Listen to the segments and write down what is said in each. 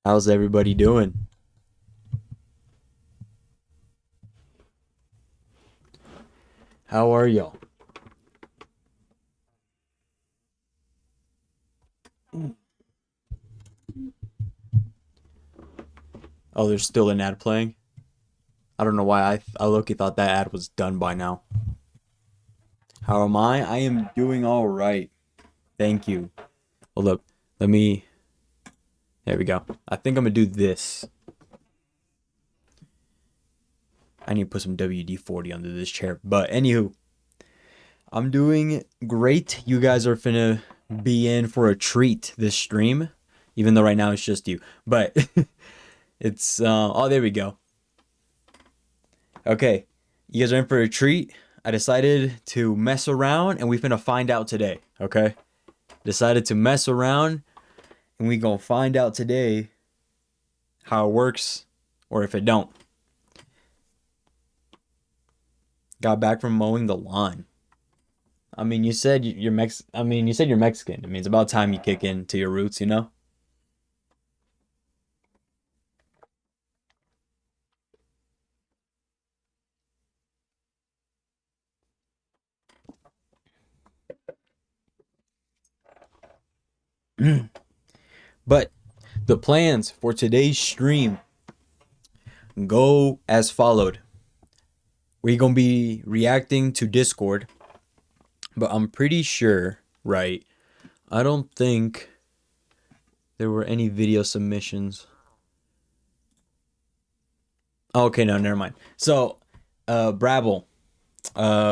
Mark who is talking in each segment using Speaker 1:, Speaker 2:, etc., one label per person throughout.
Speaker 1: How's everybody doing? How are y'all? Oh, there's still an ad playing. I don't know why I low-key thought that ad was done by now. How am I? I am doing all right. Thank you. Hold up. Let me. There we go. I think I'm gonna do this. I need to put some WD-40 under this chair. But anywho, I'm doing great. You guys are finna be in for a treat this stream, even though right now it's just you. But it's oh, there we go. Okay, you guys are in for a treat. I decided to mess around and we finna find out today, okay? Decided to mess around and we gonna find out today how it works or if it don't. Got back from mowing the lawn. I mean, you said you said you're Mexican. I mean, it's about time you kick into your roots, you know? But the plans for today's stream go as followed. We're gonna be reacting to Discord, but I'm pretty sure, right? I don't think there were any video submissions. Oh, okay, no, never mind. So, Brabble,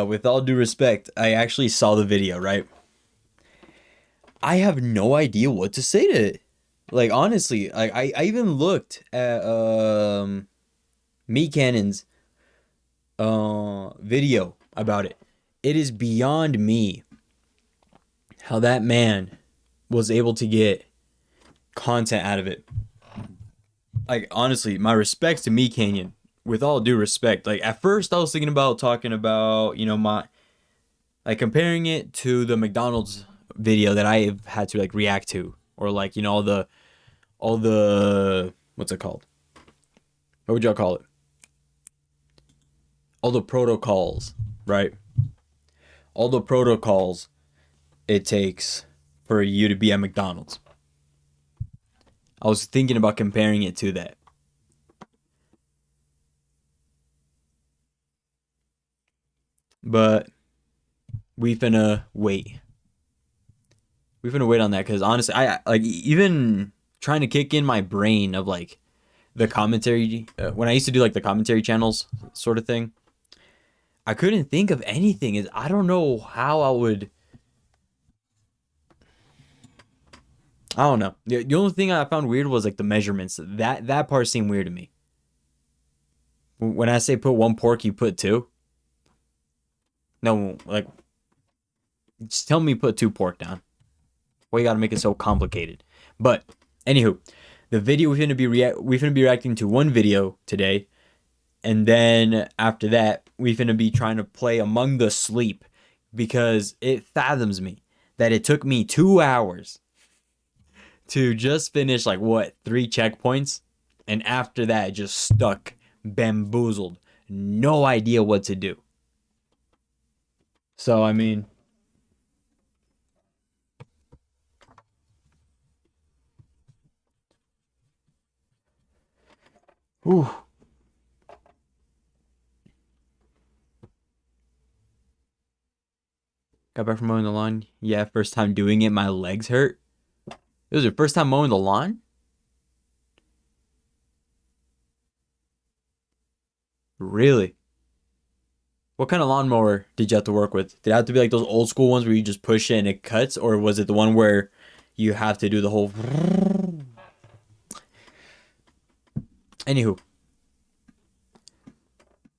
Speaker 1: with all due respect, I actually saw the video, right? I have no idea what to say to it. Like, honestly, I even looked at Meat Cannon's video about it. It is beyond me how that man was able to get content out of it. Like, honestly, my respects to me Canyon. With all due respect, like at first I was thinking about talking about, my like comparing it to the McDonald's video that I've had to like react to, or like, all the what's it called? What would y'all call it? All the protocols, right? All the protocols it takes for you to be at McDonald's. I was thinking about comparing it to that. But we finna wait. We finna wait on that because honestly, I like even trying to kick in my brain of like the commentary when I used to do like the commentary channels sort of thing. I couldn't think of anything. I don't know how I would. I don't know. The only thing I found weird was like the measurements. That part seemed weird to me. When I say put one pork, you put two. No, like just tell me put two pork down. Why you gotta make it so complicated? But anywho, the video we finna be reacting to one video today, and then after that we finna be trying to play Among the Sleep because it fathoms me that it took me 2 hours to just finish like what 3 checkpoints, and after that it just stuck, bamboozled, no idea what to do. So I mean, whew. Got back from mowing the lawn. Yeah, first time doing it, my legs hurt. It was your first time mowing the lawn? Really? What kind of lawnmower did you have to work with? Did it have to be like those old school ones where you just push it and it cuts, or was it the one where you have to do the whole? Anywho,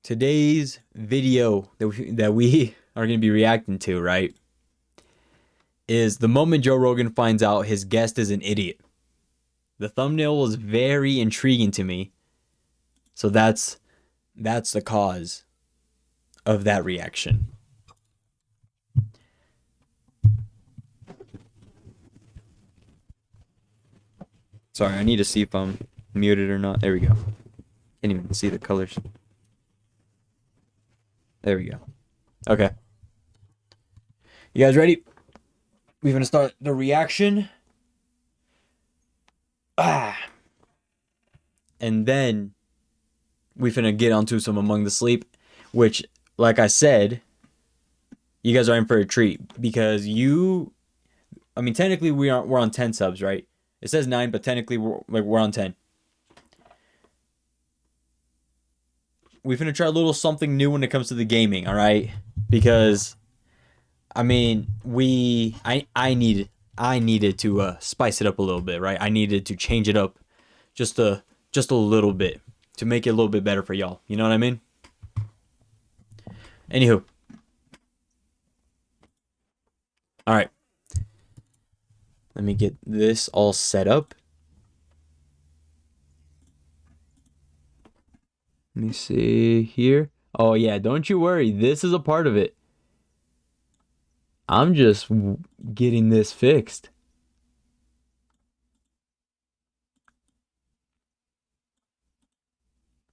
Speaker 1: today's video that we are gonna be reacting to, right, is the moment Joe Rogan finds out his guest is an idiot. The thumbnail was very intriguing to me, so that's the cause of that reaction. Sorry, I need to see if I'm muted or not. There we go. Can't even see the colors. There we go. Okay. You guys ready? We're gonna start the reaction. And then we finna get onto some Among the Sleep, which, like I said, you guys are in for a treat because technically we're on 10 subs, right? It says 9, but technically we're on 10. We finna try a little something new when it comes to the gaming, all right? Because I needed to spice it up a little bit, right? I needed to change it up just a little bit to make it a little bit better for y'all. You know what I mean? Anywho. All right. Let me get this all set up. Let me see here. Oh yeah, don't you worry. This is a part of it. I'm just getting this fixed.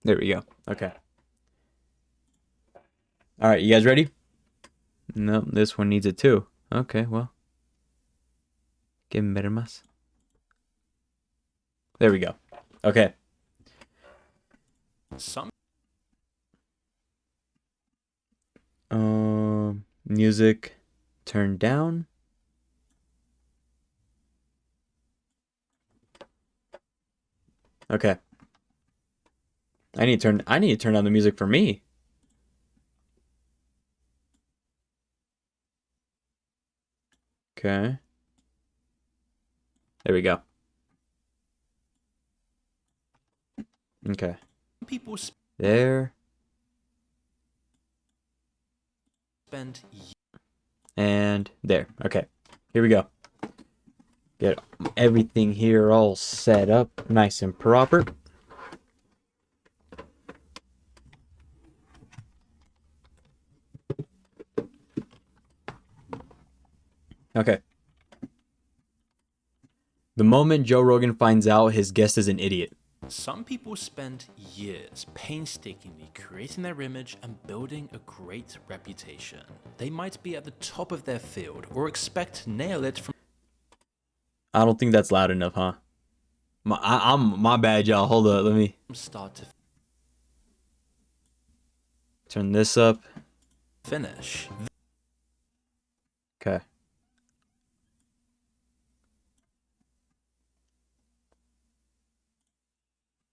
Speaker 1: There we go. Okay. All right, you guys ready? No, this one needs it too. Okay, well. Que me ver más. There we go. Okay. Music turned down. Okay. I need to turn down the music for me. Okay. There we go. Okay.
Speaker 2: People
Speaker 1: there.
Speaker 2: Spend
Speaker 1: and there. Okay. Here we go. Get everything here all set up nice and proper. Okay. The moment Joe Rogan finds out his guest is an idiot.
Speaker 2: Some people spend years painstakingly creating their image and building a great reputation. They might be at the top of their field or expect to nail it from...
Speaker 1: I don't think that's loud enough, huh? My bad, y'all. Hold up, let me
Speaker 2: start to
Speaker 1: turn this up.
Speaker 2: Finish.
Speaker 1: Okay.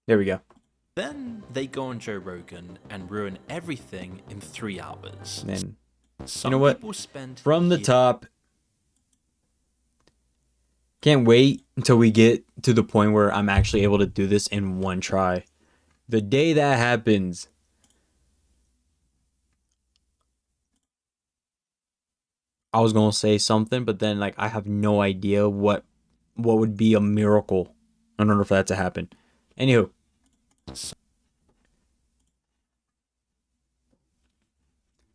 Speaker 1: There we go.
Speaker 2: Then they go on Joe Rogan and ruin everything in 3 hours.
Speaker 1: And
Speaker 2: Some
Speaker 1: you know what?
Speaker 2: people spend
Speaker 1: From the
Speaker 2: years...
Speaker 1: top. Can't wait until we get to the point where I'm actually able to do this in one try. The day that happens, I was gonna say something, but then like I have no idea what would be a miracle in order for that to happen. Anywho.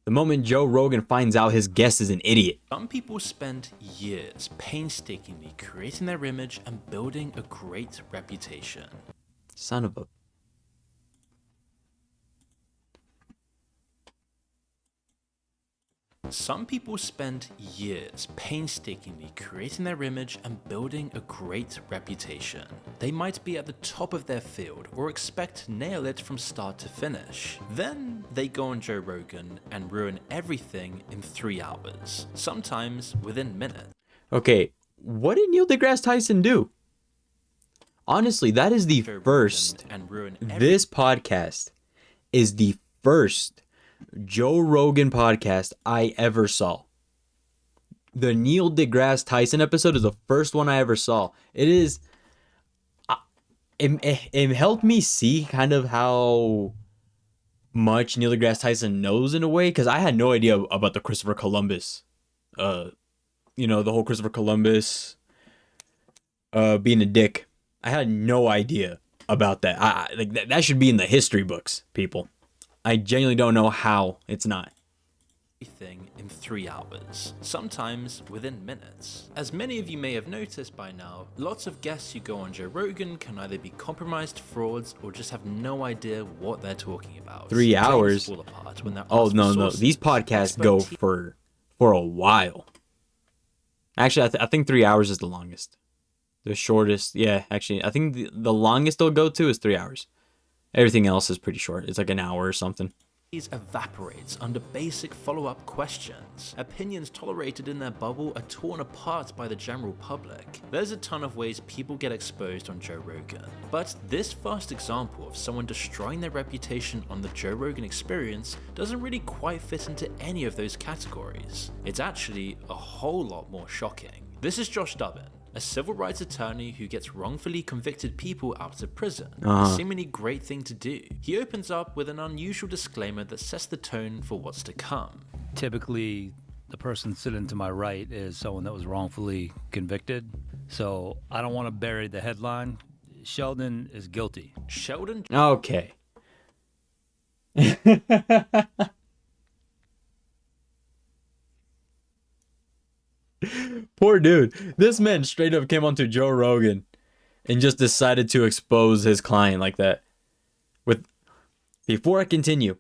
Speaker 1: The moment Joe Rogan finds out his guest is an idiot.
Speaker 2: Some people spend years painstakingly creating their image and building a great reputation.
Speaker 1: Son of a...
Speaker 2: Some people spend years painstakingly creating their image and building a great reputation. They might be at the top of their field or expect to nail it from start to finish. Then they go on Joe Rogan and ruin everything in 3 hours, sometimes within minutes.
Speaker 1: Okay, what did Neil deGrasse Tyson do? Honestly, that is the first. This podcast is the first Joe Rogan podcast I ever saw. The Neil deGrasse Tyson episode is the first one I ever saw. It is... It helped me see kind of how much Neil deGrasse Tyson knows in a way, because I had no idea about the Christopher Columbus. The whole Christopher Columbus being a dick. I had no idea about that. That should be in the history books, people. I genuinely don't know how it's not.
Speaker 2: thing in 3 hours, sometimes within minutes. As many of you may have noticed by now, lots of guests who go on Joe Rogan can either be compromised frauds or just have no idea what they're talking about.
Speaker 1: 3 hours?
Speaker 2: Fall apart when they're
Speaker 1: Oh,
Speaker 2: asked
Speaker 1: no,
Speaker 2: for
Speaker 1: no.
Speaker 2: sources,
Speaker 1: These podcasts go
Speaker 2: expertise.
Speaker 1: for a while. Actually, I think 3 hours is the longest. The shortest, yeah, actually, I think the longest they'll go to is 3 hours. Everything else is pretty short. It's like an hour or something.
Speaker 2: Evaporates under basic follow-up questions. Opinions tolerated in their bubble are torn apart by the general public. There's a ton of ways people get exposed on Joe Rogan, but this first example of someone destroying their reputation on the Joe Rogan Experience doesn't really quite fit into any of those categories. It's actually a whole lot more shocking. This is Josh Dubbin, a civil rights attorney who gets wrongfully convicted people out of prison. A seemingly great thing to do. He opens up with an unusual disclaimer that sets the tone for what's to come.
Speaker 3: Typically, the person sitting to my right is someone that was wrongfully convicted. So I don't want to bury the headline. Sheldon is guilty.
Speaker 2: Sheldon
Speaker 1: Okay. Poor dude. This man straight up came onto Joe Rogan and just decided to expose his client like that. Before I continue,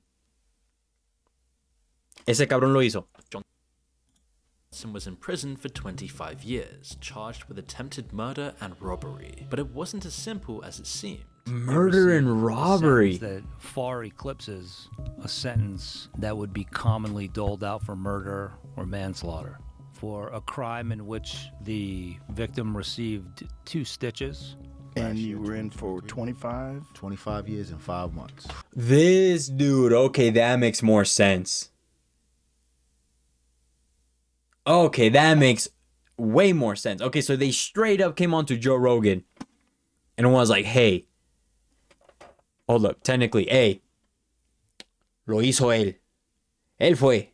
Speaker 1: ese cabrón lo hizo.
Speaker 2: Johnson was in prison for 25 years, charged with attempted murder and robbery. But it wasn't as simple as it seemed.
Speaker 1: Murder and robbery.
Speaker 3: A sentence that far eclipses a sentence that would be commonly doled out for murder or manslaughter. For a crime in which the victim received 2 stitches.
Speaker 4: And you were in for 25 years and 5 months.
Speaker 1: This dude, okay, that makes more sense. Okay, that makes way more sense. Okay, so they straight up came onto Joe Rogan and was like, hey, hold up, technically, hey, lo hizo él. Él fue.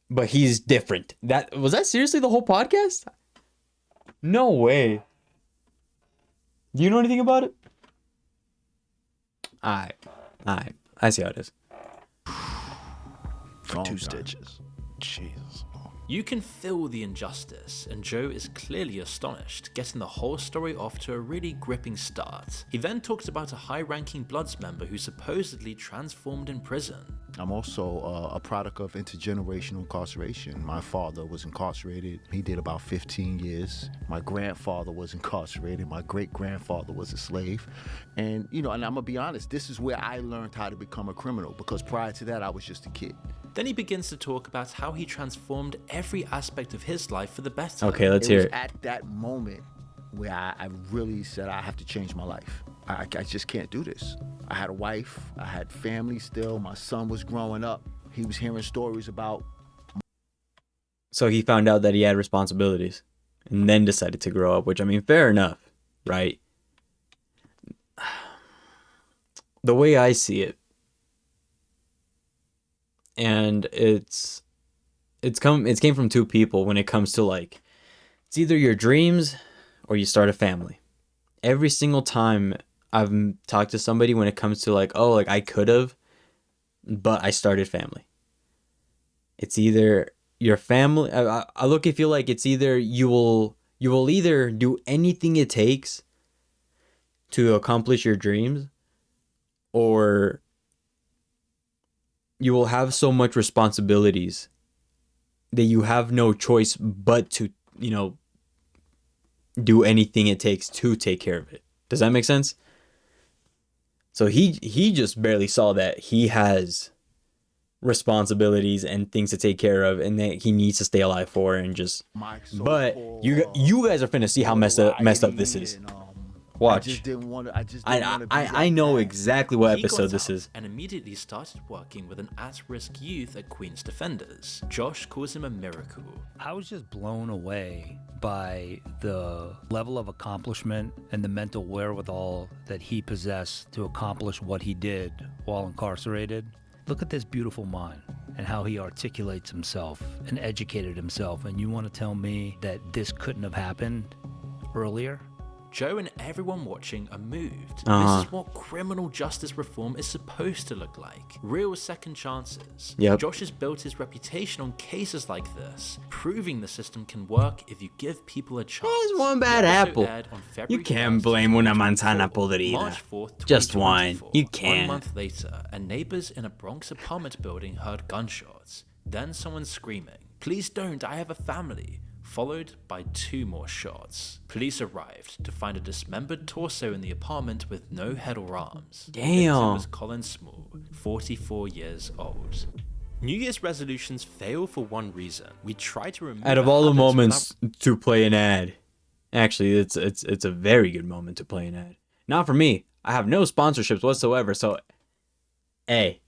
Speaker 1: But he's different. Was that seriously the whole podcast? No way. Do you know anything about it? Alright. I see how it is.
Speaker 4: For 2 stitches. Jesus.
Speaker 2: You can feel the injustice, and Joe is clearly astonished, getting the whole story off to a really gripping start. He then talks about a high-ranking Bloods member who supposedly transformed in prison.
Speaker 4: I'm also a product of intergenerational incarceration. My father was incarcerated. He did about 15 years. My grandfather was incarcerated. My great-grandfather was a slave. And, and I'm going to be honest, this is where I learned how to become a criminal, because prior to that, I was just a kid.
Speaker 2: Then he begins to talk about how he transformed every aspect of his life for the better.
Speaker 1: Okay, let's hear it.
Speaker 4: It was at that moment where I really said I have to change my life. I just can't do this. I had a wife. I had family still. My son was growing up. He was hearing stories about...
Speaker 1: So he found out that he had responsibilities and then decided to grow up, which, I mean, fair enough, right? The way I see it, and it's came from 2 people when it comes to, like, it's either your dreams or you start a family. Every single time I've talked to somebody when it comes to, like, oh, like, I could have, but I started family. It's either your family. I look and feel like it's either you will either do anything it takes to accomplish your dreams, or you will have so much responsibilities that you have no choice but to, do anything it takes to take care of it. Does that make sense? So he just barely saw that he has responsibilities and things to take care of, and that he needs to stay alive for, and just. But you guys are finna see how messed up this is. Watch. I know exactly what episode this is.
Speaker 2: And immediately started working with an at-risk youth at Queen's Defenders. Josh calls him a miracle.
Speaker 3: I was just blown away by the level of accomplishment and the mental wherewithal that he possessed to accomplish what he did while incarcerated. Look at this beautiful mind and how he articulates himself and educated himself. And you want to tell me that this couldn't have happened earlier?
Speaker 2: Joe and everyone watching are moved.
Speaker 1: Uh-huh.
Speaker 2: This is what criminal justice reform is supposed to look like. Real second chances.
Speaker 1: Yep.
Speaker 2: Josh has built his reputation on cases like this, proving the system can work if you give people a chance.
Speaker 1: There's one bad
Speaker 2: The episode
Speaker 1: apple.
Speaker 2: aired on
Speaker 1: You
Speaker 2: February
Speaker 1: can't
Speaker 2: 1st,
Speaker 1: blame una
Speaker 2: 2024.
Speaker 1: manzana podrida.
Speaker 2: March 4th,
Speaker 1: Just one.
Speaker 2: 2024.
Speaker 1: You
Speaker 2: 1
Speaker 1: can't.
Speaker 2: month later, and neighbors in a Bronx apartment building heard gunshots. Then someone screaming, "Please don't, I have a family," followed by 2 more shots. Police arrived to find a dismembered torso in the apartment with no head or arms. The victim
Speaker 1: Damn.
Speaker 2: was Colin Small, 44 years old. New Year's resolutions fail for one reason. We try to remove
Speaker 1: Out of all the
Speaker 2: habits
Speaker 1: moments to play an ad, actually, it's a very good moment to play an ad. Not for me. I have no sponsorships whatsoever. So, hey,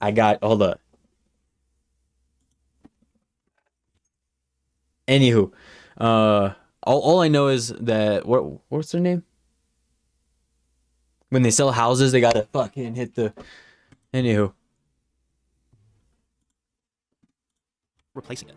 Speaker 1: hold up. Anywho, all I know is that what's their name? When they sell houses, they gotta fucking hit the. Anywho,
Speaker 2: replacing it.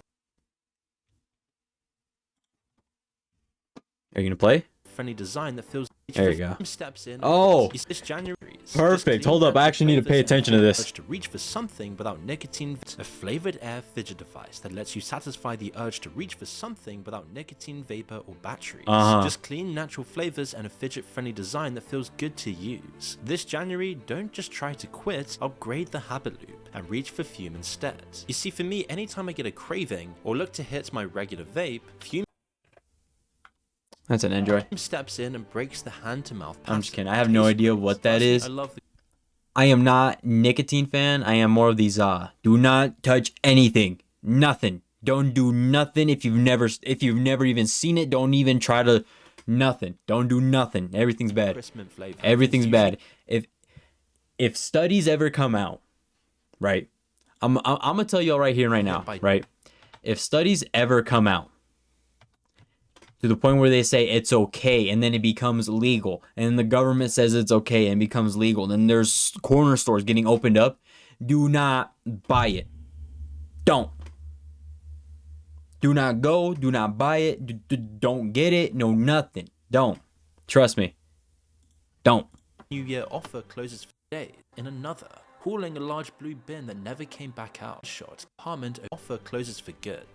Speaker 1: are you gonna play?
Speaker 2: Friendly design that feels
Speaker 1: There you go.
Speaker 2: steps in.
Speaker 1: Oh,
Speaker 2: This January.
Speaker 1: perfect. Hold up, I actually need to pay attention to this.
Speaker 2: To reach for something without nicotine, a flavored air fidget device that lets you satisfy the urge to reach for something without nicotine, vapor, or batteries.
Speaker 1: Uh-huh.
Speaker 2: Just clean, natural flavors and a fidget-friendly design that feels good to use. This January, don't just try to quit, upgrade the habit loop and reach for Fume instead. You see, for me, anytime I get a craving or look to hit my regular vape, Fume
Speaker 1: That's an Enjoy.
Speaker 2: steps in and breaks the hand-to-mouth pattern.
Speaker 1: I'm just kidding. I have no idea what that is.
Speaker 2: I love the
Speaker 1: I am not nicotine fan. I am more of these do not touch anything. Nothing. Don't do nothing if you've never even seen it. Don't even try to nothing. Don't do nothing. Everything's bad.
Speaker 2: crisp mint flavor.
Speaker 1: Everything's
Speaker 2: It's
Speaker 1: bad. If studies ever come out, right? I'm gonna tell y'all right here and right now, right? If studies ever come out to the point where they say it's okay and then it becomes legal and the government says it's okay and becomes legal, then there's corner stores getting opened up, do not buy it. Don't. Do not go. Do not buy it. Don't get it. No, nothing. Don't. Trust me. Don't.
Speaker 2: New Year offer closes for days in another, hauling a large blue bin that never came back out. Shot apartment offer closes for good.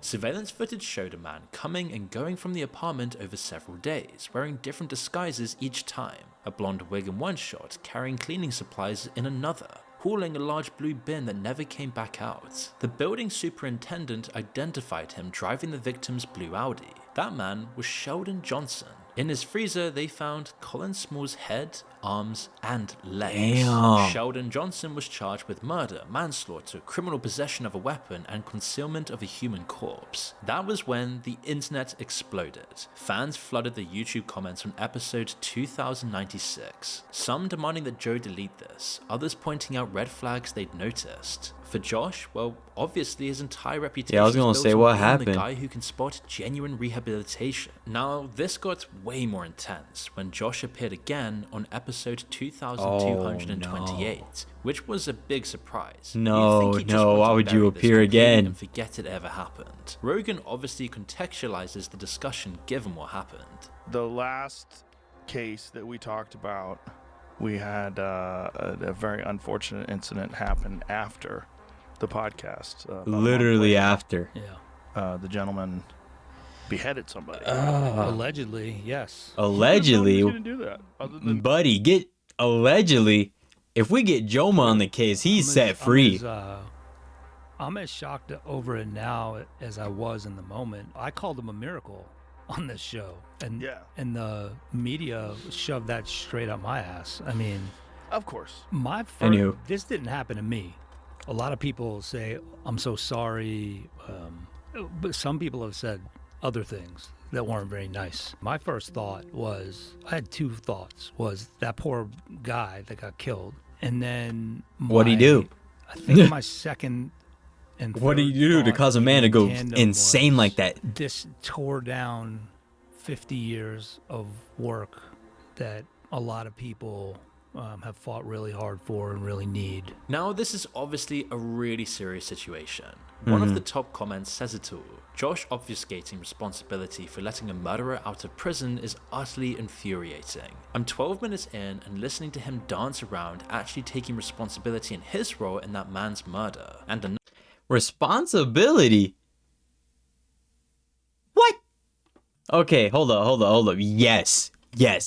Speaker 2: Surveillance footage showed a man coming and going from the apartment over several days, wearing different disguises each time. A blonde wig in one shot, carrying cleaning supplies in another, hauling a large blue bin that never came back out. The building superintendent identified him driving the victim's blue Audi. That man was Sheldon Johnson. In his freezer, they found Colin Small's head, arms, and legs.
Speaker 1: Damn.
Speaker 2: Sheldon Johnson was charged with murder, manslaughter, criminal possession of a weapon, and concealment of a human corpse. That was when the internet exploded. Fans flooded the YouTube comments on episode 2096. Some demanding that Joe delete this, others pointing out red flags they'd noticed. For Josh, well, obviously his entire reputation
Speaker 1: Yeah, I was gonna
Speaker 2: is built
Speaker 1: say,
Speaker 2: on
Speaker 1: what
Speaker 2: being
Speaker 1: happened?
Speaker 2: the guy who can spot genuine rehabilitation. Now, this got way more intense when Josh appeared again on episode 2228, which was a big surprise.
Speaker 1: No,
Speaker 2: You'd think he just
Speaker 1: no,
Speaker 2: wanted
Speaker 1: why
Speaker 2: to
Speaker 1: would you
Speaker 2: bury this
Speaker 1: appear
Speaker 2: completely
Speaker 1: again?
Speaker 2: and forget it ever happened. Rogan obviously contextualizes the discussion given what happened.
Speaker 5: The last case that we talked about, we had a very unfortunate incident happen after the podcast. About a month
Speaker 1: Literally
Speaker 5: later.
Speaker 1: after.
Speaker 3: Yeah.
Speaker 5: The gentleman beheaded somebody.
Speaker 3: Allegedly, yes.
Speaker 1: Allegedly,
Speaker 5: Who's gonna do that? Other than
Speaker 1: buddy, allegedly. If we get Joma on the case, he's set free.
Speaker 3: I'm as shocked over it now as I was in the moment. I called him a miracle on this show, and
Speaker 5: Yeah.
Speaker 3: and the media shoved that straight up my ass. I mean,
Speaker 5: of course.
Speaker 3: my first,
Speaker 1: Anywho.
Speaker 3: this didn't happen to me. A lot of people say I'm so sorry, but some people have said other things that weren't very nice. My first thought was, I had two thoughts, was that poor guy that got killed, and then
Speaker 1: What'd he do?
Speaker 3: I think my second and
Speaker 1: What do
Speaker 3: third
Speaker 1: you do to
Speaker 3: thought
Speaker 1: cause a man to
Speaker 3: in
Speaker 1: go
Speaker 3: tandem
Speaker 1: insane
Speaker 3: was,
Speaker 1: like that?
Speaker 3: This tore down 50 years of work that a lot of people have fought really hard for and really need.
Speaker 2: Now, this is obviously a really serious situation. One of the top comments says it all. Josh obfuscating responsibility for letting a murderer out of prison is utterly infuriating. I'm 12 minutes in and listening to him dance around actually taking responsibility in his role in that man's murder. And
Speaker 1: Responsibility? What? Okay, hold up. Yes,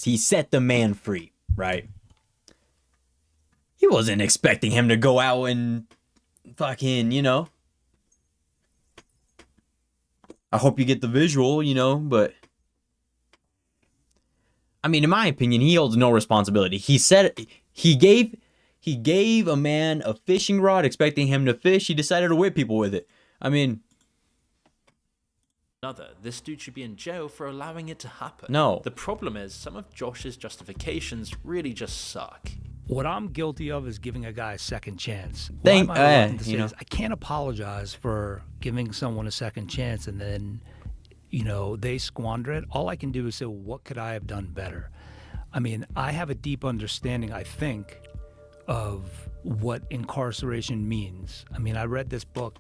Speaker 1: he set the man free, right? He wasn't expecting him to go out and fucking, you know. I hope you get the visual, you know, but I mean, in my opinion, he holds no responsibility. He said he gave a man a fishing rod expecting him to fish. He decided to whip people with it. I mean,
Speaker 2: this dude should be in jail for allowing it to happen.
Speaker 1: No.
Speaker 2: The problem is some of Josh's justifications really just suck.
Speaker 3: What I'm guilty of is giving a guy a second chance.
Speaker 1: Thank-
Speaker 3: Why am I reluctant to say
Speaker 1: you know.
Speaker 3: this? I can't apologize for giving someone a second chance and then, you know, they squander it. All I can do is say, well, what could I have done better? I mean, I have a deep understanding, I think, of what incarceration means. I mean, I read this book.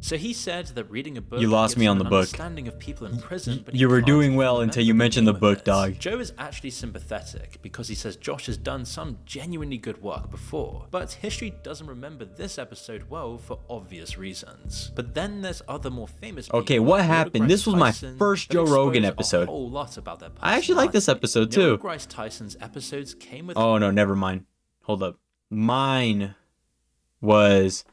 Speaker 2: So he said that reading a book
Speaker 1: You lost
Speaker 2: gives
Speaker 1: me on
Speaker 2: him
Speaker 1: the
Speaker 2: an
Speaker 1: book.
Speaker 2: understanding of people in prison, but he
Speaker 1: you were
Speaker 2: can't
Speaker 1: doing
Speaker 2: even
Speaker 1: well
Speaker 2: remember
Speaker 1: until you mentioned the
Speaker 2: name of
Speaker 1: book,
Speaker 2: it.
Speaker 1: dog.
Speaker 2: Joe is actually sympathetic because he says Josh has done some genuinely good work before, but history doesn't remember this episode well for obvious reasons. But then there's other more famous people.
Speaker 1: Okay, what
Speaker 2: like Neil
Speaker 1: happened?
Speaker 2: deGrasse
Speaker 1: This was my
Speaker 2: Tyson
Speaker 1: first
Speaker 2: that
Speaker 1: Joe Rogan
Speaker 2: expose
Speaker 1: episode.
Speaker 2: A whole lot about their
Speaker 1: I actually like this
Speaker 2: personality.
Speaker 1: episode
Speaker 2: Neil
Speaker 1: too.
Speaker 2: deGrasse Tyson's episodes came with
Speaker 1: Oh no, never mind. Hold up. Mine was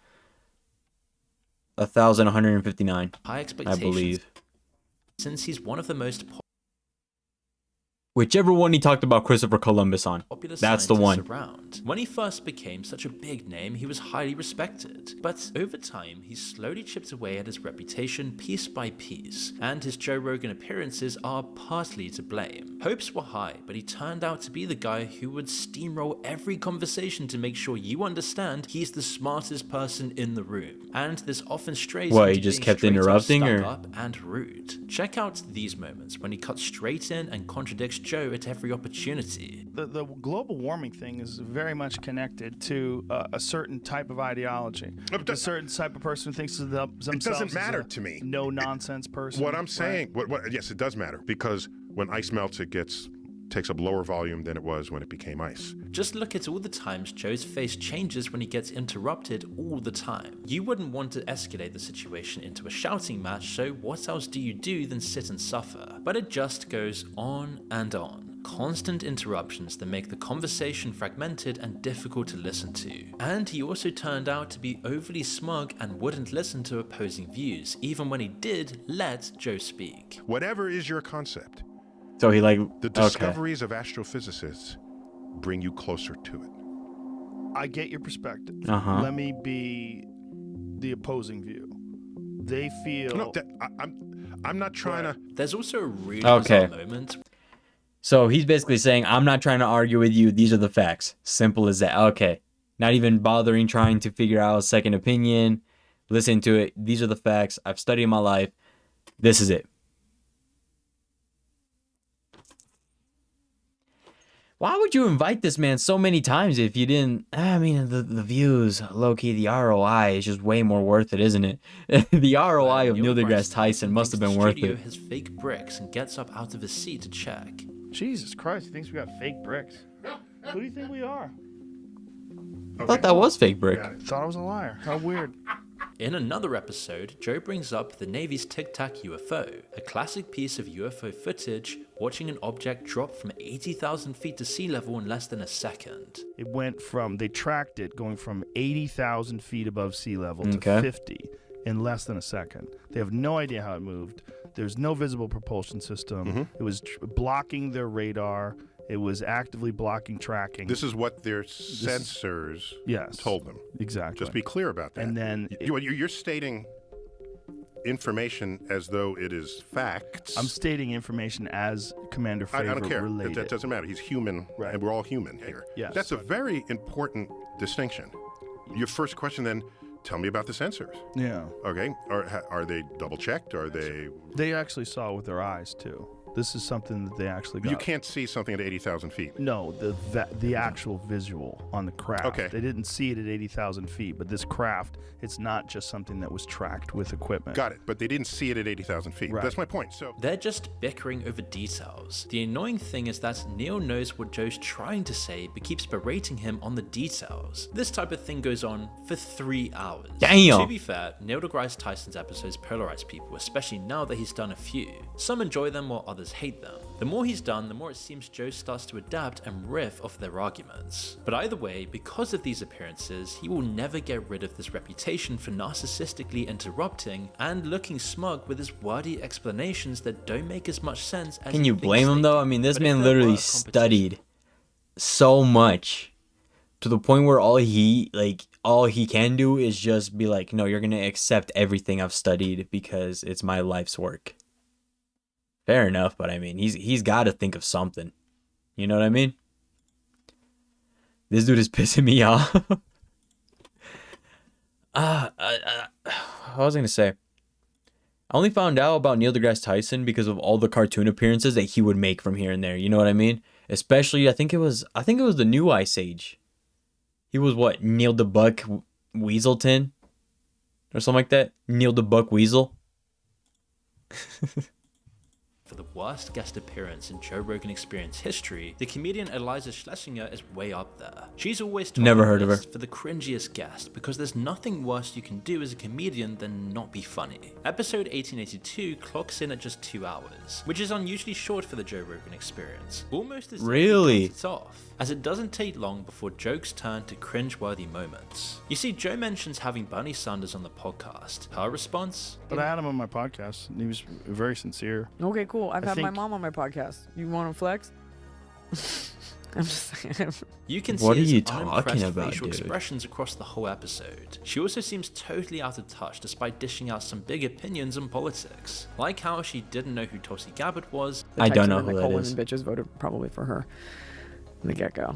Speaker 1: 1,159,
Speaker 2: high
Speaker 1: I
Speaker 2: expectations
Speaker 1: believe.
Speaker 2: since he's one of the most
Speaker 1: Whichever one he talked about Christopher Columbus on.
Speaker 2: popular
Speaker 1: That's the
Speaker 2: scientists
Speaker 1: one.
Speaker 2: around. When he first became such a big name, he was highly respected. But over time, he slowly chipped away at his reputation piece by piece, and his Joe Rogan appearances are partly to blame. Hopes were high, but he turned out to be the guy who would steamroll every conversation to make sure you understand he's the smartest person in the room. And this often strays
Speaker 1: What, he
Speaker 2: into
Speaker 1: just
Speaker 2: being
Speaker 1: kept
Speaker 2: straight up
Speaker 1: interrupting,
Speaker 2: stuck
Speaker 1: or-
Speaker 2: up and rude. Check out these moments when he cuts straight in and contradicts Joe at every opportunity.
Speaker 5: The global warming thing is very much connected to a certain type of ideology. A certain type of person who thinks of themselves
Speaker 6: It doesn't
Speaker 5: as
Speaker 6: matter
Speaker 5: a
Speaker 6: to me.
Speaker 5: no-nonsense person.
Speaker 6: What I'm
Speaker 5: right?
Speaker 6: saying, yes, it does matter, because when ice melts, it takes up lower volume than it was when it became ice.
Speaker 2: Just look at all the times Joe's face changes when he gets interrupted all the time. You wouldn't want to escalate the situation into a shouting match, so what else do you do than sit and suffer? But it just goes on and on. Constant interruptions that make the conversation fragmented and difficult to listen to. And he also turned out to be overly smug and wouldn't listen to opposing views, even when he did let Joe speak.
Speaker 6: Whatever is your concept,
Speaker 1: So he like,
Speaker 6: the
Speaker 1: okay.
Speaker 6: discoveries of astrophysicists bring you closer to it.
Speaker 5: I get your perspective.
Speaker 1: Uh-huh.
Speaker 5: Let me be the opposing view. They feel...
Speaker 6: No, I'm not trying to.
Speaker 2: There's also a really
Speaker 1: Okay.
Speaker 2: bizarre moment
Speaker 1: So he's basically saying, I'm not trying to argue with you. These are the facts. Simple as that. Okay. Not even bothering trying to figure out a second opinion. Listen to it. These are the facts. I've studied my life. This is it. Why would you invite this man so many times if you didn't? I mean, the views, low-key, the ROI is just way more worth it, isn't it? The ROI of Neil deGrasse Tyson must have been worth
Speaker 2: Studio
Speaker 1: it.
Speaker 2: has fake bricks and gets up out of his seat to check.
Speaker 5: Jesus Christ, he thinks we got fake bricks. Who do you think we are?
Speaker 1: I thought that was fake brick.
Speaker 5: Thought I was a liar. How weird.
Speaker 2: In another episode, Joe brings up the Navy's Tic Tac UFO, a classic piece of UFO footage watching an object drop from 80,000 feet to sea level in less than a second.
Speaker 5: It went from, they tracked it going from 80,000 feet above sea level to
Speaker 1: Okay.
Speaker 5: 50 in less than a second. They have no idea how it moved. There's no visible propulsion system. It was blocking their radar. It was actively blocking tracking.
Speaker 6: This is what their sensors
Speaker 5: yes,
Speaker 6: told them.
Speaker 5: exactly.
Speaker 6: Just be clear about that.
Speaker 5: And then
Speaker 6: you're stating information as though it is facts.
Speaker 5: I'm stating information as Commander
Speaker 6: I
Speaker 5: Favor
Speaker 6: don't care.
Speaker 5: related.
Speaker 6: That doesn't matter. He's human,
Speaker 5: Right.
Speaker 6: and we're all human here.
Speaker 5: Yes.
Speaker 6: That's a very important distinction. Your first question then, tell me about the sensors.
Speaker 5: Yeah.
Speaker 6: Okay, are they double checked? Are they?
Speaker 5: They actually saw it with their eyes too. This is something that they actually got.
Speaker 6: You can't see something at 80,000 feet.
Speaker 5: No, the actual visual on the craft.
Speaker 6: Okay.
Speaker 5: They didn't see it at 80,000 feet, but this craft, it's not just something that was tracked with equipment.
Speaker 6: Got it. But they didn't see it at 80,000 feet.
Speaker 5: Right.
Speaker 6: That's my point. So
Speaker 2: They're just bickering over details. The annoying thing is that Neil knows what Joe's trying to say, but keeps berating him on the details. This type of thing goes on for 3 hours.
Speaker 1: Damn.
Speaker 2: To be fair, Neil deGrasse Tyson's episodes polarize people, especially now that he's done a few. Some enjoy them while others hate them. The more he's done, the more it seems Joe starts to adapt and riff off their arguments. But either way, because of these appearances, he will never get rid of this reputation for narcissistically interrupting and looking smug with his wordy explanations that don't make as much sense as
Speaker 1: Can
Speaker 2: he
Speaker 1: you
Speaker 2: thinks
Speaker 1: blame him
Speaker 2: they
Speaker 1: though?
Speaker 2: do.
Speaker 1: I mean, this
Speaker 2: But if
Speaker 1: man
Speaker 2: there
Speaker 1: literally
Speaker 2: were a competition-
Speaker 1: studied so much to the point where all he can do is just be like, no, you're gonna accept everything I've studied because it's my life's work. Fair enough, but I mean, he's got to think of something. You know what I mean? This dude is pissing me off. What was I gonna say? I only found out about Neil deGrasse Tyson because of all the cartoon appearances that he would make from here and there. You know what I mean? Especially, I think it was the new Ice Age. He was what, Neil the Buck Weaselton, or something like that. Neil the Buck Weasel.
Speaker 2: For the worst guest appearance in Joe Rogan Experience history, the comedian Eliza Schlesinger is way up there. She's always told
Speaker 1: Never
Speaker 2: me
Speaker 1: heard of her.
Speaker 2: this for the cringiest guest because there's nothing worse you can do as a comedian than not be funny. Episode 1882 clocks in at just 2 hours, which is unusually short for the Joe Rogan Experience. Almost as if he
Speaker 1: Really?
Speaker 2: cuts it off, as it doesn't take long before jokes turn to cringe-worthy moments. You see, Joe mentions having Bernie Sanders on the podcast. Her response?
Speaker 5: But I had him on my podcast, and he was very sincere.
Speaker 7: Okay, cool. I've
Speaker 5: I
Speaker 7: had my
Speaker 5: think-
Speaker 7: mom on my podcast. You want to flex? I'm just saying.
Speaker 2: You can
Speaker 1: What
Speaker 2: see
Speaker 1: are
Speaker 2: his
Speaker 1: you talking
Speaker 2: unimpressed
Speaker 1: about,
Speaker 2: facial
Speaker 1: dude?
Speaker 2: expressions across the whole episode. She also seems totally out of touch despite dishing out some big opinions on politics. Like how she didn't know who Tulsi Gabbard was.
Speaker 7: The
Speaker 1: I
Speaker 7: types
Speaker 1: don't
Speaker 7: of
Speaker 1: know
Speaker 7: men
Speaker 1: who
Speaker 7: that call
Speaker 1: that
Speaker 7: women bitches voted probably for her from the get-go.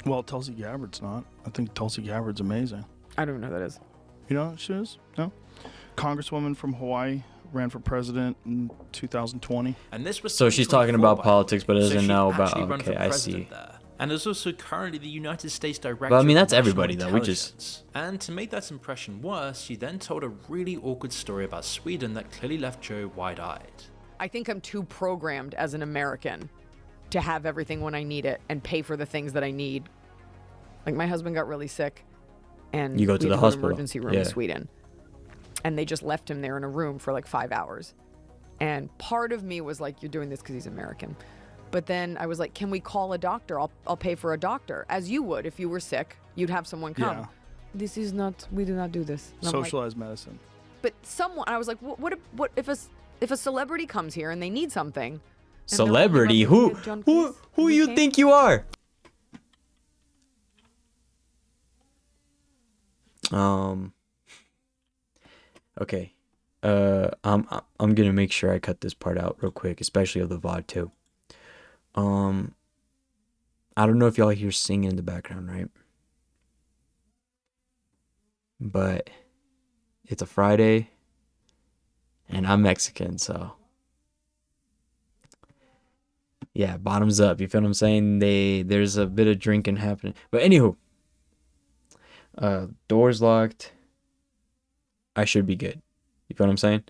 Speaker 5: Well, Tulsi Gabbard's not. I think Tulsi Gabbard's amazing.
Speaker 7: I don't even know who that is.
Speaker 5: You know who she is? No? Congresswoman from Hawaii, ran for president in 2020.
Speaker 2: And this was
Speaker 1: So she's
Speaker 2: 2024,
Speaker 1: talking about
Speaker 2: by the
Speaker 1: politics,
Speaker 2: way.
Speaker 1: but
Speaker 2: So
Speaker 1: doesn't
Speaker 2: she'd
Speaker 1: know about-
Speaker 2: actually run for
Speaker 1: okay, I
Speaker 2: president
Speaker 1: see.
Speaker 2: there. And is also currently the United States Director
Speaker 1: But I mean,
Speaker 2: of
Speaker 1: that's
Speaker 2: National
Speaker 1: everybody, though. We just-
Speaker 2: Intelligence. And to make that impression worse, she then told a really awkward story about Sweden that clearly left Joe wide-eyed.
Speaker 7: I think I'm too programmed as an American to have everything when I need it and pay for the things that I need. Like my husband got really sick, and
Speaker 1: You go
Speaker 7: we
Speaker 1: to
Speaker 7: had
Speaker 1: the
Speaker 7: to
Speaker 1: hospital.
Speaker 7: emergency room
Speaker 1: Yeah.
Speaker 7: in Sweden, and they just left him there in a room for like 5 hours. And part of me was like, "You're doing this because he's American," but then I was like, "Can we call a doctor? I'll pay for a doctor, as you would if you were sick. You'd have someone come."
Speaker 5: Yeah.
Speaker 7: This is not. We do not do this. And I'm like,
Speaker 5: Socialized medicine.
Speaker 7: but someone, I was like, what if a celebrity comes here and they need something? and they're like,
Speaker 1: Celebrity?
Speaker 7: "You
Speaker 1: Who
Speaker 7: have John,
Speaker 1: who
Speaker 7: please?"
Speaker 1: who
Speaker 7: And
Speaker 1: you
Speaker 7: came.
Speaker 1: think you are? Okay. I'm gonna make sure I cut this part out real quick, especially of the VOD too. I don't know if y'all hear singing in the background, right? But it's a Friday, and I'm Mexican, so yeah, bottoms up. You feel what I'm saying? There's a bit of drinking happening. But anywho, doors locked. I should be good. You feel what I'm saying?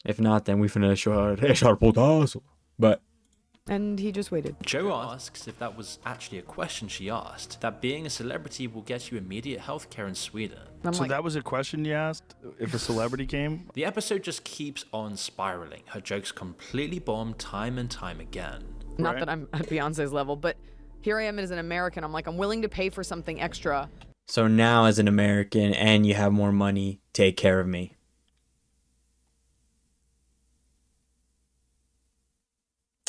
Speaker 1: If not, then we finna echar putazo. But
Speaker 7: And he just waited.
Speaker 2: Joe asks if that was actually a question she asked, that being a celebrity will get you immediate healthcare in Sweden.
Speaker 7: I'm
Speaker 5: So
Speaker 7: like,
Speaker 5: that was a question you asked? If a celebrity came?
Speaker 2: The episode just keeps on spiraling. Her jokes completely bomb time and time again.
Speaker 7: not
Speaker 5: Right.
Speaker 7: that I'm at Beyonce's level, but here I am as an American. I'm like, I'm willing to pay for something extra.
Speaker 1: so now, as an American, and you have more money, take care of me.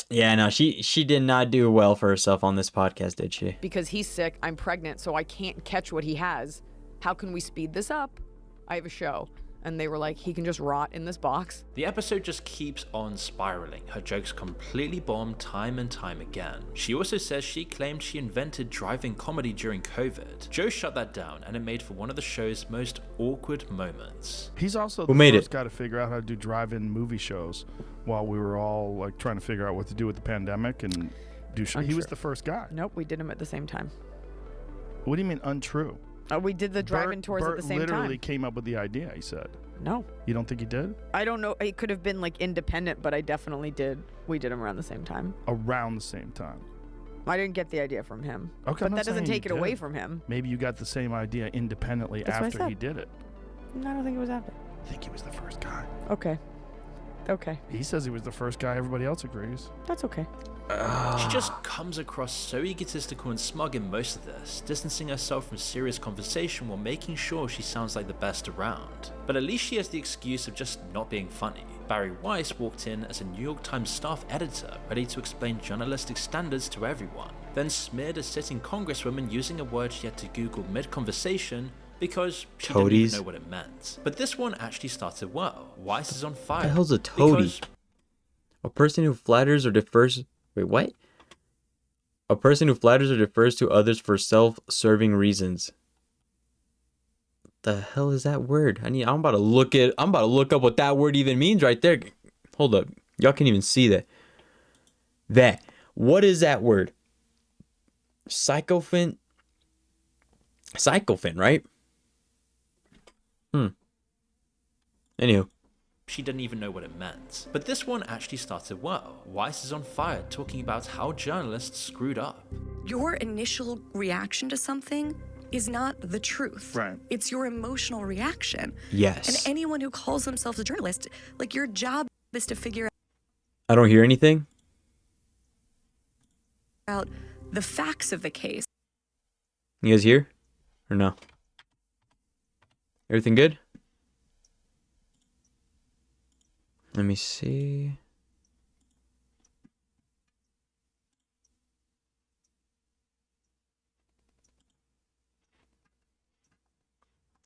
Speaker 1: Yeah, no, she did not do well for herself on this podcast, did she?
Speaker 7: Because he's sick, I'm pregnant, so I can't catch what he has. How can we speed this up? I have a show. And they were like, he can just rot in this box.
Speaker 2: The episode just keeps on spiraling. Her jokes completely bomb time and time again. She also says she claimed she invented drive-in comedy during COVID. Joe shut that down, and it made for one of the show's most awkward moments.
Speaker 5: He's also
Speaker 1: Who
Speaker 5: the
Speaker 1: made
Speaker 5: first
Speaker 1: it?
Speaker 5: guy to figure out how to do drive-in movie shows while we were all like trying to figure out what to do with the pandemic and do shows. He was the first guy.
Speaker 7: Nope, we did them at the same time.
Speaker 5: What do you mean untrue?
Speaker 7: We did the drive-in tours at the same time.
Speaker 5: Bert literally came up with the idea, he said.
Speaker 7: No.
Speaker 5: You don't think he did?
Speaker 7: I don't know. It could have been like independent, but I definitely did. We did them around the same time.
Speaker 5: Around the same time.
Speaker 7: I didn't get the idea from him.
Speaker 5: Okay,
Speaker 7: But
Speaker 5: I'm not
Speaker 7: that doesn't
Speaker 5: saying
Speaker 7: take
Speaker 5: you
Speaker 7: it away
Speaker 5: did.
Speaker 7: from him.
Speaker 5: Maybe you got the same idea independently
Speaker 7: That's what I
Speaker 5: after
Speaker 7: said.
Speaker 5: he did it.
Speaker 7: I don't think it was after.
Speaker 5: I think he was the first guy.
Speaker 7: Okay. Okay.
Speaker 5: He says he was the first guy. Everybody else agrees.
Speaker 7: That's okay.
Speaker 2: She just comes across so egotistical and smug in most of this, distancing herself from serious conversation while making sure she sounds like the best around. But at least she has the excuse of just not being funny. Barry Weiss walked in as a New York Times staff editor, ready to explain journalistic standards to everyone, then smeared a sitting congresswoman using a word she had to Google mid-conversation because she didn't
Speaker 1: Toadies?
Speaker 2: even know what it meant. But this one actually started well. Weiss is on fire.
Speaker 1: The hell's a toady?
Speaker 2: because
Speaker 1: A person who flatters or defers. Wait, what? A person who flatters or defers to others for self-serving reasons. The hell is that word? I'm about to look up what that word even means right there. Hold up. Y'all can't even see that. What is that word? Sycophant, right? Anywho.
Speaker 2: she didn't even know what it meant. But this one actually started well. Weiss is on fire talking about how journalists screwed up.
Speaker 8: Your initial reaction to something is not the truth.
Speaker 5: Right.
Speaker 8: It's your emotional reaction.
Speaker 1: Yes.
Speaker 8: And anyone who calls themselves a journalist, like your job is to figure
Speaker 1: I don't hear anything.
Speaker 8: out the facts of the case.
Speaker 1: You guys hear? Or no? Everything good? Let me see.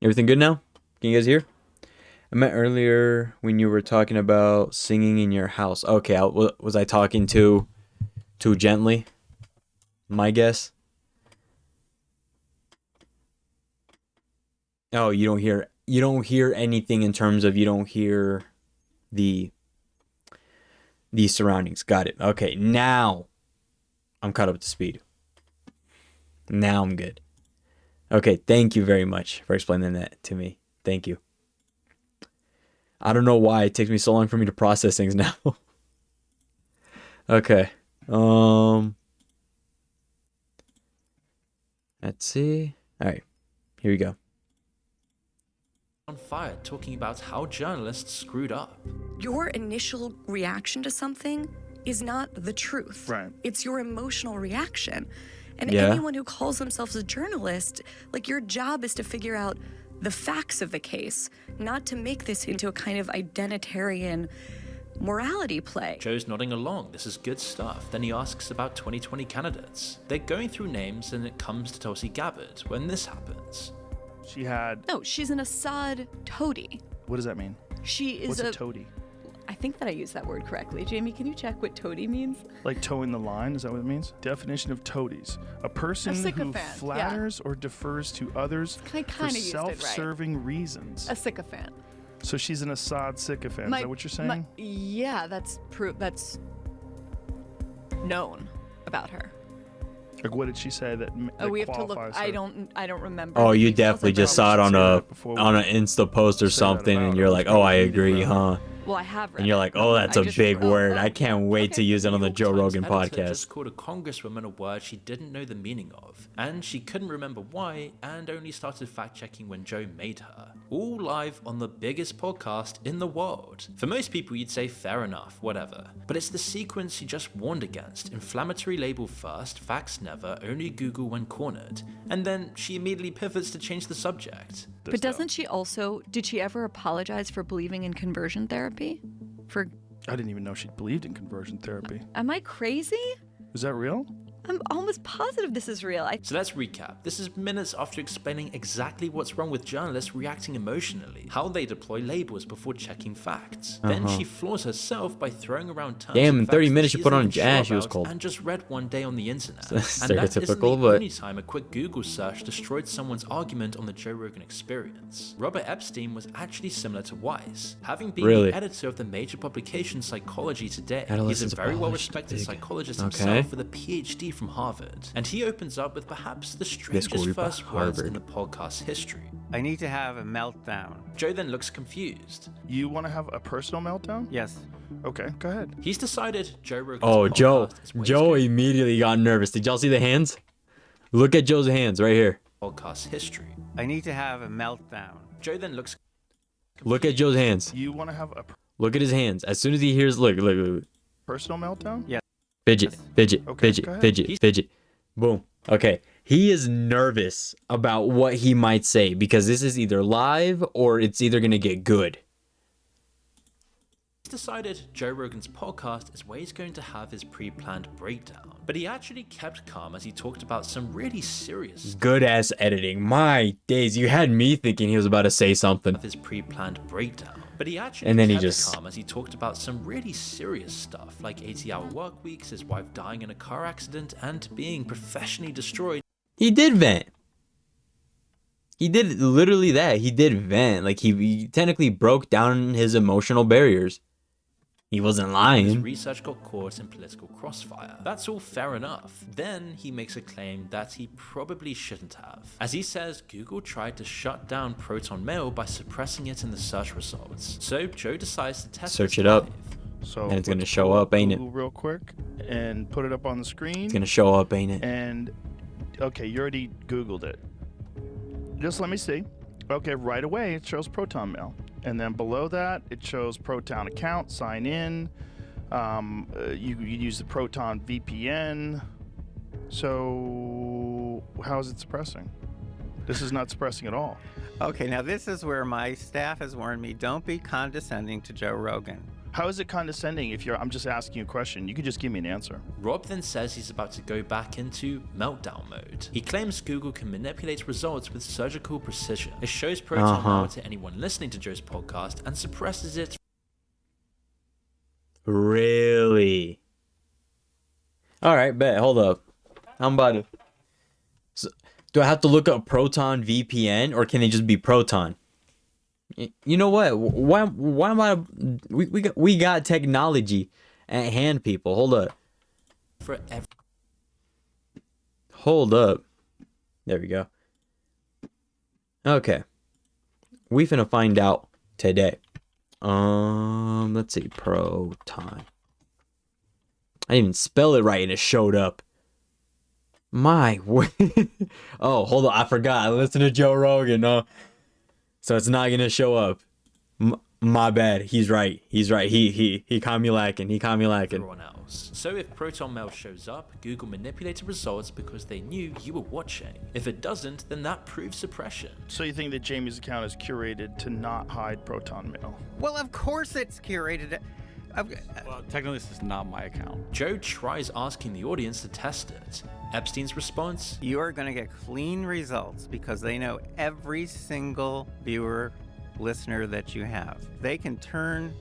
Speaker 1: Everything good now? Can you guys hear? I meant earlier when you were talking about singing in your house. Okay, was I talking too gently? My guess. Oh, you don't hear anything in terms of you don't hear the surroundings. Got it. Okay, now I'm caught up to speed. Now I'm good. Okay, thank you very much for explaining that to me. Thank you. I don't know why it takes me so long for me to process things now. Okay. Let's see. All right. Here we go.
Speaker 2: On fire talking about how journalists screwed up.
Speaker 8: Your initial reaction to something is not the truth.
Speaker 5: Right.
Speaker 8: It's your emotional reaction. And
Speaker 1: Yeah.
Speaker 8: anyone who calls themselves a journalist, like your job is to figure out the facts of the case, not to make this into a kind of identitarian morality play.
Speaker 2: Joe's nodding along. This is good stuff. Then he asks about 2020 candidates. They're going through names and it comes to Tulsi Gabbard when this happens.
Speaker 5: She had.
Speaker 9: No, she's an Assad toady.
Speaker 5: What does that mean?
Speaker 9: She is
Speaker 5: What's a toady?
Speaker 9: I think that I used that word correctly. Jamie, can you check what toady means?
Speaker 5: Like towing the line? Is that what it means? Definition of toadies: a person who
Speaker 9: sycophant, yeah.
Speaker 5: flatters or defers to others
Speaker 9: I
Speaker 5: for
Speaker 9: kinda used it right.
Speaker 5: self-serving reasons.
Speaker 9: A sycophant.
Speaker 5: So she's an Assad sycophant. Is that what you're saying?
Speaker 9: Yeah, that's known about her.
Speaker 5: Like, what did she say that?
Speaker 9: Oh,
Speaker 5: that
Speaker 9: we have to look.
Speaker 5: qualifies
Speaker 9: I
Speaker 5: her?
Speaker 9: don't remember.
Speaker 1: Oh,
Speaker 9: the
Speaker 1: you
Speaker 9: details
Speaker 1: definitely
Speaker 9: of
Speaker 1: just
Speaker 9: her.
Speaker 1: saw it on
Speaker 5: Say that before we
Speaker 1: an Insta post or
Speaker 5: say that
Speaker 1: something,
Speaker 5: about
Speaker 1: and
Speaker 5: her.
Speaker 1: you're
Speaker 5: It's
Speaker 1: like, oh,
Speaker 5: probably
Speaker 1: I
Speaker 5: easy
Speaker 1: agree,
Speaker 5: for her.
Speaker 1: huh?
Speaker 9: Well, I have read.
Speaker 1: And you're like, oh, that's
Speaker 9: I
Speaker 1: a
Speaker 9: just-
Speaker 1: big
Speaker 9: oh,
Speaker 1: word.
Speaker 9: oh,
Speaker 1: I can't wait to
Speaker 9: okay.
Speaker 1: use it on the
Speaker 2: New York
Speaker 1: Joe
Speaker 2: Times
Speaker 1: Rogan
Speaker 2: editor
Speaker 1: podcast.
Speaker 2: just called a congresswoman a word she didn't know the meaning of, and she couldn't remember why, and only started fact-checking when Joe made her. All live on the biggest podcast in the world. For most people, you'd say fair enough, whatever. But it's the sequence she just warned against. Inflammatory label first, facts never, only Google when cornered. And then she immediately pivots to change the subject.
Speaker 9: But doesn't she also? Did she ever apologize for believing in conversion therapy?
Speaker 5: I didn't even know she believed in conversion therapy.
Speaker 9: Am I crazy?
Speaker 5: Is that real?
Speaker 9: I'm almost positive this is real.
Speaker 2: So let's recap. This is minutes after explaining exactly what's wrong with journalists reacting emotionally, how they deploy labels before checking facts. Then she floors herself by throwing around terms.
Speaker 1: Damn, in
Speaker 2: and
Speaker 1: 30
Speaker 2: facts
Speaker 1: minutes
Speaker 2: that
Speaker 1: you put on
Speaker 2: isn't even
Speaker 1: Jazz, she
Speaker 2: sure
Speaker 1: was
Speaker 2: about
Speaker 1: cold.
Speaker 2: And just read one day on the internet.
Speaker 1: Stereotypical,
Speaker 2: And that isn't the
Speaker 1: but-
Speaker 2: only time a quick Google search destroyed someone's argument on the Joe Rogan Experience. Robert Epstein was actually similar to Weiss, having been
Speaker 1: Really?
Speaker 2: the editor of the major publication Psychology Today. He's
Speaker 1: Adolescents
Speaker 2: a very
Speaker 1: abolished
Speaker 2: well-respected
Speaker 1: big.
Speaker 2: psychologist
Speaker 1: Okay.
Speaker 2: himself with a PhD from Harvard, and he opens up with perhaps the strangest
Speaker 1: group at
Speaker 2: first words in
Speaker 1: Harvard.
Speaker 2: the podcast's history.
Speaker 10: I need to have a meltdown.
Speaker 2: Joe then looks confused.
Speaker 5: You want to have a personal meltdown?
Speaker 10: Yes.
Speaker 5: Okay, go ahead.
Speaker 2: He's decided Joe Rogan's
Speaker 1: Oh, Joe.
Speaker 2: podcast is where he's
Speaker 1: Joe
Speaker 2: going
Speaker 1: immediately got nervous. Did y'all see the hands? Look at Joe's hands right here.
Speaker 2: podcast history.
Speaker 10: I need to have a meltdown.
Speaker 2: Joe then looks
Speaker 1: Look at Joe's hands.
Speaker 5: You want to have a
Speaker 1: Look at his hands. As soon as he hears, look.
Speaker 5: personal meltdown?
Speaker 10: Yes.
Speaker 1: Fidget, fidget,
Speaker 5: Okay,
Speaker 1: fidget,
Speaker 5: go ahead.
Speaker 1: fidget, fidget. Boom. Okay. He is nervous about what he might say because this is either live or it's either going to get good.
Speaker 2: decided Joe Rogan's podcast is where he's going to have his pre-planned breakdown. But he actually kept calm as he talked about some really serious
Speaker 1: Good ass editing. My days. You had me thinking he was about to say something.
Speaker 2: of his pre-planned breakdown. But he actually
Speaker 1: And then he
Speaker 2: kept
Speaker 1: just-
Speaker 2: calm as he talked about some really serious stuff like 80-hour work weeks, his wife dying in a car accident, and being professionally destroyed.
Speaker 1: He did vent. He did literally that. He did vent. Like he technically broke down his emotional barriers. He wasn't
Speaker 2: His
Speaker 1: lying.
Speaker 2: research got caught in political crossfire. That's all fair enough. Then he makes a claim that he probably shouldn't have. As he says, Google tried to shut down Proton Mail by suppressing it in the search results. So Joe decides to test
Speaker 1: Search
Speaker 2: this
Speaker 1: it up.
Speaker 2: live.
Speaker 5: So
Speaker 1: And it's gonna
Speaker 5: let's
Speaker 1: show
Speaker 5: pull
Speaker 1: up, ain't it?
Speaker 5: Google real quick and put it up on the screen.
Speaker 1: It's gonna show up, ain't it?
Speaker 5: And okay, you already Googled it. Just let me see. Okay, right away it shows Proton Mail, and then below that it shows Proton account, sign in. You use the Proton VPN. So how is it suppressing? This is not suppressing at all.
Speaker 10: Okay, now this is where my staff has warned me, don't be condescending to Joe Rogan.
Speaker 5: How is it condescending if I'm just asking you a question? You could just give me an answer.
Speaker 2: Rob then says he's about to go back into meltdown mode. He claims Google can manipulate results with surgical precision. It shows Proton Mail to anyone listening to Joe's podcast and suppresses it.
Speaker 1: Really? All right, bet. Hold up. I'm about to. So, do I have to look up Proton VPN or can it just be Proton? You know what? Why am I? We got technology at hand, people. Hold up.
Speaker 2: For every
Speaker 1: Hold up. There we go. Okay. We finna find out today. Let's see. Proton. I didn't even spell it right and it showed up. My oh, hold on. I forgot. I listened to Joe Rogan. So it's not gonna show up. My bad. He's right. He caught me lacking.
Speaker 2: everyone else. So if Proton Mail shows up, Google manipulated results because they knew you were watching. If it doesn't, then that proves suppression.
Speaker 5: So you think that Jamie's account is curated to not hide Proton Mail?
Speaker 10: Well, of course it's curated.
Speaker 11: Well, technically, this is not my account.
Speaker 2: Joe tries asking the audience to test it. Epstein's response:
Speaker 10: You are going to get clean results because they know every single viewer, listener that you have. They can turn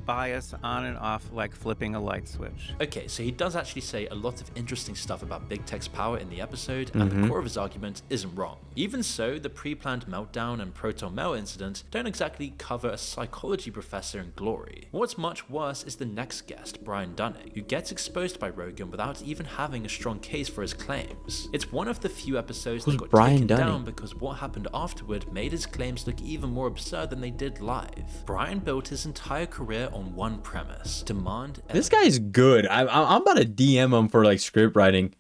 Speaker 10: bias on and off like flipping a light switch.
Speaker 2: Okay, so he does actually say a lot of interesting stuff about big tech's power in the episode, and the core of his argument isn't wrong. Even so, the pre-planned meltdown and Proton Mail incident don't exactly cover a psychology professor in glory. What's much worse is the next guest, Brian Dunning, who gets exposed by Rogan without even having a strong case for his claims. It's one of the few episodes
Speaker 1: Who's
Speaker 2: that got
Speaker 1: Brian
Speaker 2: taken
Speaker 1: Dunning?
Speaker 2: down because what happened afterward made his claims look even more absurd than they did live. Brian built his entire career on one premise: demand
Speaker 1: This guy's good. I'm about to DM him for like script writing.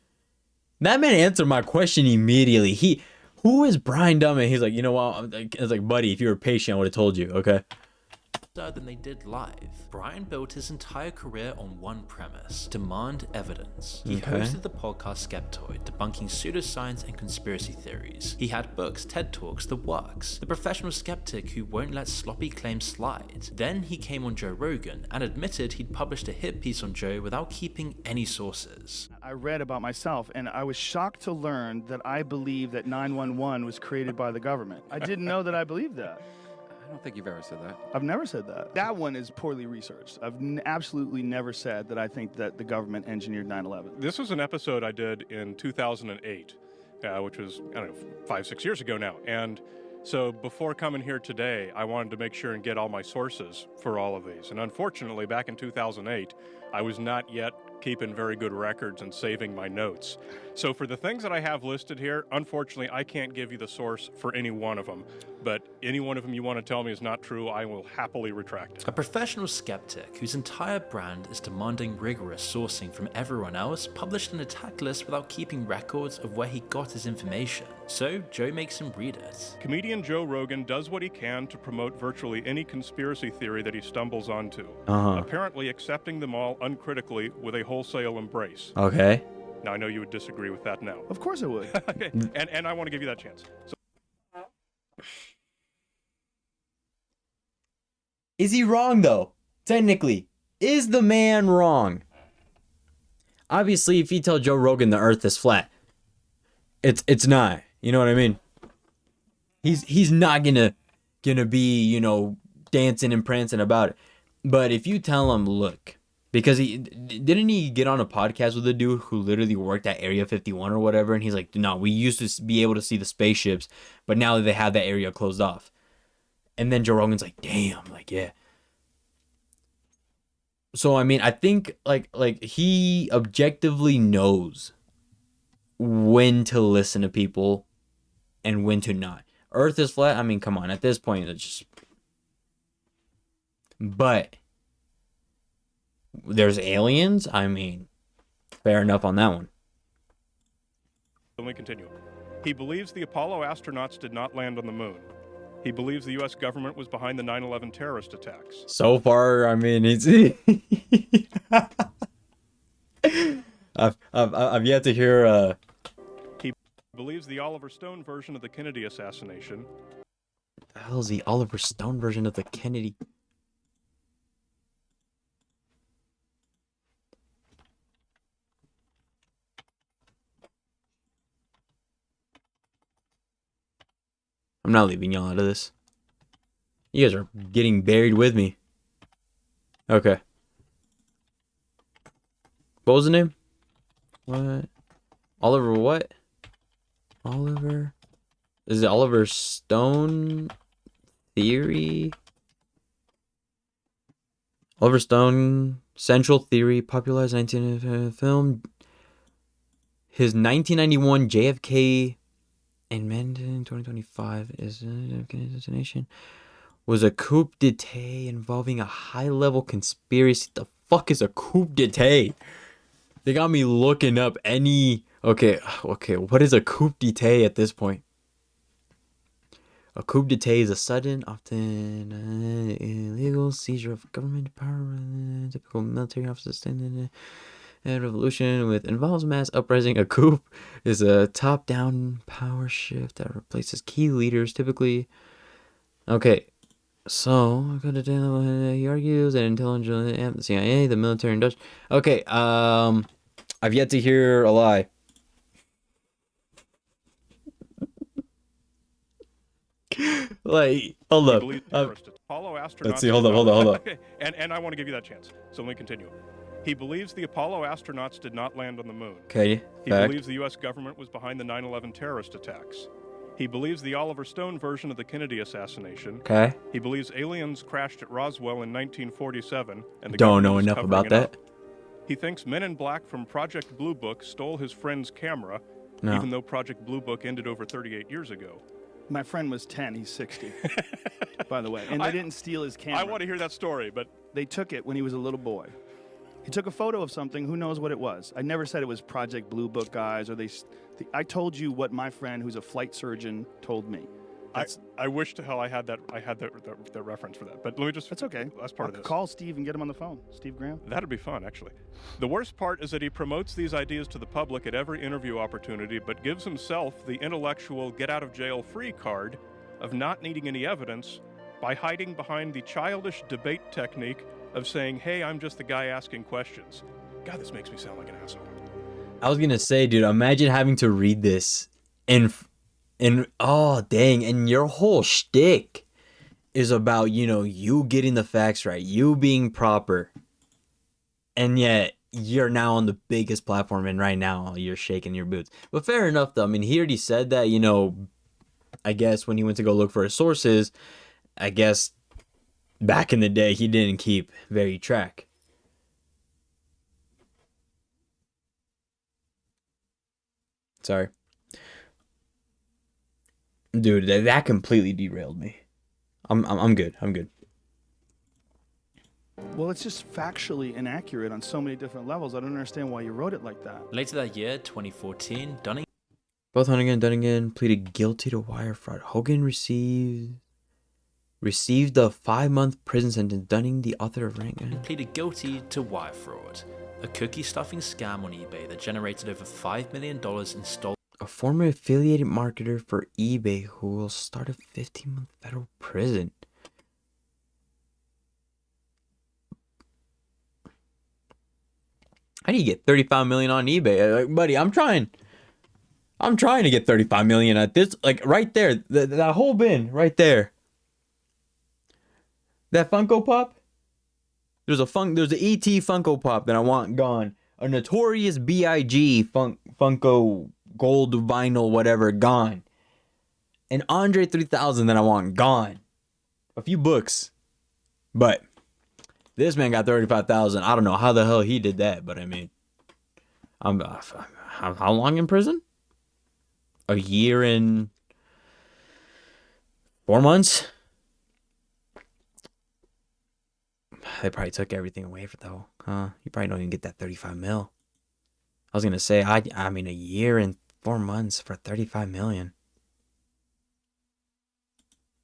Speaker 1: That man answered my question immediately. Who is Brian Dunning? He's like, you know what? I was like, buddy, if you were patient, I would have told you. Okay.
Speaker 2: than they did live. Brian built his entire career on one premise: demand evidence. He hosted the podcast Skeptoid, debunking pseudoscience and conspiracy theories. He had books, TED Talks, the works. The professional skeptic who won't let sloppy claims slide. Then he came on Joe Rogan and admitted he'd published a hit piece on Joe without keeping any sources.
Speaker 5: I read about myself, and I was shocked to learn that I believe that 911 was created by the government. I didn't know that I believed that.
Speaker 12: I don't think you've ever said that.
Speaker 5: I've never said that. That one is poorly researched. I've absolutely never said that I think that the government engineered 9/11.
Speaker 13: This was an episode I did in 2008, which was, I don't know, 5-6 years ago now. And so before coming here today, I wanted to make sure and get all my sources for all of these. And unfortunately, back in 2008, I was not yet keeping very good records and saving my notes. So for the things that I have listed here, unfortunately, I can't give you the source for any one of them. But any one of them you want to tell me is not true, I will happily retract it.
Speaker 2: A professional skeptic whose entire brand is demanding rigorous sourcing from everyone else published an attack list without keeping records of where he got his information. So Joe makes him read it.
Speaker 13: Comedian Joe Rogan does what he can to promote virtually any conspiracy theory that he stumbles onto, apparently accepting them all uncritically with a wholesale embrace.
Speaker 1: Okay.
Speaker 13: Now, I know you would disagree with that now.
Speaker 5: Of course I would.
Speaker 13: Okay. And I want to give you that chance. So
Speaker 1: Is he wrong, though? Technically, is the man wrong? Obviously, if you tell Joe Rogan the earth is flat, it's not. You know what I mean? He's not gonna be, you know, dancing and prancing about it. But if you tell him, look, because didn't he get on a podcast with a dude who literally worked at Area 51 or whatever, and he's like, no, we used to be able to see the spaceships, but now they have that area closed off. And then Joe Rogan's like, damn, like, yeah. So, I mean, I think, like he objectively knows when to listen to people and when to not. Earth is flat. I mean, come on. At this point, it's just... But there's aliens. I mean, fair enough on that one.
Speaker 13: let me continue. He believes the Apollo astronauts did not land on the moon. He believes the U.S. government was behind the 9/11 terrorist attacks.
Speaker 1: So far, I mean, it's... I've yet to hear...
Speaker 13: He believes the Oliver Stone version of the Kennedy assassination.
Speaker 1: What the hell is the Oliver Stone version of the Kennedy? I'm not leaving y'all out of this. You guys are getting buried with me. Okay. What was the name? What? Oliver what? Oliver? Is it Oliver Stone Theory? Oliver Stone Central Theory, popularized 19 film. His 1991 JFK and Mandan 2025 is destination was a coup d'etat involving a high-level conspiracy. The fuck is a coup d'etat? They got me looking up any... Okay, what is a coup d'etat at this point? A coup d'etat is a sudden, often illegal seizure of government power. Typical military officers standing in a revolution with involves mass uprising. A coup is a top-down power shift that replaces key leaders, typically. Okay, so he argues that intelligence, the CIA, the military, industrial. Okay, I've yet to hear a lie. Like, hold up. Let's see, hold up.
Speaker 13: Okay, and I want to give you that chance. So let me continue. He believes the Apollo astronauts did not land on the moon.
Speaker 1: Okay,
Speaker 13: He believes the U.S. government was behind the 9/11 terrorist attacks. He believes the Oliver Stone version of the Kennedy assassination.
Speaker 1: Okay.
Speaker 13: He believes aliens crashed at Roswell in 1947, and the
Speaker 1: Don't know
Speaker 13: government is
Speaker 1: enough
Speaker 13: covering
Speaker 1: about
Speaker 13: it
Speaker 1: that.
Speaker 13: up. He thinks Men in Black from Project Blue Book stole his friend's camera,
Speaker 1: No.
Speaker 13: even though Project Blue Book ended over 38 years ago.
Speaker 5: My friend was 10, he's 60, by the way. And they didn't steal his camera.
Speaker 13: I want to hear that story, but...
Speaker 5: They took it when he was a little boy. He took a photo of something, who knows what it was. I never said it was Project Blue Book guys, or I told you what my friend, who's a flight surgeon, told me.
Speaker 13: I wish to hell I had that the reference for that. But let me just.
Speaker 5: That's okay.
Speaker 13: Last part of this.
Speaker 5: Call Steve and get him on the phone. Steve Graham.
Speaker 13: That'd be fun, actually. The worst part is that he promotes these ideas to the public at every interview opportunity, but gives himself the intellectual get-out-of-jail-free card of not needing any evidence by hiding behind the childish debate technique of saying, "Hey, I'm just the guy asking questions." God, this makes me sound like an asshole.
Speaker 1: I was gonna say, dude, imagine having to read this and oh dang, and your whole shtick is about, you know, you getting the facts right, you being proper, and yet you're now on the biggest platform, and right now you're shaking your boots. But fair enough, though. I mean, he already said that, you know, I guess when he went to go look for his sources, I guess back in the day he didn't keep very track. Sorry. Dude, that completely derailed me. I'm good. I'm good.
Speaker 5: Well, it's just factually inaccurate on so many different levels. I don't understand why you wrote it like that.
Speaker 2: Later that year, 2014, Dunning.
Speaker 1: Both Hunnigan and Dunnigan pleaded guilty to wire fraud. Hogan received a 5-month prison sentence. Dunning, the author of Rank,
Speaker 2: pleaded guilty to wire fraud, a cookie stuffing scam on eBay that generated over $5 million in stolen.
Speaker 1: A former affiliated marketer for eBay who will start a 15-month federal prison. How do you get 35 million on eBay? Like, buddy, I'm trying to get 35 million at this, like right there, that whole bin right there. That Funko Pop. There's an ET Funko Pop that I want gone. A Notorious B.I.G. Funko gold vinyl whatever gone. An Andre 3000 that I want gone. A few books, but this man got 35,000. I don't know how the hell he did that, but I mean, how long in prison? A year and 4 months. They probably took everything away for though, huh? You probably don't even get that 35 mil. I was gonna say, I mean, a year and 4 months for 35 million.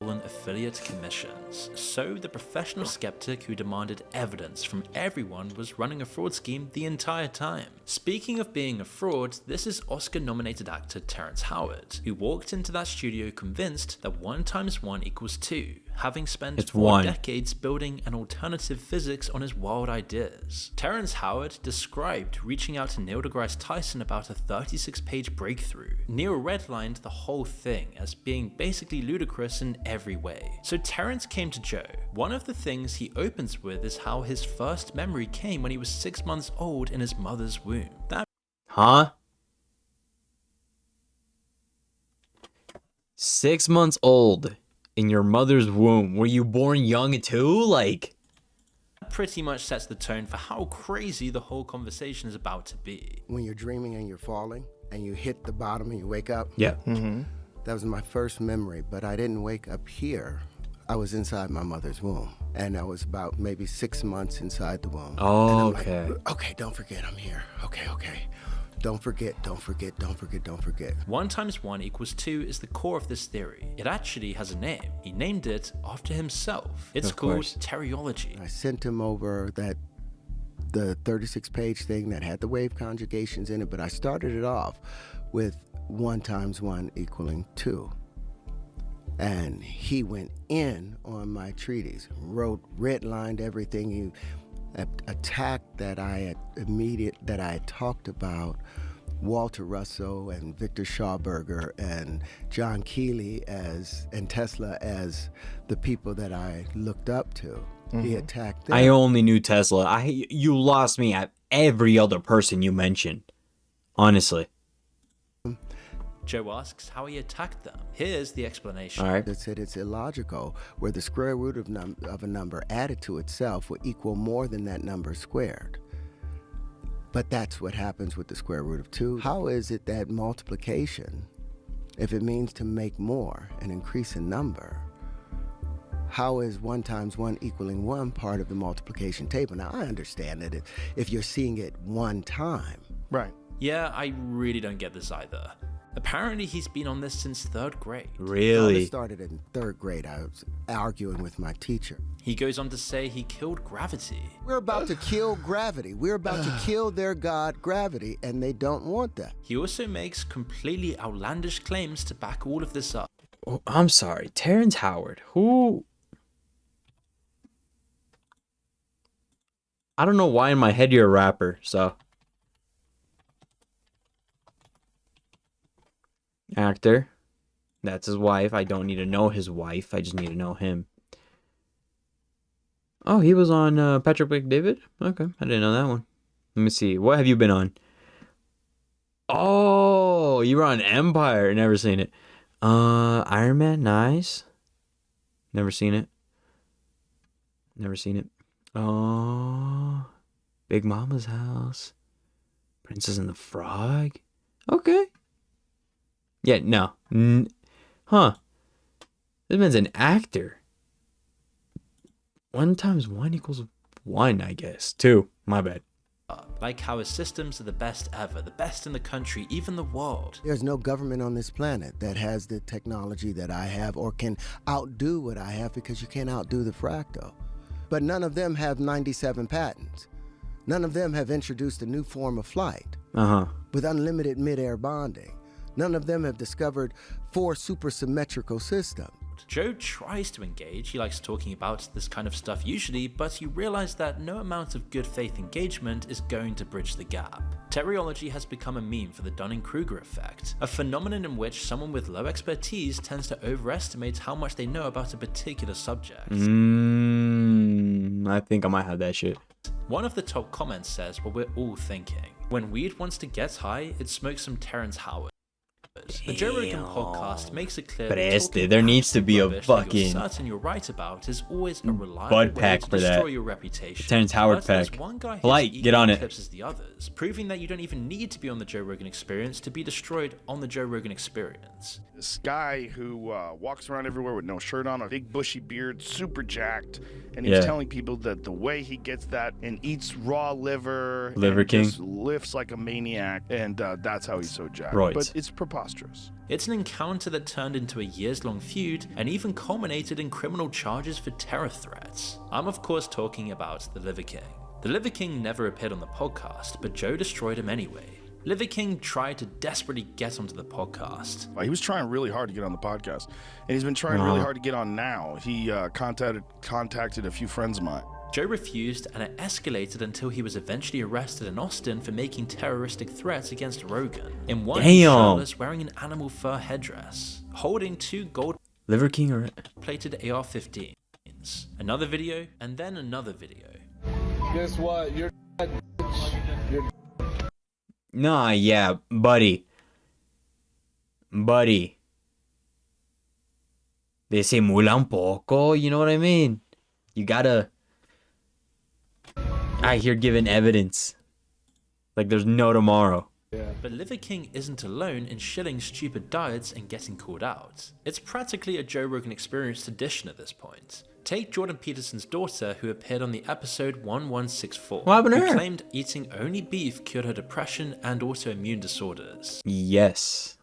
Speaker 2: Affiliate commissions. So the professional skeptic who demanded evidence from everyone was running a fraud scheme the entire time. Speaking of being a fraud, this is Oscar-nominated actor Terrence Howard, who walked into that studio convinced that 1 × 1 = 2, having spent 4 decades building an alternative physics on his wild ideas. Terrence Howard described reaching out to Neil deGrasse Tyson about a 36-page breakthrough. Neil redlined the whole thing as being basically ludicrous in every way. So Terrence came to Joe. One of the things he opens with is how his first memory came when he was 6 months old in his mother's womb.
Speaker 1: Huh? 6 months old in your mother's womb. Were you born young too? Like,
Speaker 2: pretty much sets the tone for how crazy the whole conversation is about to be.
Speaker 14: When you're dreaming and you're falling and you hit the bottom and you wake up.
Speaker 1: Yeah.
Speaker 14: That was my first memory, but I didn't wake up here. I was inside my mother's womb, and I was about maybe 6 months inside the womb.
Speaker 1: Oh, okay.
Speaker 14: Like, okay, don't forget I'm here. Okay. Don't forget.
Speaker 2: 1 × 1 = 2 is the core of this theory. It actually has a name. He named it after himself. It's called teriology.
Speaker 14: I sent him over the 36-page thing that had the wave conjugations in it, but I started it off with 1 × 1 = 2. And he went in on my treatise, redlined everything. He attacked that I had talked about Walter Russell and Victor Schauberger and John Keeley and Tesla as the people that I looked up to. He attacked them.
Speaker 1: I only knew Tesla. You lost me at every other person you mentioned. Honestly.
Speaker 2: Joe asks how he attacked them. Here's the explanation.
Speaker 1: All right.
Speaker 14: It said it's illogical, where the square root of a number added to itself will equal more than that number squared. But that's what happens with the square root of 2. How is it that multiplication, if it means to make more and increase a number, how is 1 × 1 = 1 part of the multiplication table? Now, I understand that if you're seeing it one time.
Speaker 5: Right.
Speaker 2: Yeah, I really don't get this either. Apparently, he's been on this since 3rd grade.
Speaker 14: It started in 3rd grade. I was arguing with my teacher.
Speaker 2: He goes on to say he killed gravity.
Speaker 14: We're about to kill gravity. We're about to kill their god, gravity, and they don't want that.
Speaker 2: He also makes completely outlandish claims to back all of this up.
Speaker 1: Oh, I'm sorry, Terrence Howard. Who? I don't know why in my head you're a rapper, so. Actor. That's his wife. I don't need to know his wife. I just need to know him. Oh, he was on Patrick Bet-David? Okay, I didn't know that one. Let me see. What have you been on? Oh, you were on Empire. Never seen it. Iron Man, nice. Never seen it. Never seen it. Oh, Big Mama's House. Princess and the Frog. Okay. Yeah, no. Huh. This man's an actor. 1 × 1 = 1, I guess. 2. My bad.
Speaker 2: Like how his systems are the best ever, the best in the country, even the world.
Speaker 14: There's no government on this planet that has the technology that I have or can outdo what I have, because you can't outdo the fractal. But none of them have 97 patents. None of them have introduced a new form of flight with unlimited mid-air bonding. None of them have discovered 4 supersymmetrical systems.
Speaker 2: Joe tries to engage, he likes talking about this kind of stuff usually, but you realize that no amount of good faith engagement is going to bridge the gap. Teriology has become a meme for the Dunning-Kruger effect, a phenomenon in which someone with low expertise tends to overestimate how much they know about a particular subject.
Speaker 1: I think I might have that shit.
Speaker 2: One of the top comments says what we're all thinking. When weed wants to get high, it smokes some Terrence Howard. The Joe Rogan podcast makes it clear that
Speaker 1: there needs to be a fucking
Speaker 2: you're certain you're right about is always a reliable
Speaker 1: bud
Speaker 2: way
Speaker 1: pack
Speaker 2: to
Speaker 1: for
Speaker 2: destroy
Speaker 1: that.
Speaker 2: your reputation.
Speaker 1: Terrence Howard
Speaker 2: But there's
Speaker 1: pack.
Speaker 2: one guy who's
Speaker 1: Light, get on it.
Speaker 2: clips as the others, proving that you don't even need to be on the Joe Rogan Experience to be destroyed on the Joe Rogan Experience.
Speaker 5: This guy who walks around everywhere with no shirt on, a big bushy beard, super jacked, and he's telling people that the way he gets that and eats raw liver, and
Speaker 1: King,
Speaker 5: just lifts like a maniac, and that's how he's so jacked.
Speaker 1: Right.
Speaker 5: But it's preposterous.
Speaker 2: It's an encounter that turned into a years-long feud and even culminated in criminal charges for terror threats. I'm of course talking about the Liver King. The Liver King never appeared on the podcast, but Joe destroyed him anyway. Liver King tried to desperately get onto the podcast.
Speaker 5: He was trying really hard to get on the podcast, and he's been trying really hard to get on now. He contacted a few friends of mine.
Speaker 2: Joe refused, and it escalated until he was eventually arrested in Austin for making terroristic threats against Rogan. In one, he's shirtless, wearing an animal fur headdress, holding 2 gold
Speaker 1: Liver King or
Speaker 2: plated AR-15s. Another video, and then another video.
Speaker 15: Guess what? You're
Speaker 1: Nah, yeah, buddy. Disimula un poco, you know what I mean? You gotta... I hear giving evidence. Like there's no tomorrow.
Speaker 2: But Liver King isn't alone in shilling stupid diets and getting called out. It's practically a Joe Rogan Experience tradition at this point. Take Jordan Peterson's daughter, who appeared on the episode 1164,
Speaker 1: What happened to
Speaker 2: who
Speaker 1: her?
Speaker 2: claimed eating only beef cured her depression and autoimmune disorders.
Speaker 1: Yes.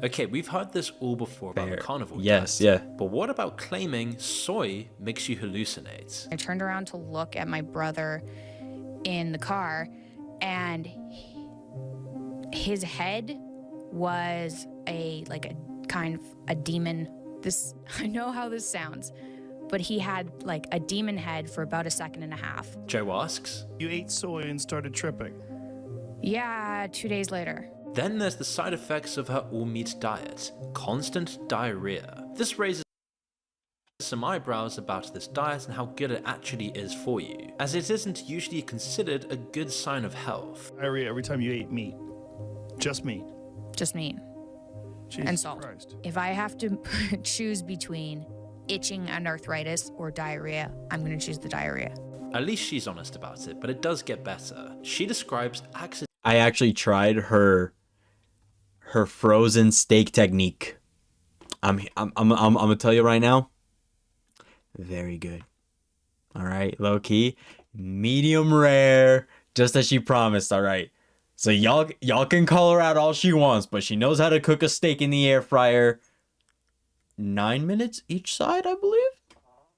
Speaker 2: Okay, we've heard this all before about the carnivore
Speaker 1: Yes,
Speaker 2: diet,
Speaker 1: yeah.
Speaker 2: but what about claiming soy makes you hallucinate?
Speaker 16: I turned around to look at my brother in the car, and his head was a kind of a demon. This, I know how this sounds, but he had like a demon head for about 1.5 seconds.
Speaker 2: Joe asks,
Speaker 5: You ate soy and started tripping.
Speaker 16: Yeah, 2 days later.
Speaker 2: Then there's the side effects of her all-meat diet, constant diarrhea. This raises some eyebrows about this diet and how good it actually is for you, as it isn't usually considered a good sign of health.
Speaker 5: Diarrhea every time you ate meat. Just meat.
Speaker 16: Just meat.
Speaker 5: Jesus
Speaker 16: and salt.
Speaker 5: Christ.
Speaker 16: If I have to choose between itching and arthritis or diarrhea, I'm going to choose the diarrhea.
Speaker 2: At least she's honest about it, but it does get better. She describes
Speaker 1: I actually tried her frozen steak technique. I'm gonna tell you right now. Very good. All right, low key, medium rare, just as she promised. All right, So y'all can call her out all she wants, but she knows how to cook a steak in the air fryer. 9 minutes each side, I believe.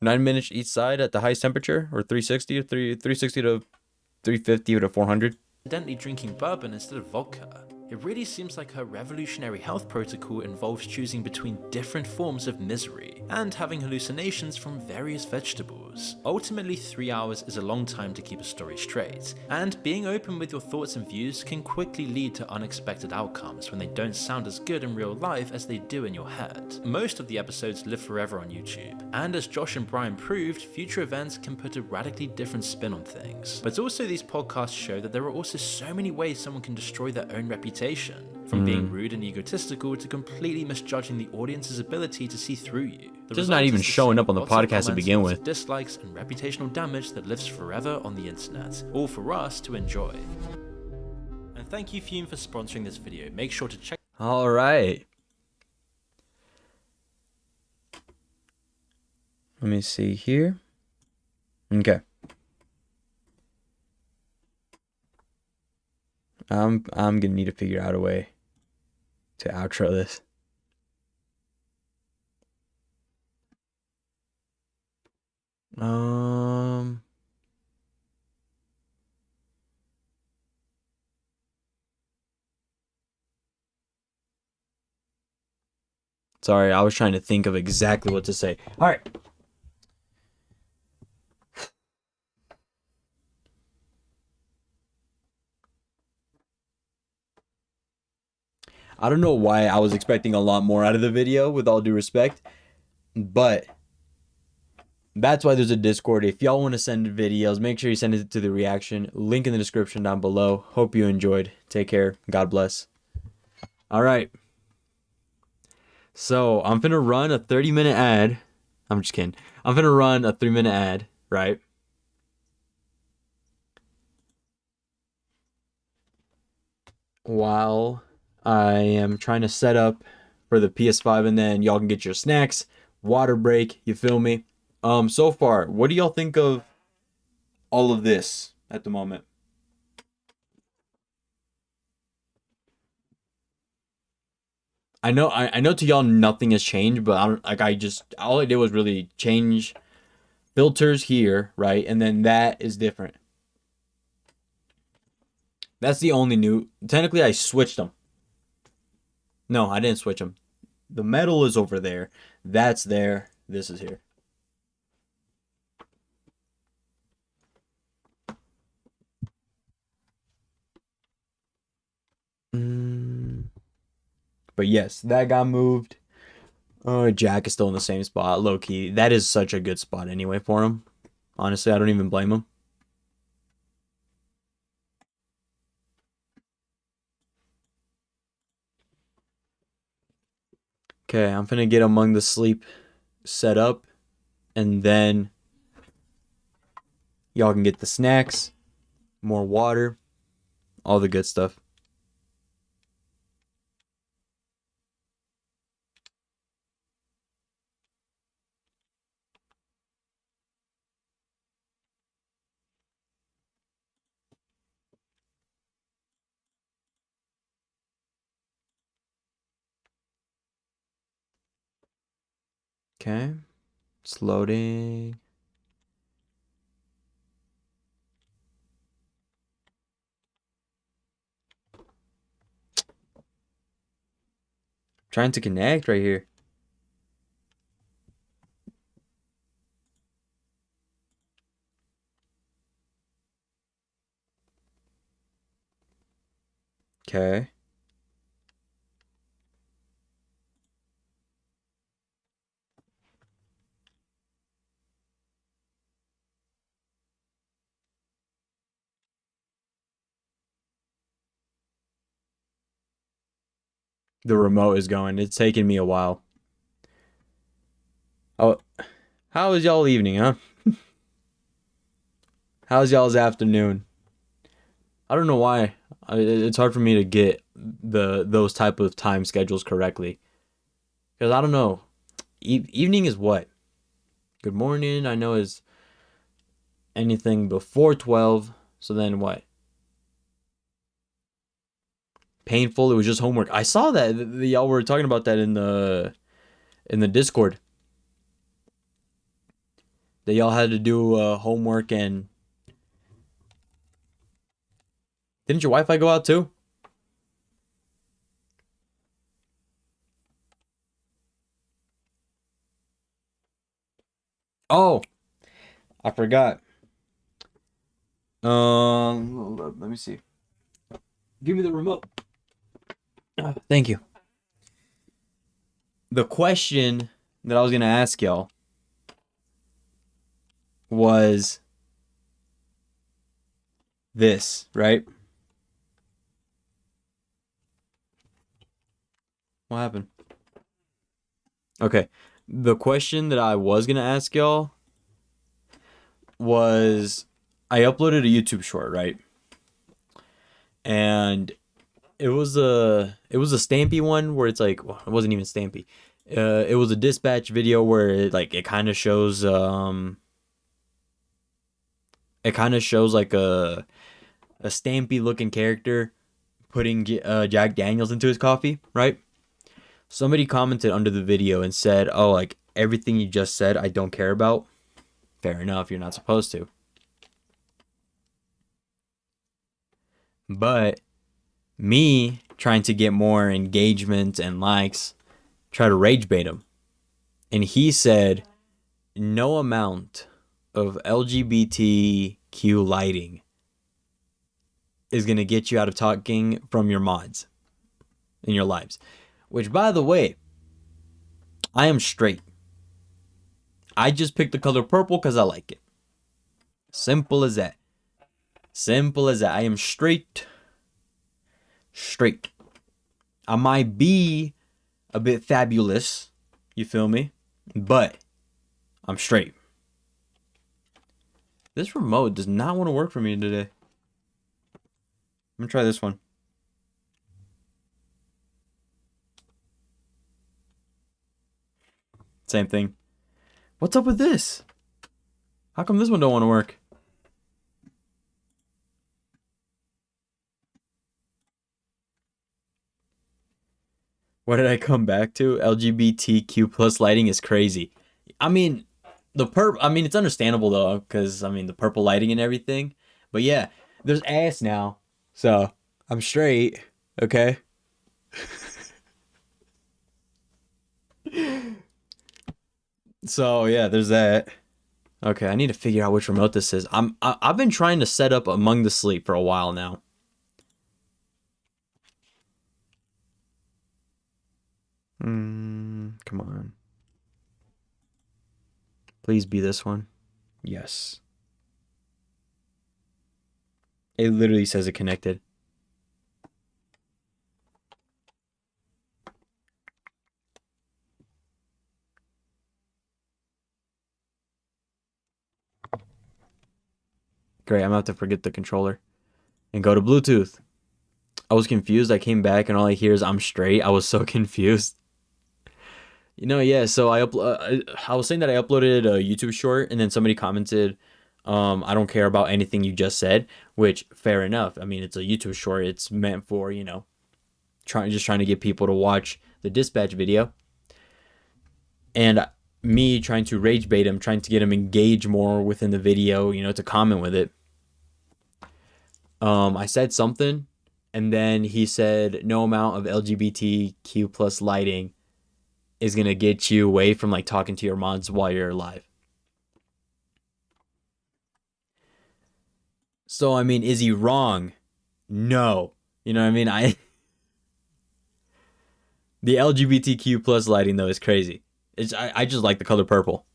Speaker 1: 9 minutes each side at the highest temperature, or 360 to 350 to 400.
Speaker 2: Accidentally drinking bourbon instead of vodka. It really seems like her revolutionary health protocol involves choosing between different forms of misery and having hallucinations from various vegetables. Ultimately, 3 hours is a long time to keep a story straight, and being open with your thoughts and views can quickly lead to unexpected outcomes when they don't sound as good in real life as they do in your head. Most of the episodes live forever on YouTube, and as Josh and Brian proved, future events can put a radically different spin on things. But also these podcasts show that there are also so many ways someone can destroy their own reputation. From being rude and egotistical to completely misjudging the audience's ability to see through you.
Speaker 1: Just not even showing up on the podcast to begin with.
Speaker 2: Dislikes and reputational damage that lives forever on the internet, all for us to enjoy. And thank you Fume for sponsoring this video. Make sure to check.
Speaker 1: All right. Let me see here. Okay. I'm gonna need to figure out a way to outro this. Sorry, I was trying to think of exactly what to say. All right. I don't know why I was expecting a lot more out of the video, with all due respect, but that's why there's a Discord. If y'all want to send videos, make sure you send it to the reaction. Link in the description down below. Hope you enjoyed. Take care. God bless. All right. So I'm finna run a 30-minute ad. I'm just kidding. I'm finna run a 3-minute ad, right? While I am trying to set up for the PS5, and then y'all can get your snacks, water break, you feel me? So far, what do y'all think of all of this at the moment? I know to y'all nothing has changed, but all I did was really change filters here, right? And then that is different. That's the only new. Technically, I switched them. No, I didn't switch them. The metal is over there. That's there. This is here. But yes, that got moved. Oh, Jack is still in the same spot. Low key. That is such a good spot anyway for him. Honestly, I don't even blame him. Okay, I'm finna get Among the Sleep set up, and then y'all can get the snacks, more water, all the good stuff. Okay, it's loading. Trying to connect right here. Okay. The remote is going. It's taking me a while. Oh, how was y'all evening, huh? How's y'all's afternoon? I don't know why. It's hard for me to get those type of time schedules correctly. Because I don't know. Evening is what? Good morning, I know, is anything before 12. So then what? painful. It was just homework. I saw that. Y'all were talking about that in the Discord. That y'all had to do homework, and didn't your Wi-Fi go out too? Oh, I forgot. Let me see. Give me the remote. Thank you. The question that I was gonna ask y'all was this, right? What happened? Okay. The question that I was gonna ask y'all was, I uploaded a YouTube short, right? And it was a Stampy one where it's like, well, it wasn't even Stampy. It was a dispatch video where it kind of shows like a Stampy looking character putting Jack Daniels into his coffee, right? Somebody commented under the video and said, "Oh, like everything you just said, I don't care about." Fair enough, you're not supposed to. But me trying to get more engagement and likes, try to rage bait him. And he said, no amount of LGBTQ lighting is going to get you out of talking from your mods in your lives. Which, by the way, I am straight. I just picked the color purple because I like it. Simple as that. Simple as that. I am straight. Straight. I might be a bit fabulous. You feel me? But I'm straight. This remote does not want to work for me today. I'm going to try this one. Same thing. What's up with this? How come this one don't want to work? What did I come back to? LGBTQ plus lighting is crazy. I mean, it's understandable though, because I mean the purple lighting and everything. But yeah, there's ass now, so I'm straight. Okay. So yeah, there's that. Okay, I need to figure out which remote this is. I've been trying to set up Among the Sleep for a while now. Come on. Please be this one. Yes. It literally says it connected. Great, I'm about to forget the controller and go to Bluetooth. I was confused. I came back and all I hear is I'm straight. I was so confused. You know, yeah, so I was saying that I uploaded a YouTube short and then somebody commented, I don't care about anything you just said, which fair enough. I mean, it's a YouTube short. It's meant for, you know, trying to get people to watch the dispatch video. And me trying to rage bait him, trying to get him engaged more within the video, you know, to comment with it. I said something and then he said no amount of LGBTQ plus lighting is going to get you away from like talking to your mods while you're live. So, I mean, is he wrong? No. You know what I mean? The LGBTQ plus lighting though is crazy. I just like the color purple.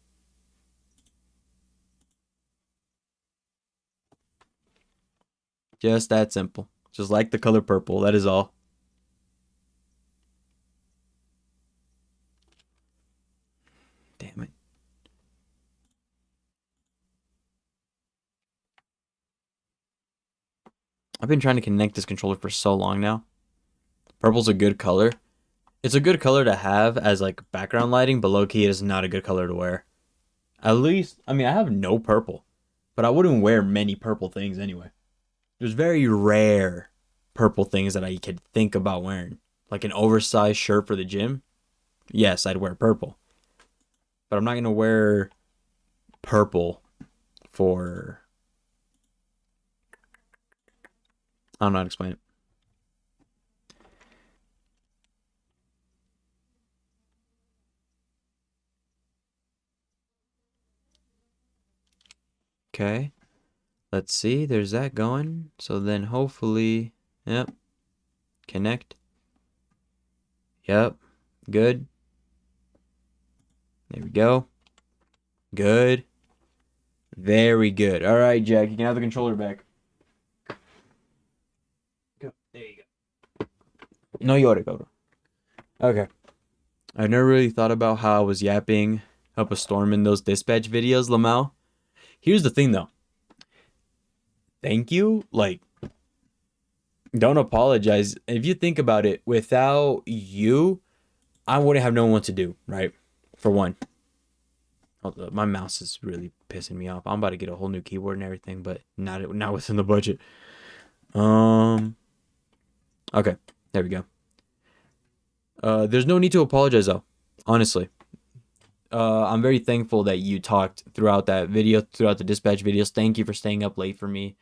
Speaker 1: Just that simple. Just like the color purple. That is all. Damn it. I've been trying to connect this controller for so long now. Purple's a good color. It's a good color to have as like background lighting, but low-key it is not a good color to wear. At least, I mean, I have no purple, but I wouldn't wear many purple things anyway. There's very rare purple things that I could think about wearing. Like an oversized shirt for the gym. Yes, I'd wear purple. But I'm not going to wear purple for... I don't know how to explain it. Okay. Let's see. There's that going. So then hopefully... Yep. Connect. Yep. Good. There we go. Good. Very good. All right, Jack. You can have the controller back. Go. There you go. No llore, cabrón. Okay. I've never really thought about how I was yapping up a storm in those dispatch videos, Lamau. Here's the thing, though. Thank you. Like, don't apologize. If you think about it, without you, I wouldn't have known what to do, right? For one. My mouse is really pissing me off. I'm about to get a whole new keyboard and everything, but not within the budget. Okay, there we go. There's no need to apologize though, honestly. I'm very thankful that you talked throughout that video, throughout the dispatch videos. Thank you for staying up late for me.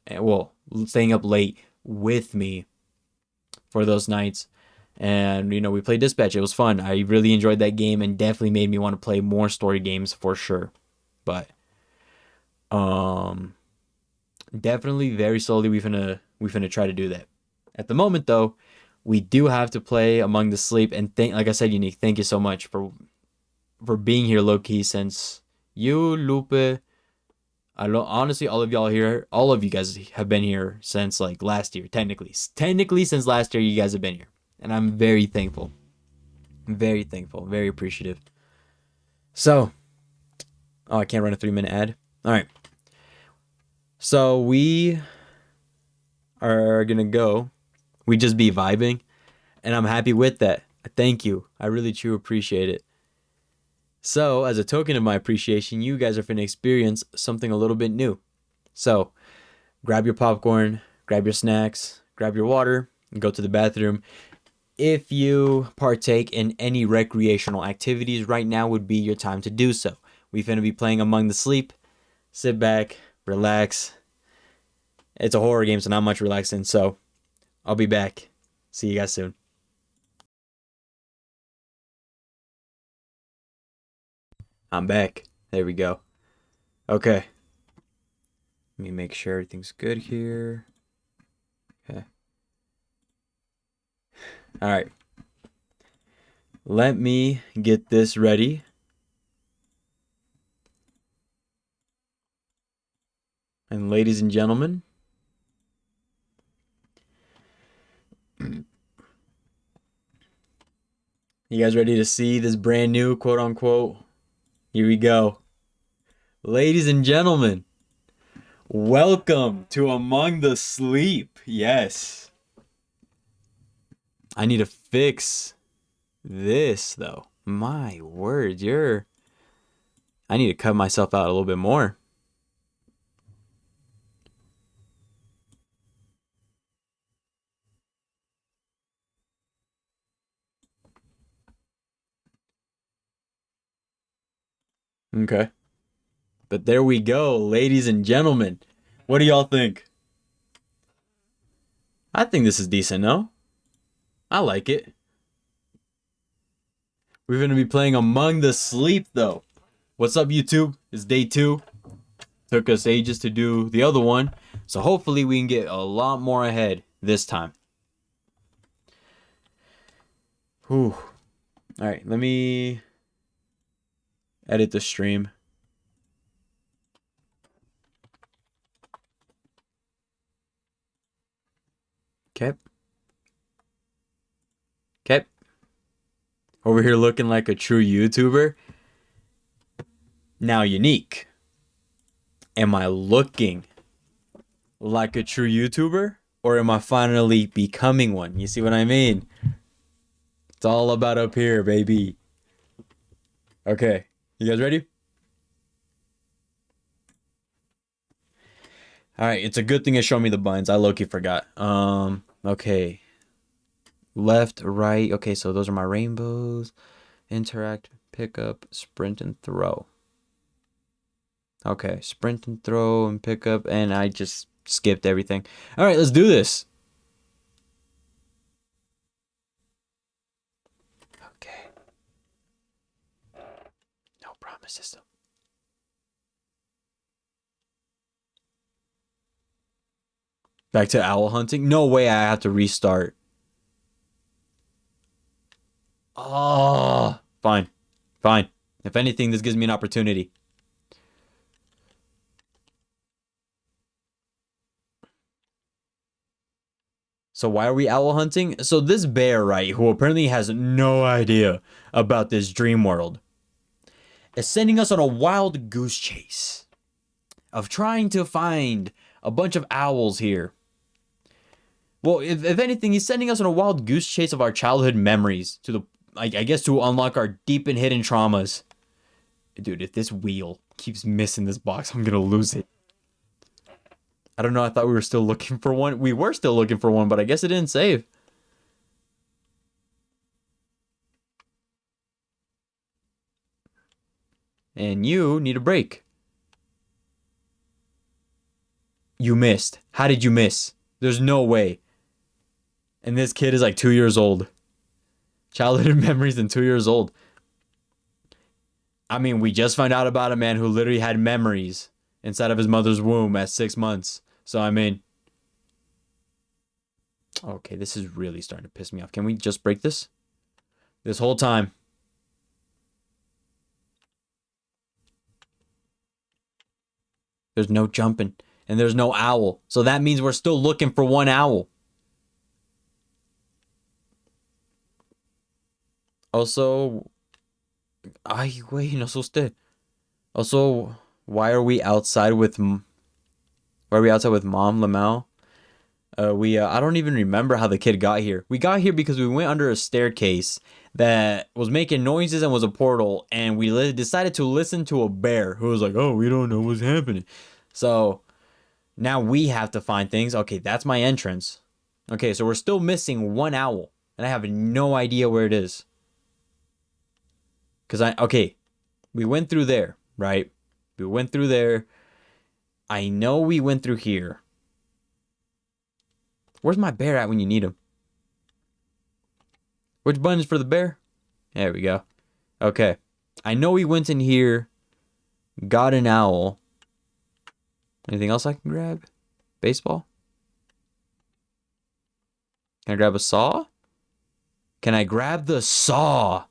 Speaker 1: Well, staying up late with me for those nights. And, you know, we played dispatch. It was fun. I really enjoyed that game and definitely made me want to play more story games for sure. But definitely very slowly we finna try to do that. At the moment though, we do have to play Among the Sleep, and like I said, Unique, thank you so much for being here low key, since you, Lupe, honestly, all of y'all here, all of you guys have been here since like last year, technically since last year you guys have been here. And I'm very thankful. Very thankful. Very appreciative. So, I can't run a 3-minute ad. All right. So we are going to go. We just be vibing. And I'm happy with that. Thank you. I really truly appreciate it. So, as a token of my appreciation, you guys are going to experience something a little bit new. So, grab your popcorn, grab your snacks, grab your water, and go to the bathroom. If you partake in any recreational activities, right now would be your time to do so. We're going to be playing Among the Sleep. Sit back, relax. It's a horror game, so not much relaxing. So I'll be back. See you guys soon. I'm back. There we go. Okay. Let me make sure everything's good here. Okay. All right. Let me get this ready. And ladies and gentlemen, you guys ready to see this brand new quote unquote? Here we go. Ladies and gentlemen, welcome to Among the Sleep. Yes. I need to fix this though. My word, I need to cut myself out a little bit more. Okay. But there we go, ladies and gentlemen. What do y'all think? I think this is decent, no? I like it. We're going to be playing Among the Sleep, though. What's up, YouTube? It's day 2. Took us ages to do the other one. So hopefully we can get a lot more ahead this time. Whew. All right, let me edit the stream. Okay. Okay. Over here looking like a true YouTuber. Now, Unique. Am I looking like a true YouTuber? Or am I finally becoming one? You see what I mean? It's all about up here, baby. Okay. You guys ready? All right, it's a good thing it showed me the buttons. I low-key forgot. Okay. Left, right. Okay, so those are my rainbows. Interact, pick up, sprint, and throw. Okay, sprint and throw and pick up, and I just skipped everything. All right, let's do this. Okay. No promises. Back to owl hunting? No way I have to restart. Oh, fine. Fine. If anything, this gives me an opportunity. So why are we owl hunting? So this bear, right, who apparently has no idea about this dream world, is sending us on a wild goose chase of trying to find a bunch of owls here. Well, if anything, he's sending us on a wild goose chase of our childhood memories to the, I guess, to unlock our deep and hidden traumas. Dude, if this wheel keeps missing this box, I'm gonna lose it. I don't know, I thought we were still looking for one. We were still looking for one, but I guess it didn't save. And you need a break. You missed. How did you miss? There's no way. And this kid is like 2 years old. Childhood memories and 2 years old. I mean, we just found out about a man who literally had memories inside of his mother's womb at 6 months. So, I mean... Okay, this is really starting to piss me off. Can we just break this? This whole time. There's no jumping. And there's no owl. So that means we're still looking for one owl. Also... Ay, güey, no asusté. Also, why are we outside with... Why are we outside with Mom, Lamau? I don't even remember how the kid got here. We got here because we went under a staircase that was making noises and was a portal, and we decided to listen to a bear who was like, oh, we don't know what's happening. So now we have to find things. Okay, that's my entrance. Okay, so we're still missing one owl, and I have no idea where it is. Okay, we went through there, right? We went through there. I know we went through here. Where's my bear at when you need him? Which button is for the bear? There we go. Okay. I know we went in here. Got an owl. Anything else I can grab? Baseball? Can I grab a saw? Can I grab the saw?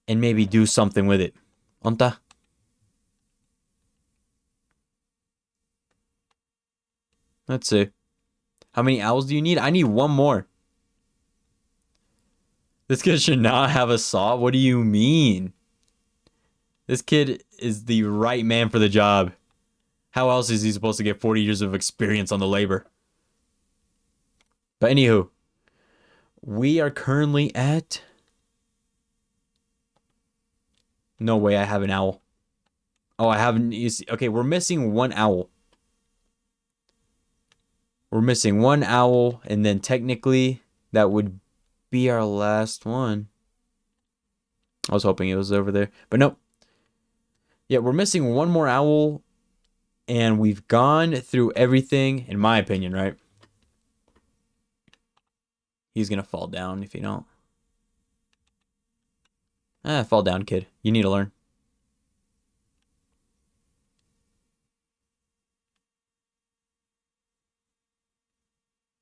Speaker 1: And maybe do something with it. Onta? Let's see. How many owls do you need? I need one more. This kid should not have a saw? What do you mean? This kid is the right man for the job. How else is he supposed to get 40 years of experience on the labor? But anywho, we are currently at... No way I have an owl. Oh, I haven't... Okay, we're missing one owl. We're missing one owl, and then technically that would be our last one. I was hoping it was over there, but nope. Yeah, we're missing one more owl, and we've gone through everything, in my opinion, right? He's gonna fall down if you don't. Fall down, kid. You need to learn.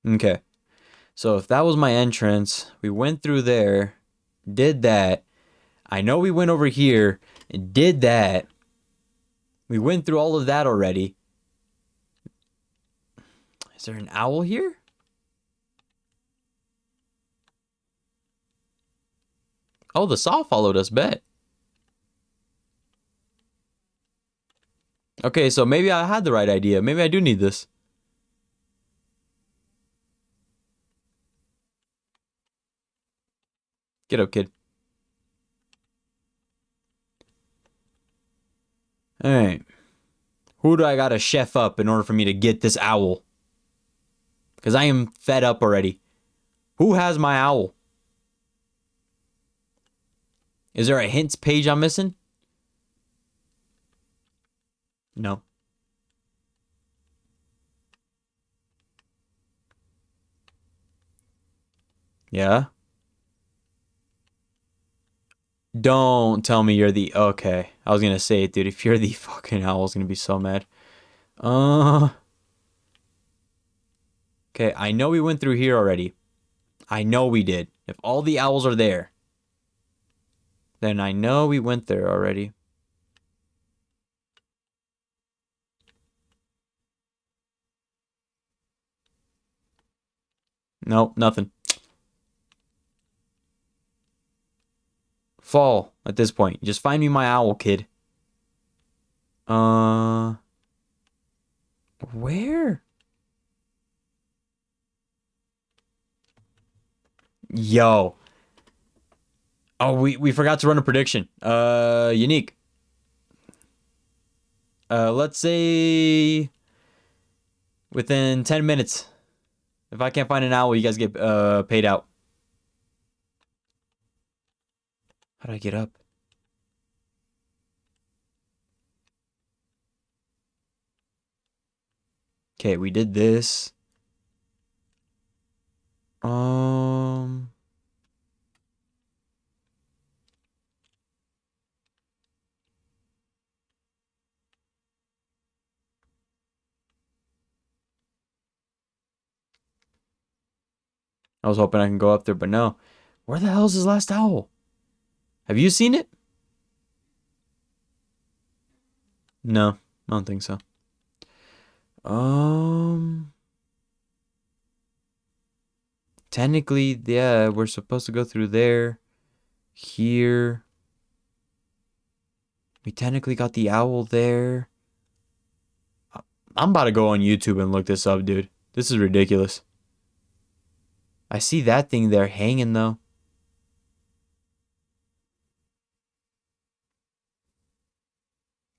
Speaker 1: Okay. So if that was my entrance, we went through there, did that. I know we went over here and did that. We went through all of that already. Is there an owl here? Oh, the saw followed us, bet. Okay, so maybe I had the right idea. Maybe I do need this. Get up, kid. Alright. Who do I gotta chef up in order for me to get this owl? Because I am fed up already. Who has my owl? Is there a hints page I'm missing? No. Yeah? Don't tell me you're the... Okay. I was gonna say it, dude. If you're the fucking owl, I was gonna be so mad. Okay, I know we went through here already. I know we did. If all the owls are there, then I know we went there already. Nope, nothing. Fall at this point. Just find me my owl, kid. Where? Yo. Oh, we forgot to run a prediction. Unique. Let's say within 10 minutes. If I can't find an owl, you guys get paid out. How do I get up? Okay, we did this. I was hoping I can go up there, but no. Where the hell is his last owl? Have you seen it? No, I don't think so. Technically, yeah, we're supposed to go through there. Here. We technically got the owl there. I'm about to go on YouTube and look this up, dude. This is ridiculous. I see that thing there hanging, though.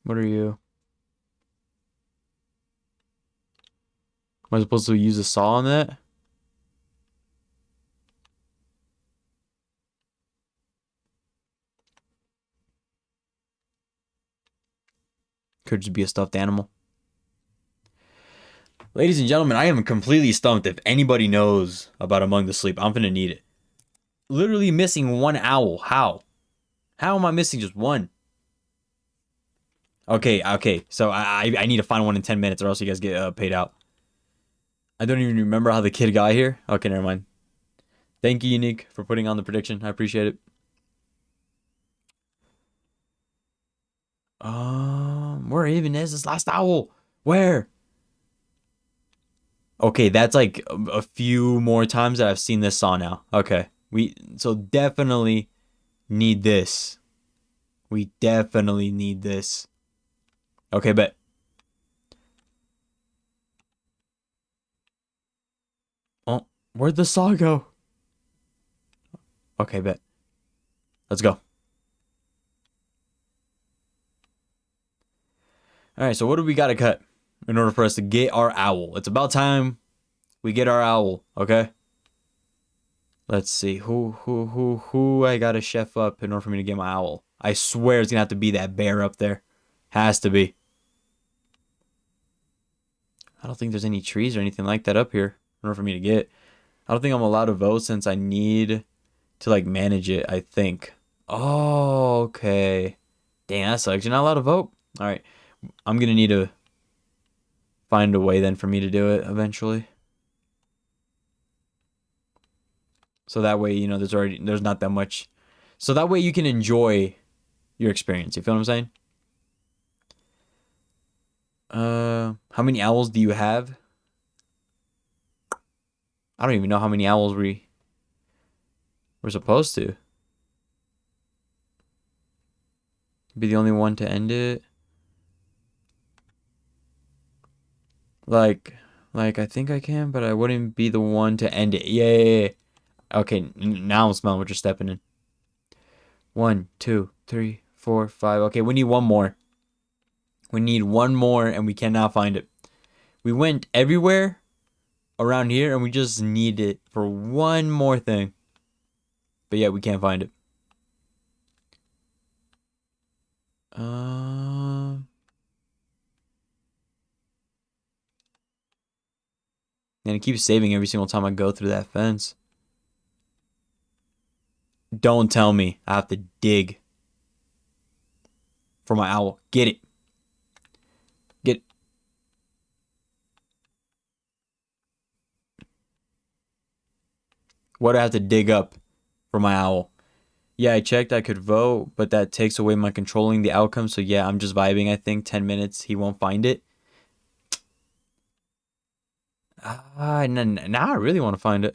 Speaker 1: What are you? Am I supposed to use a saw on that? Could just be a stuffed animal. Ladies and gentlemen, I am completely stumped. If anybody knows about Among the Sleep, I'm gonna need it. Literally missing one owl. How? How am I missing just one? Okay. So I need to find one in 10 minutes or else you guys get paid out. I don't even remember how the kid got here. Okay, never mind. Thank you, Unique, for putting on the prediction. I appreciate it. Where even is this last owl? Where? Okay, that's like a few more times that I've seen this saw now. Okay. So definitely need this. We definitely need this. Okay, bet. Oh, where'd the saw go? Okay, bet. Let's go. Alright, so what do we gotta cut in order for us to get our owl? It's about time we get our owl, okay? Let's see. Who I gotta chef up in order for me to get my owl? I swear it's gonna have to be that bear up there. Has to be. I don't think there's any trees or anything like that up here in order for me to get. I don't think I'm allowed to vote since I need to like manage it, I think. Oh, okay. Dang, that sucks. You're not allowed to vote? Alright. I'm gonna need to find a way then for me to do it eventually. So that way, you know, there's not that much. So that way you can enjoy your experience. You feel what I'm saying? How many owls do you have? I don't even know how many owls we're supposed to. Be the only one to end it. Like I think I can, but I wouldn't be the one to end it. Yeah. Okay, now I'm smelling what you're stepping in. 1, 2, 3, 4, 5. Okay, we need one more. We need one more and we cannot find it. We went everywhere around here and we just need it for one more thing. But yeah, we can't find it. And it keeps saving every single time I go through that fence. Don't tell me I have to dig for my owl. Get it. Get it. What do I have to dig up for my owl? Yeah, I checked I could vote, but that takes away my controlling the outcome. So yeah, I'm just vibing, I think. 10 minutes, he won't find it. Now I really want to find it.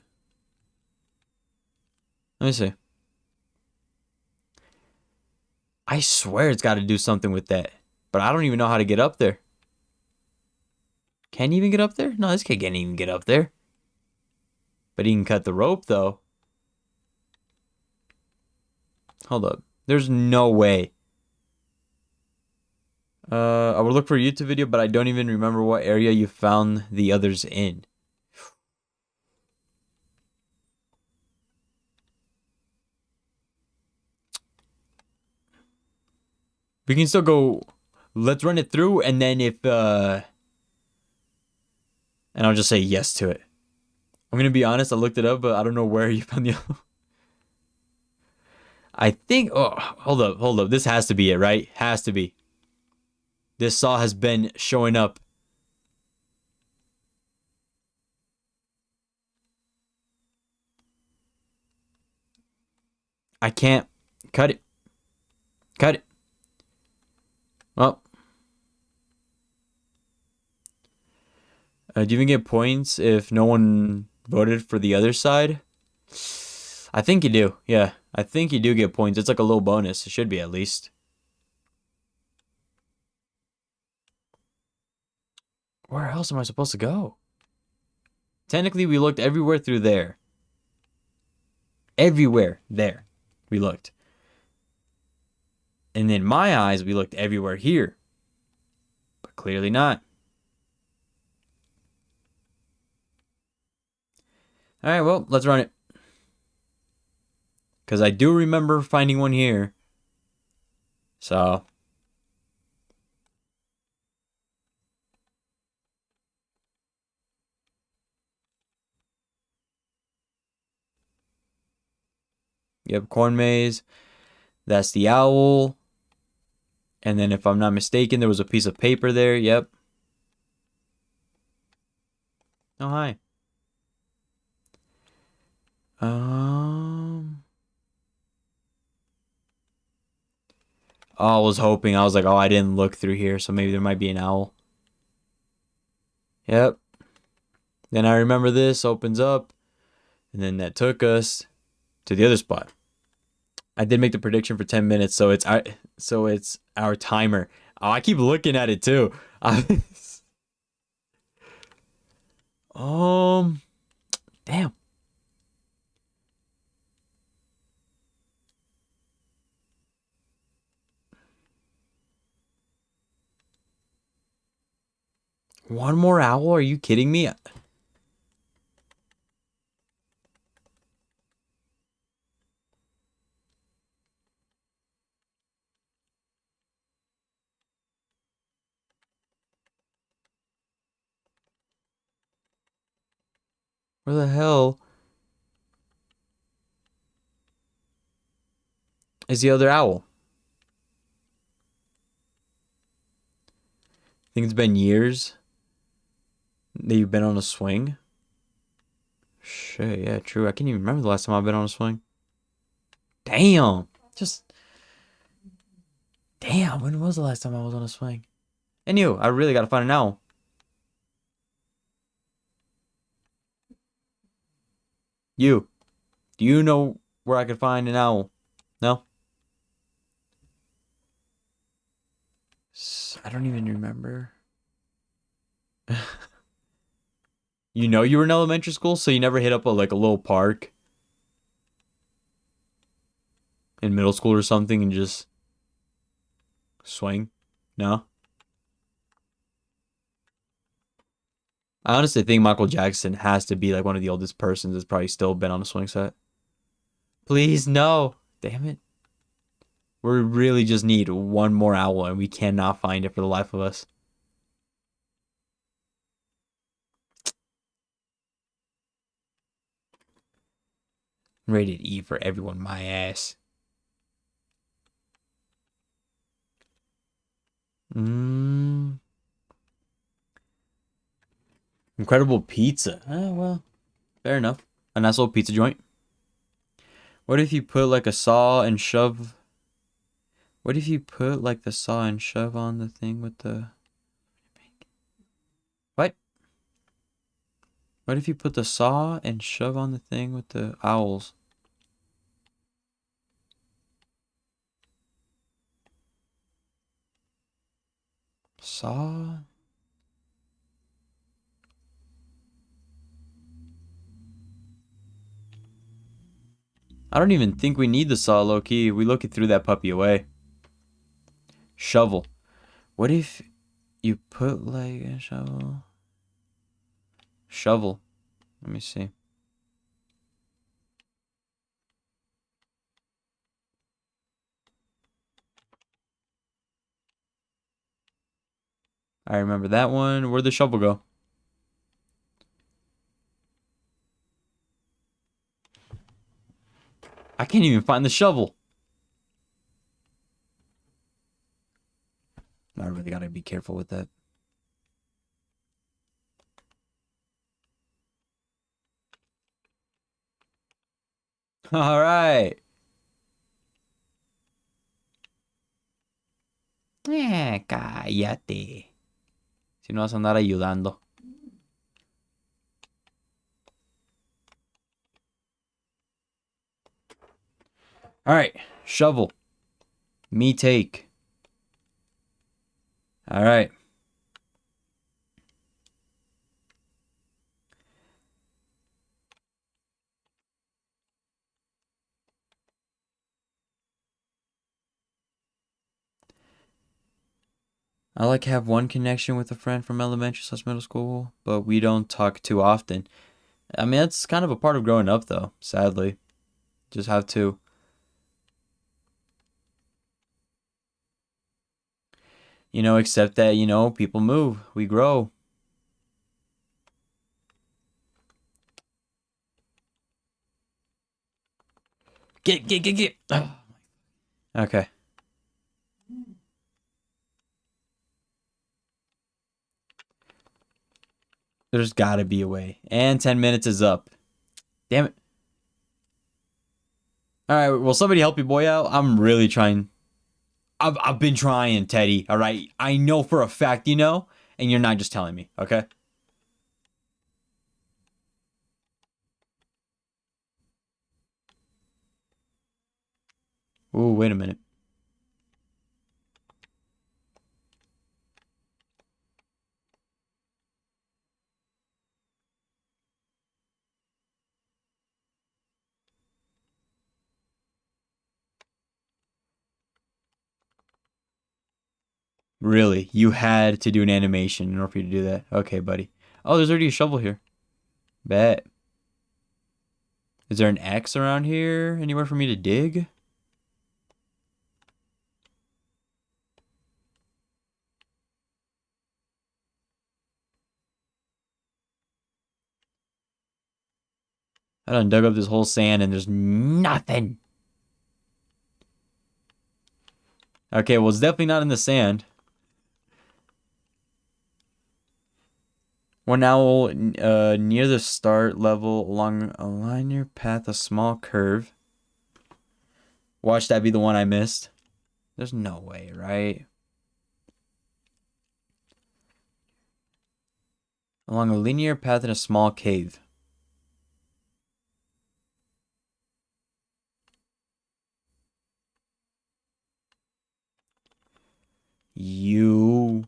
Speaker 1: Let me see. I swear it's got to do something with that. But I don't even know how to get up there. Can you even get up there? No, this kid can't even get up there. But he can cut the rope, though. Hold up. There's no way. I would look for a YouTube video, but I don't even remember what area you found the others in. We can still go. Let's run it through, and then if and I'll just say yes to it. I'm gonna be honest, I looked it up, but I don't know where you found the other. I think, oh, hold up. This has to be it, right? Has to be. This saw has been showing up. I can't cut it. Cut it. Well. Do you even get points if no one voted for the other side? I think you do. Yeah, I think you do get points. It's like a little bonus. It should be at least. Where else am I supposed to go? Technically, we looked everywhere through there. Everywhere there we looked. And in my eyes, we looked everywhere here. But clearly not. Alright, well, let's run it. Because I do remember finding one here. So. Yep, corn maze. That's the owl. And then if I'm not mistaken, there was a piece of paper there. Yep. Oh, hi. Oh, I was hoping. I was like, oh, I didn't look through here, so maybe there might be an owl. Yep. Then I remember this opens up, and then that took us to the other spot. I did make the prediction for 10 minutes, so it's our timer. Oh, I keep looking at it too. Damn. One more owl? Are you kidding me? Where the hell is the other owl? I think it's been years that you've been on a swing. Shit, yeah, true. I can't even remember the last time I've been on a swing. Damn. Damn, when was the last time I was on a swing? Anywho, I really gotta find an owl. Do you know where I could find an owl? No? I don't even remember. You know you were in elementary school, so you never hit up a little park in middle school or something and just swing? No? I honestly think Michael Jackson has to be like one of the oldest persons that's probably still been on a swing set. Please, no. Damn it. We really just need one more owl, and we cannot find it for the life of us. Rated E for everyone, my ass. Incredible pizza. Well, fair enough. A nice little pizza joint. What if you put like a saw and shove... What if you put like the saw and shove on the thing with the... What? What if you put the saw and shove on the thing with the owls? Saw? I don't even think we need the saw, low-key. We look it through that puppy away. Shovel. What if you put like a shovel? Shovel. Let me see. I remember that one. Where'd the shovel go? I can't even find the shovel. I really gotta be careful with that. All right. Cállate. Si no vas a andar ayudando. All right. Shovel. Me take. All right. I like have one connection with a friend from elementary / middle school, but we don't talk too often. I mean, that's kind of a part of growing up, though, sadly. Just have to. You know, accept that, you know, people move. We grow. Get. Oh. Okay. There's gotta be a way. And 10 minutes is up. Damn it. Alright, will somebody help your boy out? I'm really trying. I've been trying, Teddy. Alright? I know for a fact you know, and you're not just telling me, okay? Ooh, wait a minute. Really? You had to do an animation in order for you to do that? Okay, buddy. Oh, there's already a shovel here. Bet. Is there an axe around here? Anywhere for me to dig? I done dug up this whole sand and there's nothing. Okay, well, it's definitely not in the sand. One owl near the start level along a linear path, a small curve. Watch that be the one I missed. There's no way, right? Along a linear path in a small cave. You.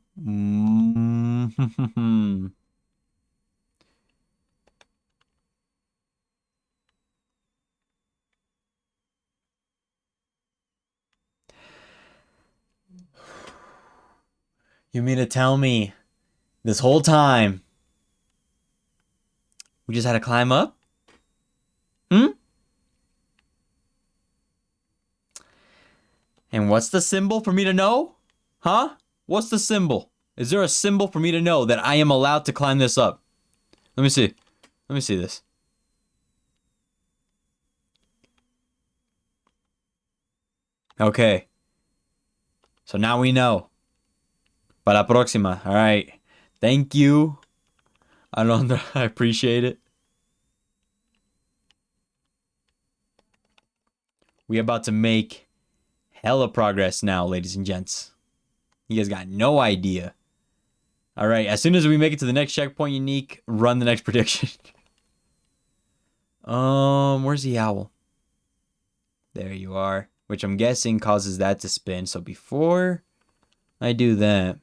Speaker 1: You mean to tell me this whole time We just had to climb up? Hmm? And what's the symbol for me to know? Huh? What's the symbol? Is there a symbol for me to know that I am allowed to climb this up? Let me see. Let me see this. Okay. So now we know. Para la próxima. All right. Thank you, Alondra. I appreciate it. We about to make hella progress now, ladies and gents. You guys got no idea. All right. As soon as we make it to the next checkpoint, unique, run the next prediction. Where's the owl? There you are. Which I'm guessing causes that to spin. So before I do that,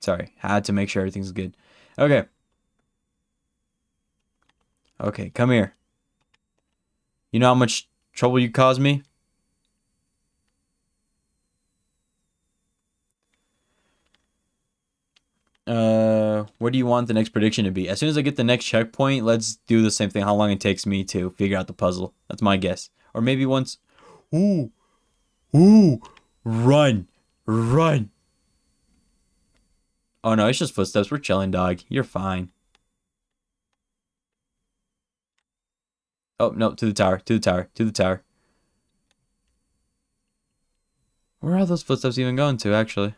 Speaker 1: sorry, had to make sure everything's good. Okay. Okay, come here. You know how much trouble you caused me? What do you want the next prediction to be? As soon as I get the next checkpoint, let's do the same thing. How long it takes me to figure out the puzzle. That's my guess. Or maybe once. Ooh. Ooh. Run. Run. Oh no, it's just footsteps. We're chilling, dog. You're fine. Oh, no, to the tower. To the tower. To the tower. Where are those footsteps even going to, actually?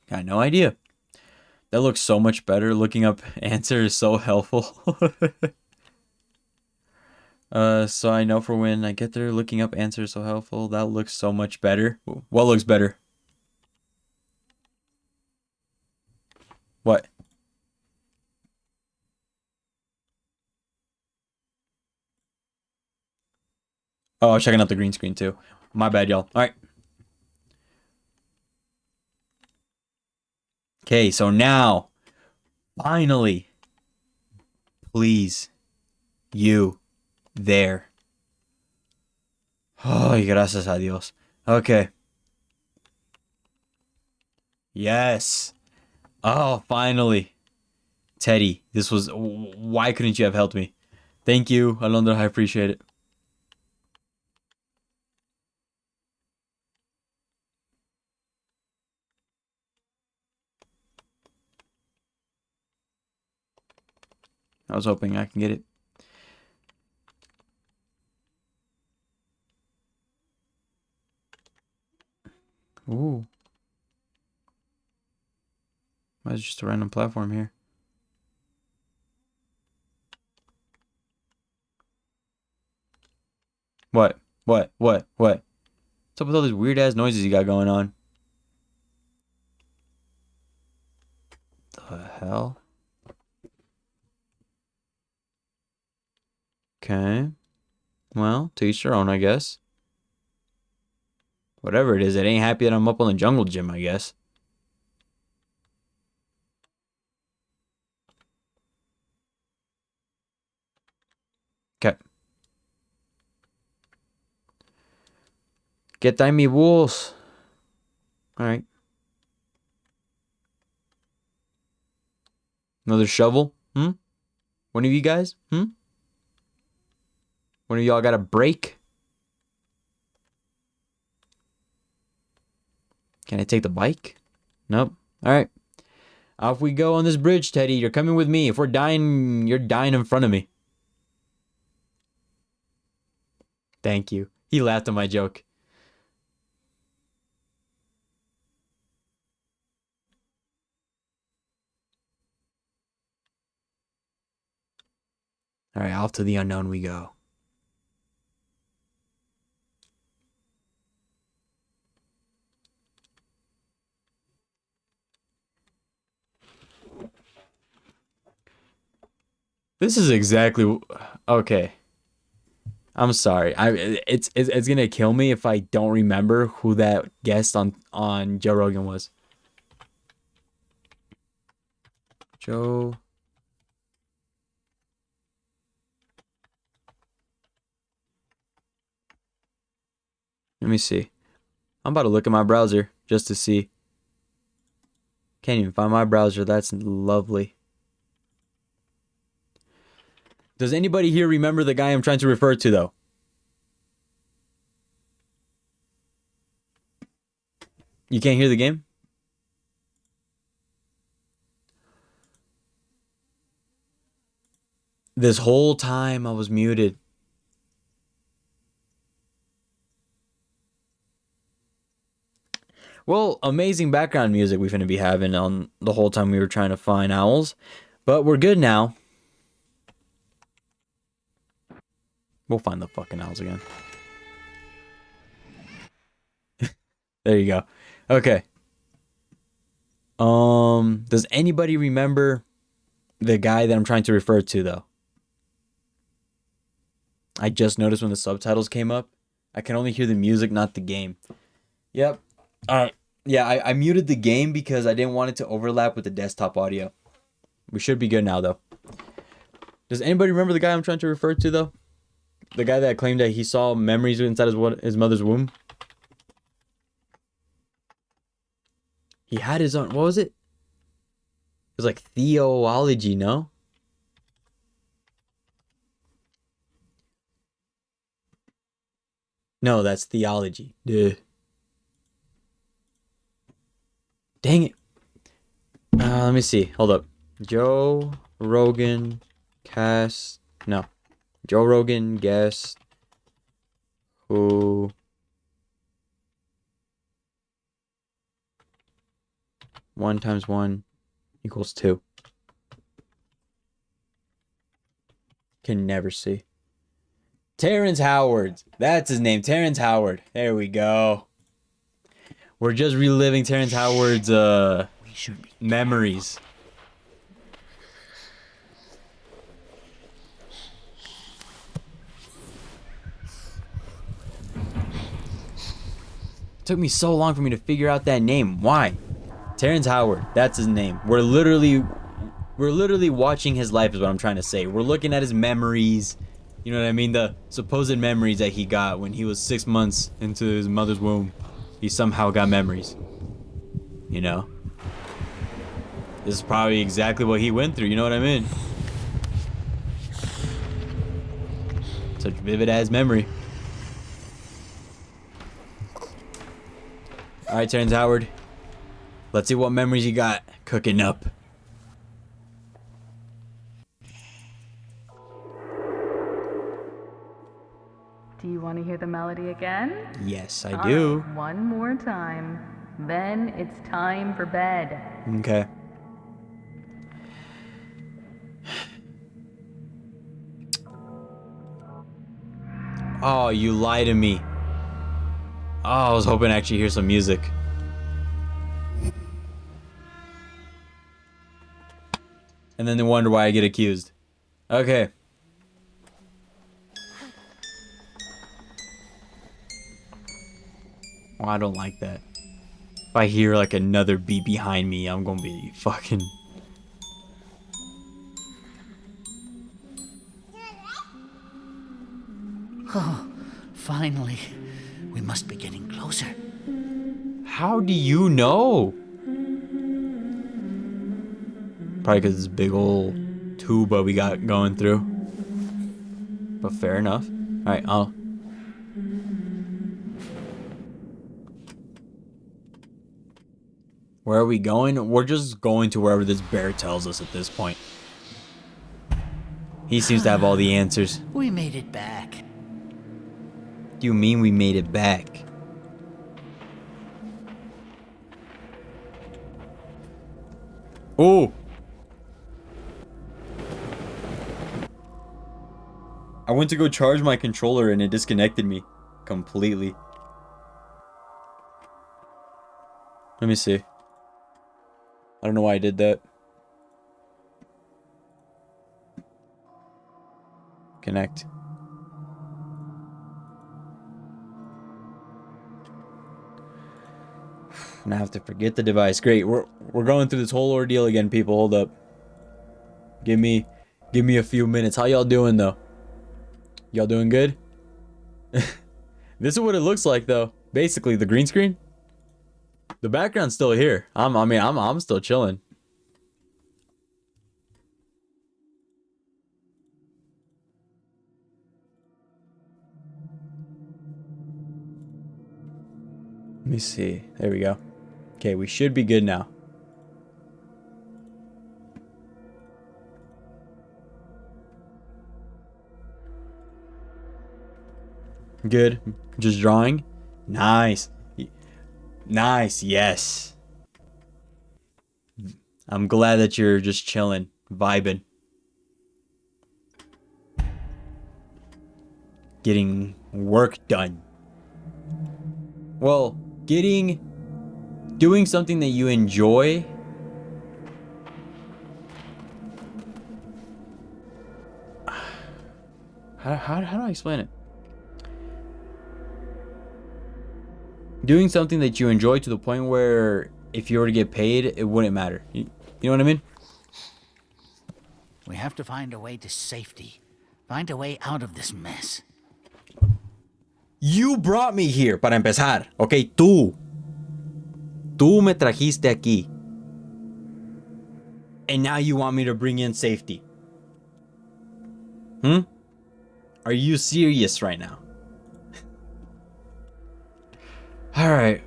Speaker 1: Got no idea. That looks so much better. Looking up answer is so helpful. So I know for when I get there, looking up answer is so helpful. That looks so much better. What looks better? What? Oh, I was checking out the green screen too. My bad, y'all. All right. Okay, so now, finally, please, you, there. Oh, gracias a Dios. Okay. Yes. Oh, finally. Teddy, this was... Why couldn't you have helped me? Thank you, Alondra. I appreciate it. I was hoping I can get it. Ooh. Why is it just a random platform here? What? What? What? What? What's up with all these weird ass noises you got going on? The hell? Okay. Well, to each their own, I guess. Whatever it is, it ain't happy that I'm up on the jungle gym, I guess. Okay. Get time me wolves. Alright. Another shovel? Hmm? One of you guys? Hmm? One of y'all got a break? Can I take the bike? Nope. Alright. Off we go on this bridge, Teddy. You're coming with me. If we're dying, you're dying in front of me. Thank you. He laughed at my joke. Alright, off to the unknown we go. This is exactly... Okay. I'm sorry. It's gonna kill me if I don't remember who that guest on Joe Rogan was. Joe Let me see. I'm about to look at my browser just to see. Can't even find my browser. That's lovely. Does anybody here remember the guy I'm trying to refer to, though? You can't hear the game? This whole time I was muted. Well, amazing background music we're going to be having on the whole time we were trying to find owls. But we're good now. We'll find the fucking owls again. There you go. Okay. Does anybody remember the guy that I'm trying to refer to, though? I just noticed when the subtitles came up, I can only hear the music, not the game. Yep. Alright. Yeah, I muted the game because I didn't want it to overlap with the desktop audio. We should be good now, though. Does anybody remember the guy I'm trying to refer to, though? The guy that claimed that he saw memories inside his mother's womb? He had his own... What was it? It was like theology, no? No, that's theology. Duh. Dang it. Let me see. Hold up. Joe Rogan cast... No. Joe Rogan guest who... 1 × 1 = 2. Can never see. Terrence Howard. That's his name. Terrence Howard. There we go. We're just reliving Terrence Howard's memories. It took me so long for me to figure out that name. Why? Terrence Howard. That's his name. We're literally watching his life is what I'm trying to say. We're looking at his memories. You know what I mean? The supposed memories that he got when he was 6 months into his mother's womb. He somehow got memories. You know? This is probably exactly what he went through. You know what I mean? Such vivid ass memory. Alright, Terrence Howard. Let's see what memories you got cooking up.
Speaker 17: Do you want to hear the melody again?
Speaker 1: Yes, I do.
Speaker 17: One more time. Then it's time for bed.
Speaker 1: Okay. Oh, you lie to me. Oh, I was hoping to actually hear some music. And then they wonder why I get accused. Okay. Oh, I don't like that. If I hear like another beat behind me, I'm gonna be fucking...
Speaker 18: Oh, finally. We must be getting closer.
Speaker 1: How do you know? Probably because this big old tuba we got going through. But fair enough. Alright, where are we going? We're just going to wherever this bear tells us at this point. He seems to have all the answers.
Speaker 18: We made it back.
Speaker 1: Do you mean we made it back? Oh! I went to go charge my controller and it disconnected me completely. Let me see. I don't know why I did that. Connect. And I have to forget the device. Great. We're going through this whole ordeal again, people. Hold up. Give me a few minutes. How y'all doing though? Y'all doing good? This is what it looks like though. Basically, the green screen. The background's still here. I'm still chilling. Let me see. There we go. Okay, we should be good now. Good. Just drawing. Nice. Nice. Yes. I'm glad that you're just chilling, vibing. Getting work done. Well, doing something that you enjoy. How do I explain it? Doing something that you enjoy to the point where if you were to get paid, it wouldn't matter. You know what I mean?
Speaker 18: We have to find a way to safety. Find a way out of this mess.
Speaker 1: You brought me here, para empezar. Okay, tú. Tú me trajiste aquí. And now you want me to bring in safety. Are you serious right now? Alright.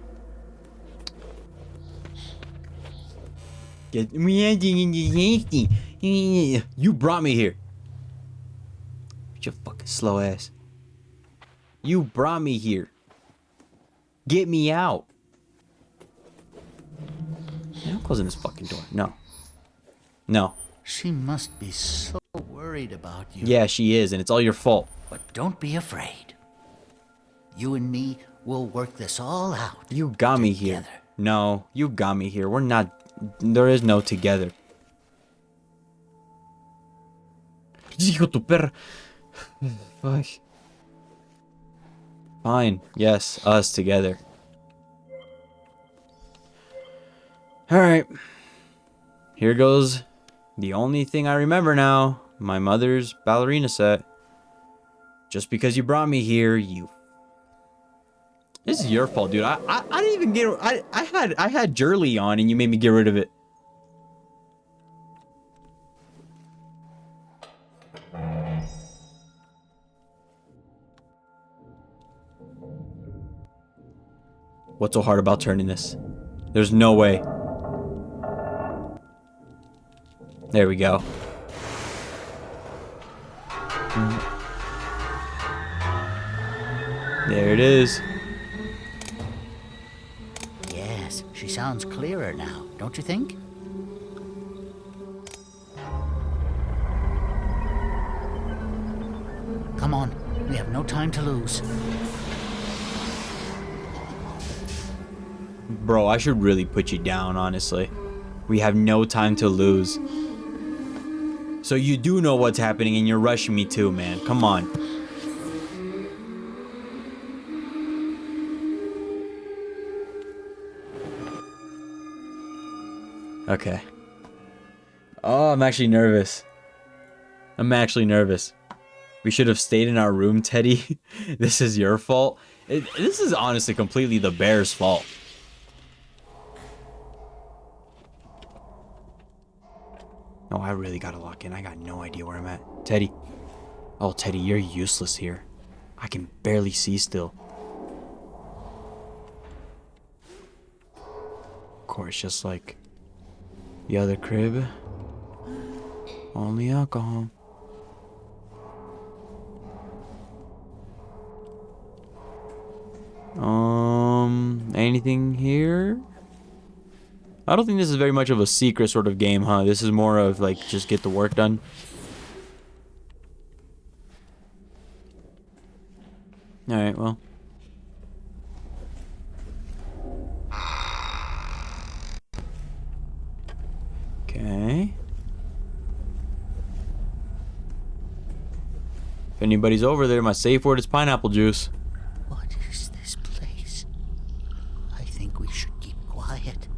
Speaker 1: Get me into safety. You brought me here. Get your fucking slow ass. You brought me here. Get me out. I'm closing this fucking door. No. No.
Speaker 18: She must be so worried about you.
Speaker 1: Yeah, she is, and it's all your fault.
Speaker 18: But don't be afraid. You and me will work this all out.
Speaker 1: You got me here. No, you got me here. We're not. There is no together. Hijo tu perra. Fuck. Fine. Yes, us together. Alright. Here goes the only thing I remember now. My mother's ballerina set. Just because you brought me here, you... This is your fault, dude. I didn't even get... I had Jurley on and you made me get rid of it. What's so hard about turning this? There's no way. There we go. There it is.
Speaker 18: Yes, she sounds clearer now, don't you think? Come on, we have no time to lose.
Speaker 1: Bro, I should really put you down, honestly. We have no time to lose. So you do know what's happening and you're rushing me too, man. Come on. Okay. Oh, I'm actually nervous. I'm actually nervous. We should have stayed in our room, Teddy. This is your fault. This is honestly completely the bear's fault. No, I really gotta lock in. I got no idea where I'm at. Teddy. Oh, Teddy, you're useless here. I can barely see still. Of course, just like the other crib. Only alcohol. Anything here? I don't think this is very much of a secret sort of game, huh? This is more of like just get the work done. Alright, well. Okay. If anybody's over there, my safe word is pineapple juice.
Speaker 18: What is this place? I think we should keep quiet.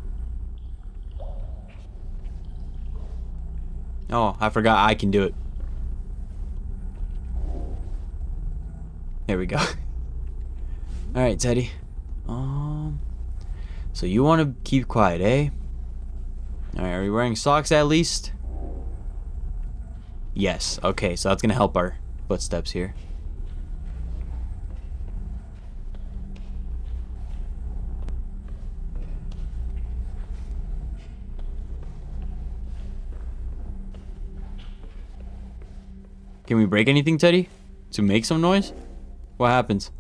Speaker 1: Oh, I forgot I can do it. There we go. Alright, Teddy. So you want to keep quiet, eh? All right, are you wearing socks at least? Yes. Okay, so that's gonna help our footsteps here. Can we break anything, Teddy? To make some noise? What happens?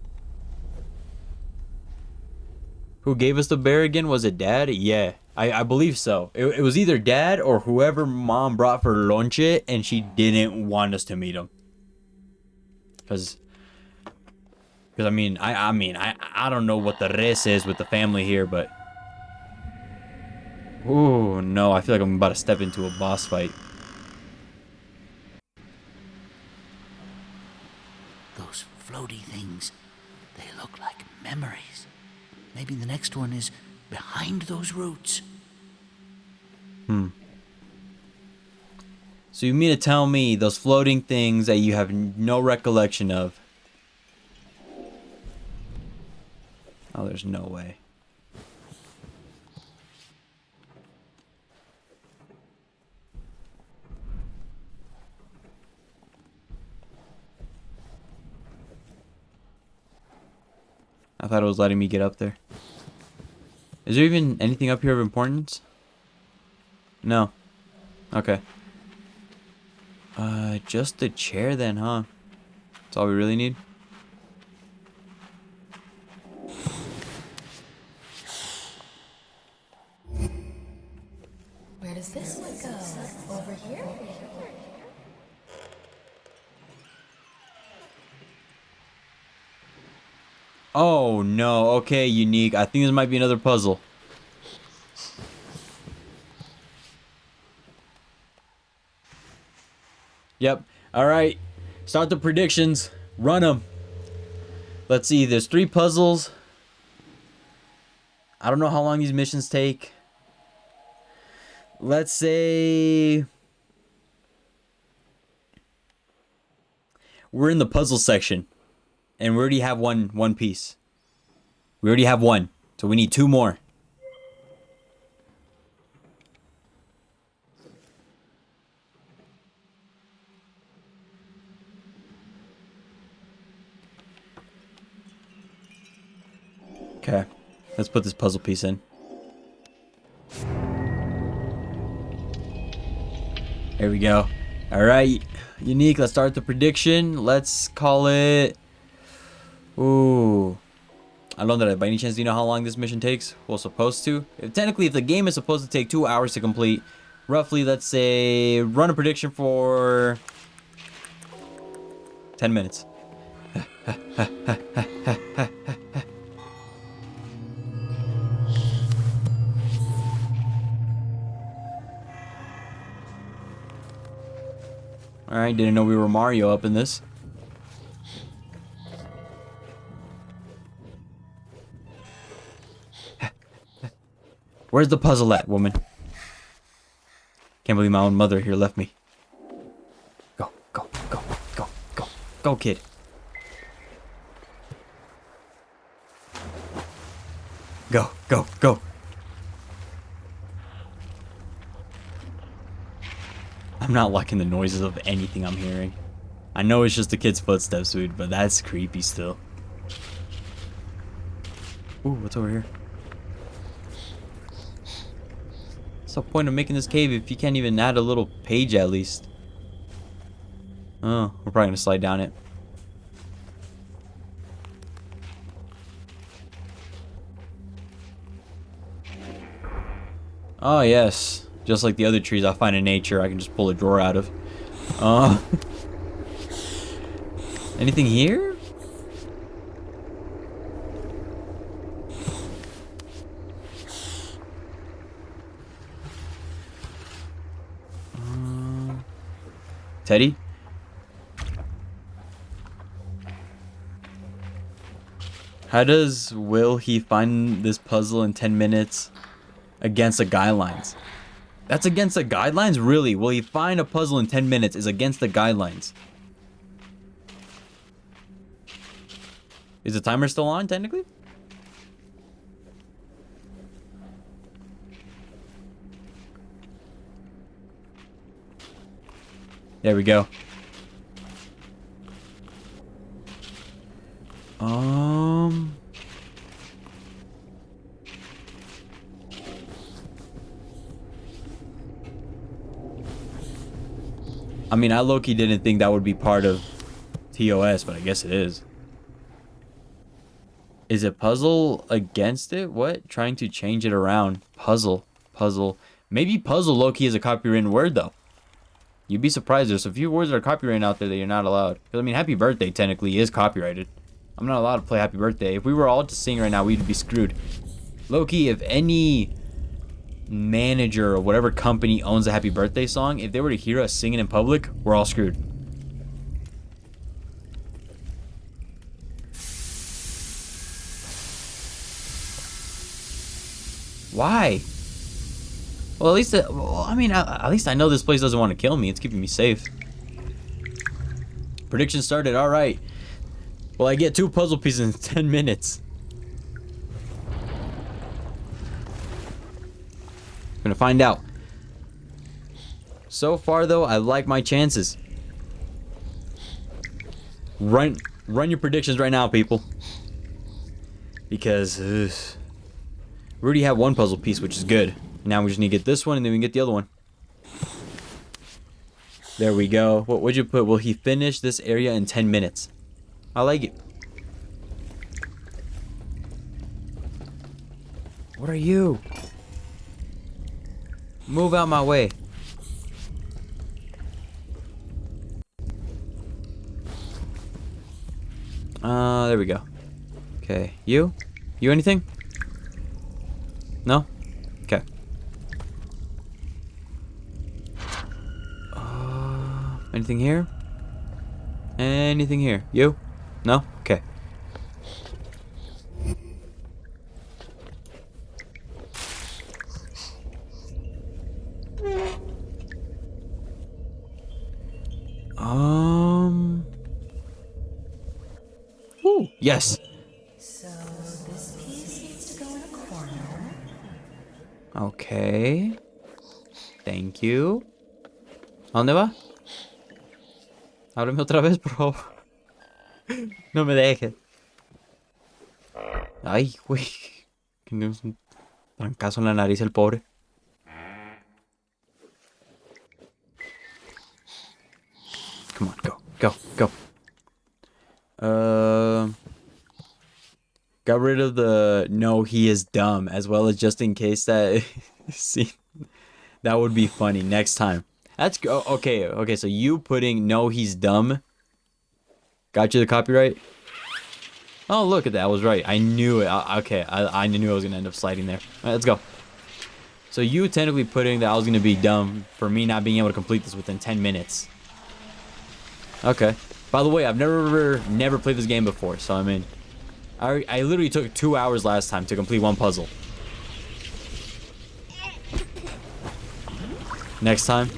Speaker 1: Who gave us the bear again? Was it Dad? Yeah, I believe so. It was either Dad or whoever Mom brought for lunch and she didn't want us to meet him. Cause I mean, I don't know what the res is with the family here, but oh no, I feel like I'm about to step into a boss fight.
Speaker 18: Those floaty things, they look like memories. Maybe the next one is behind those roots.
Speaker 1: So you mean to tell me those floating things that you have no recollection of? Oh, there's no way. I thought it was letting me get up there. Is there even anything up here of importance? No. Okay. Just a chair then, huh? That's all we really need?
Speaker 19: Where does this one go? Over here?
Speaker 1: Oh no, okay, Unique. I think this might be another puzzle. Yep. Alright. Start the predictions. Run them. Let's see, there's 3 puzzles. I don't know how long these missions take. Let's say we're in the puzzle section. And we already have one piece. We already have one. So we need 2 more. Okay. Let's put this puzzle piece in. There we go. Alright. Unique, let's start the prediction. Let's call it... Ooh. I don't know. By any chance, do you know how long this mission takes? Well, supposed to. Technically, if the game is supposed to take 2 hours to complete, roughly, let's say, run a prediction for 10 minutes. Alright, didn't know we were Mario up in this. Where's the puzzle at, woman? Can't believe my own mother here left me. Go, go, go, go, go. Go, kid. Go, go, go. I'm not liking the noises of anything I'm hearing. I know it's just the kid's footsteps, dude, but that's creepy still. Ooh, what's over here? What's the point of making this cave if you can't even add a little page at least? Oh, we're probably gonna slide down it. Oh yes. Just like the other trees I find in nature, I can just pull a drawer out of. Anything here? Teddy? How will he find this puzzle in 10 minutes against the guidelines? That's against the guidelines? Really? Will he find a puzzle in 10 minutes is against the guidelines? Is the timer still on, technically? There we go. I mean, I low-key didn't think that would be part of TOS, but I guess it is. Is it puzzle against it? What? Trying to change it around. Puzzle. Puzzle. Maybe puzzle low-key is a copywritten word, though. You'd be surprised. There's a few words that are copywritten out there that you're not allowed. Because, I mean, happy birthday technically is copyrighted. I'm not allowed to play happy birthday. If we were all to sing right now, we'd be screwed. Low-key, if any manager or whatever company owns a happy birthday song, if they were to hear us singing in public, we're all screwed. Why? Well, at least, at least I know this place doesn't want to kill me. It's keeping me safe. Prediction started. All right. Well, I get 2 puzzle pieces in 10 minutes. Gonna find out. So far, though, I like my chances. Run your predictions right now, people. Because we already have 1 puzzle piece, which is good. Now we just need to get this one, and then we can get the other one. There we go. What would you put? Will he finish this area in 10 minutes? I like it. What are you? Move out my way. There we go. Okay, you? You anything? No? Okay. Anything here? Anything here? You? No? Okay. Ooh, yes.
Speaker 19: So this piece needs to go in a corner.
Speaker 1: Okay. Thank you. ¿A dónde va? Háblame otra vez, por favor. No me dejes. Ay, güey. Que no es un trancazo en la nariz el pobre. Come on, go, go, go. Got rid of the no, he is dumb, as well as just in case that. See, that would be funny next time. That's okay. Okay, so you putting no, he's dumb. Got you the copyright. Oh, look at that. I was right. I knew it. Okay, I knew I was gonna end up sliding there. All right, let's go. So you technically putting that I was gonna be dumb for me not being able to complete this within 10 minutes. Okay. By the way, I've never played this game before, so I mean, I literally took 2 hours last time to complete 1 puzzle. Next time.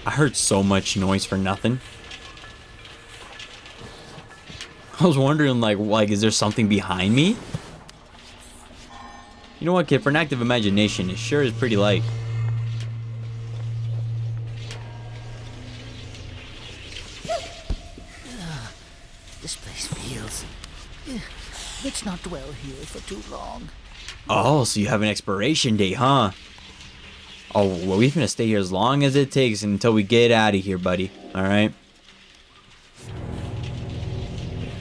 Speaker 1: I heard so much noise for nothing. I was wondering, like, is there something behind me? You know what, kid? For an active imagination, it sure is pretty light.
Speaker 18: This place feels... Let's not dwell here for too long.
Speaker 1: Oh, so you have an expiration date, huh? Oh, well, we're gonna stay here as long as it takes until we get out of here, buddy. All right?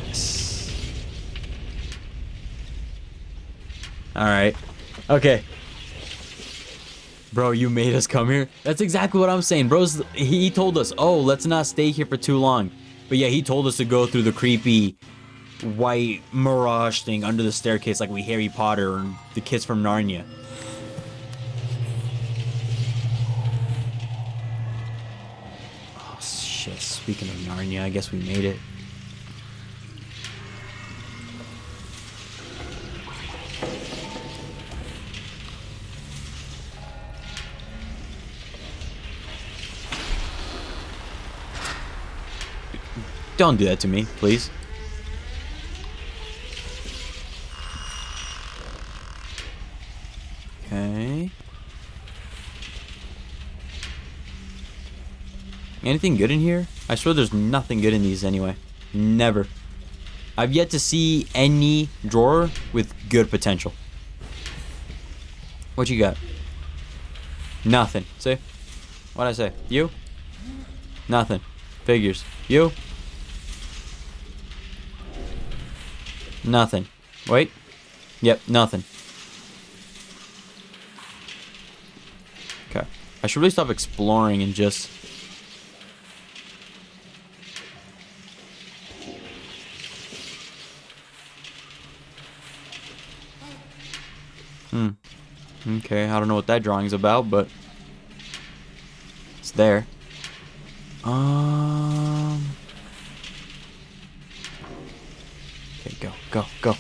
Speaker 1: Yes. All right. Okay. Bro, you made us come here? That's exactly what I'm saying. Bros, he told us, oh, let's not stay here for too long. But yeah, he told us to go through the creepy white mirage thing under the staircase like we Harry Potter and the kids from Narnia. Oh, shit. Speaking of Narnia, I guess we made it. Don't do that to me, please. Anything good in here? I swear there's nothing good in these anyway. Never. I've yet to see any drawer with good potential. What you got? Nothing. See? What'd I say? You? Nothing. Figures. You? Nothing. Wait. Yep, nothing. Okay. I should really stop exploring and just... Okay, I don't know what that drawing's about, but... it's there. Okay, go, go, go.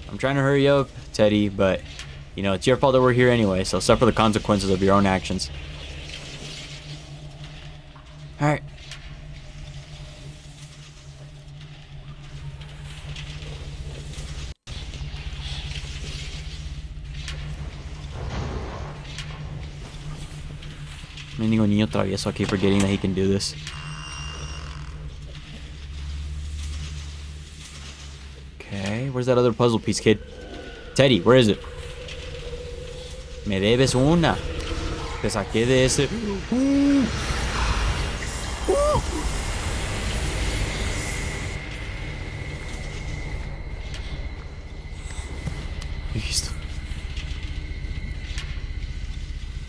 Speaker 1: I'm trying to hurry up, Teddy, but you know, it's your fault that we're here anyway, so suffer the consequences of your own actions. Alright. Mendigo niño travieso, I keep forgetting that he can do this. Okay, where's that other puzzle piece, kid? Teddy, where is it? Me debes una. Te saqué de ese.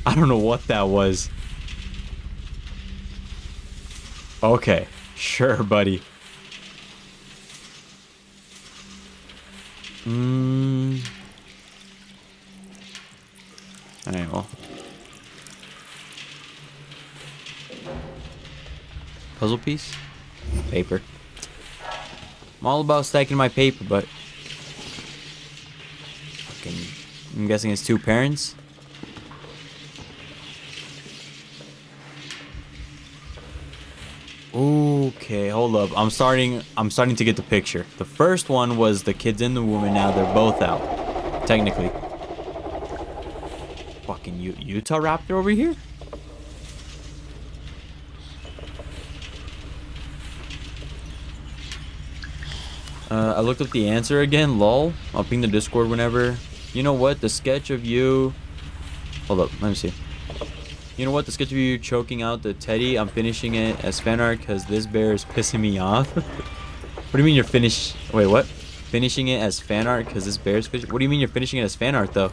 Speaker 1: I don't know what that was. Okay, sure, buddy. Alright, well. Puzzle piece? Paper. I'm all about stacking my paper, but... fucking... I'm guessing it's two parents? Okay, hold up. I'm starting to get the picture. The first one was the kids in the womb, and now they're both out. Technically. Fucking Utah Raptor over here? I looked up the answer again, lol. I'll ping the Discord whenever. You know what? The sketch of you... hold up, let me see. You know what? The sketch of you choking out the teddy, I'm finishing it as fan art because this bear is pissing me off. What do you mean you're wait, what? Finishing it as fan art because this bear is What do you mean you're finishing it as fan art, though?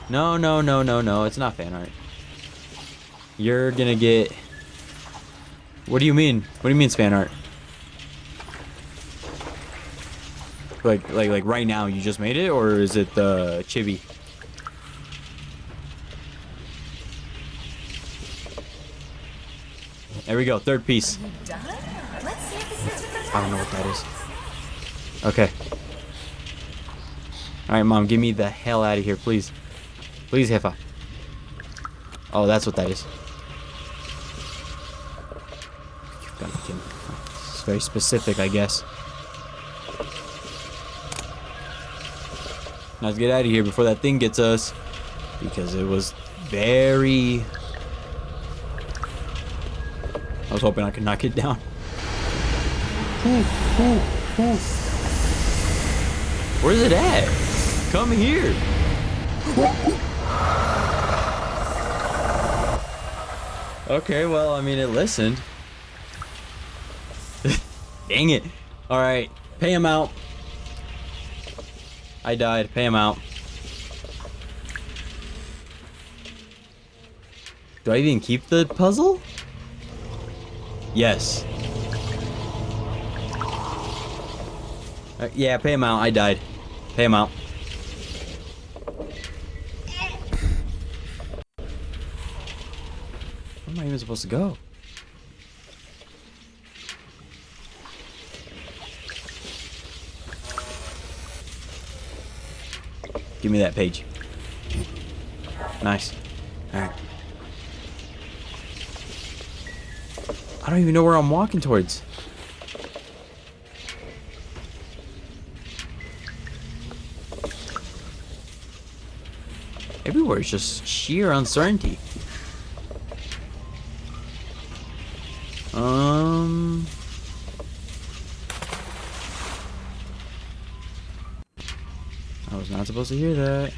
Speaker 1: No, no, no, no, no. It's not fan art. You're gonna get... what do you mean? What do you mean it's fan art? Like right now you just made it, or is it the chibi? There we go, third piece. I don't know what that is. Okay. Alright, Mom, get me the hell out of here, please. Please, Jefa. Oh, that's what that is. You've got to kill me. It's very specific, I guess. Now let's get out of here before that thing gets us. Because it was very... I was hoping I could knock it down. Where's it at? Come here. Okay, well, I mean, it listened. Dang it. Alright, pay him out. I died. Pay him out. Do I even keep the puzzle? Yes. Yeah, pay him out. I died. Pay him out. Where am I even supposed to go? Give me that page. Nice. Alright. I don't even know where I'm walking towards. Everywhere is just sheer uncertainty. I was not supposed to hear that.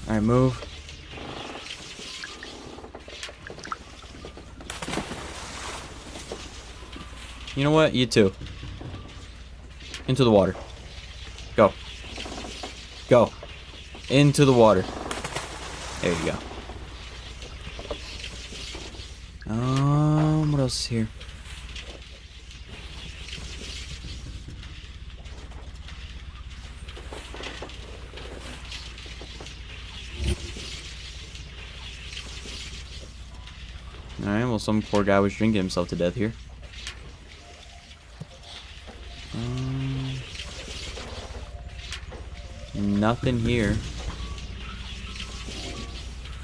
Speaker 1: Alright, move. You know what? You too. Into the water. Go. Go. Into the water. There you go. What else is here? Alright, well, some poor guy was drinking himself to death here. Nothing here.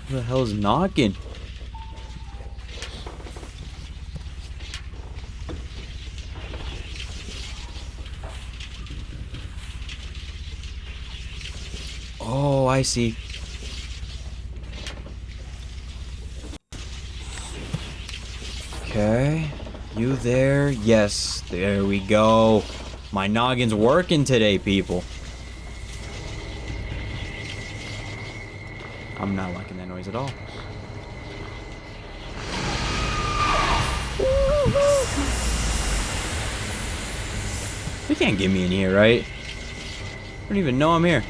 Speaker 1: Who the hell is knocking? Oh, I see. Okay. You there? Yes. There we go. My noggin's working today, people. I'm not liking that noise at all. They can't get me in here, right? I don't even know I'm here.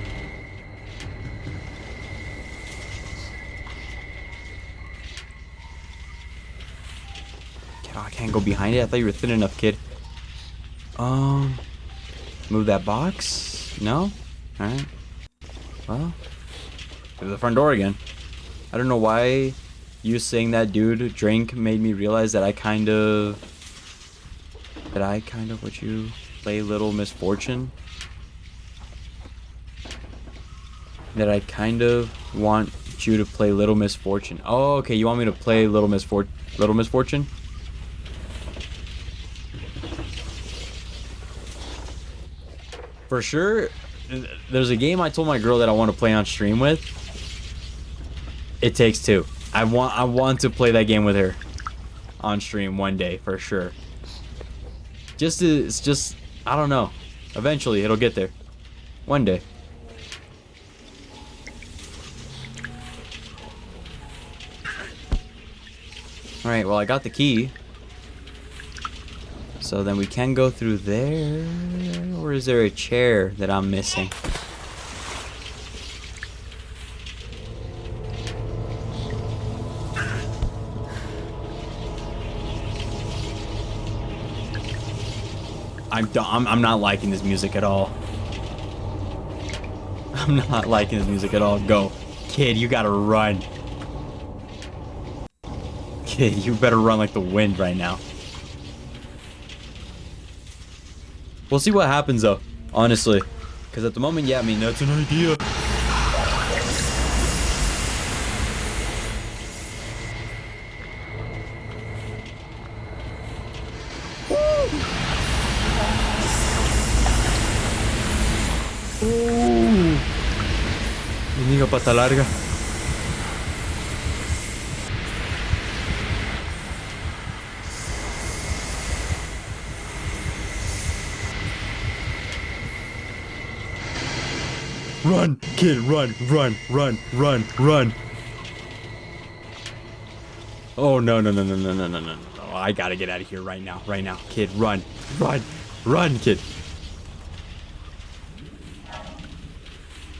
Speaker 1: Oh, I can't go behind it. I thought you were thin enough, kid. Move that box? No? Alright. Well, go to the front door again. I don't know why you saying that dude drink made me realize that I kind of would you play Little Misfortune? That I kind of want you to play Little Misfortune. Oh, okay, you want me to play Little Misfortune? For sure, there's a game I told my girl that I want to play on stream with. It Takes Two. I want to play that game with her on stream one day for sure. It's just I don't know. Eventually it'll get there. One day. Alright, well I got the key. So then we can go through there. Or is there a chair that I'm missing? I'm not liking this music at all. I'm not liking this music at all. Go. Kid, you gotta run. Kid, you better run like the wind right now. We'll see what happens though, honestly. Because at the moment, yeah, I mean, that's an idea. Mendiga pata larga. Run, kid, run. Oh, no. Oh, I gotta get out of here right now. Kid, run, kid.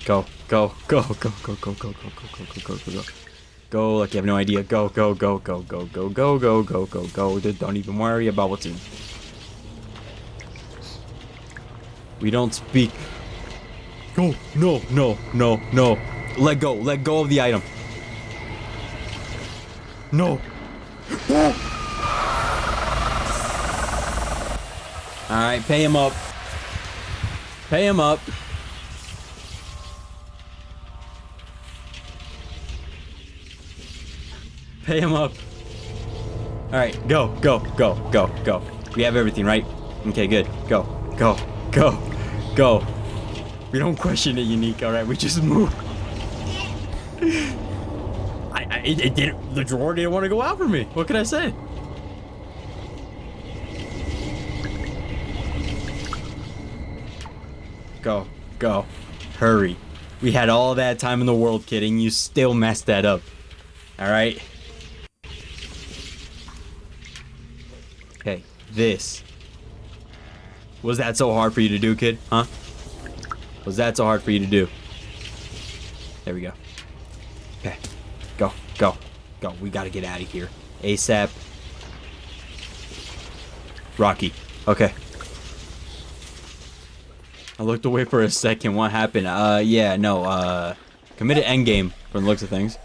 Speaker 1: Go. Go like you have no idea. Go. Don't even worry about what's in. We don't speak. Go. No. Let go of the item. No. Alright, pay him up. Pay him up. All right, go. We have everything, right? Okay, good. Go. We don't question it, Unique. All right, we just move. It didn't. The drawer didn't want to go out for me. What can I say? Go. Hurry. We had all that time in the world, kid, and you still messed that up. All right. Okay, this. Was that so hard for you to do, kid? Huh? Was that so hard for you to do? There we go. Okay. Go. We gotta get out of here. ASAP. Rocky. Okay. I looked away for a second. What happened? Yeah, no, committed endgame from the looks of things.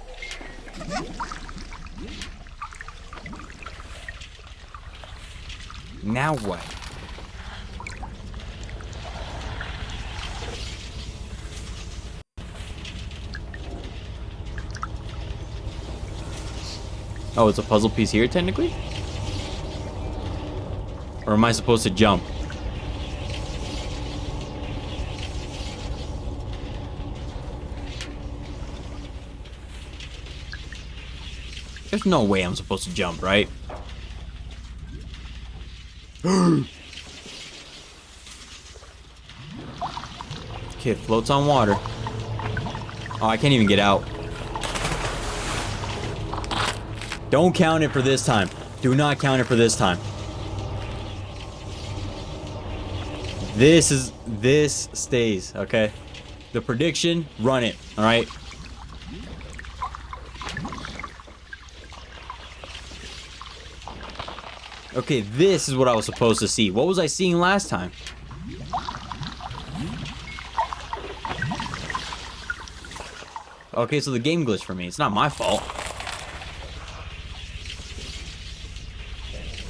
Speaker 1: Now what? Oh, it's a puzzle piece here, technically? Or am I supposed to jump? There's no way I'm supposed to jump, right? Kid floats on water. Oh, I can't even get out. Don't count it for this time. Do not count it for this time. This stays, okay? The prediction, run it, all right? Okay, this is what I was supposed to see. What was I seeing last time? Okay, so the game glitched for me. It's not my fault.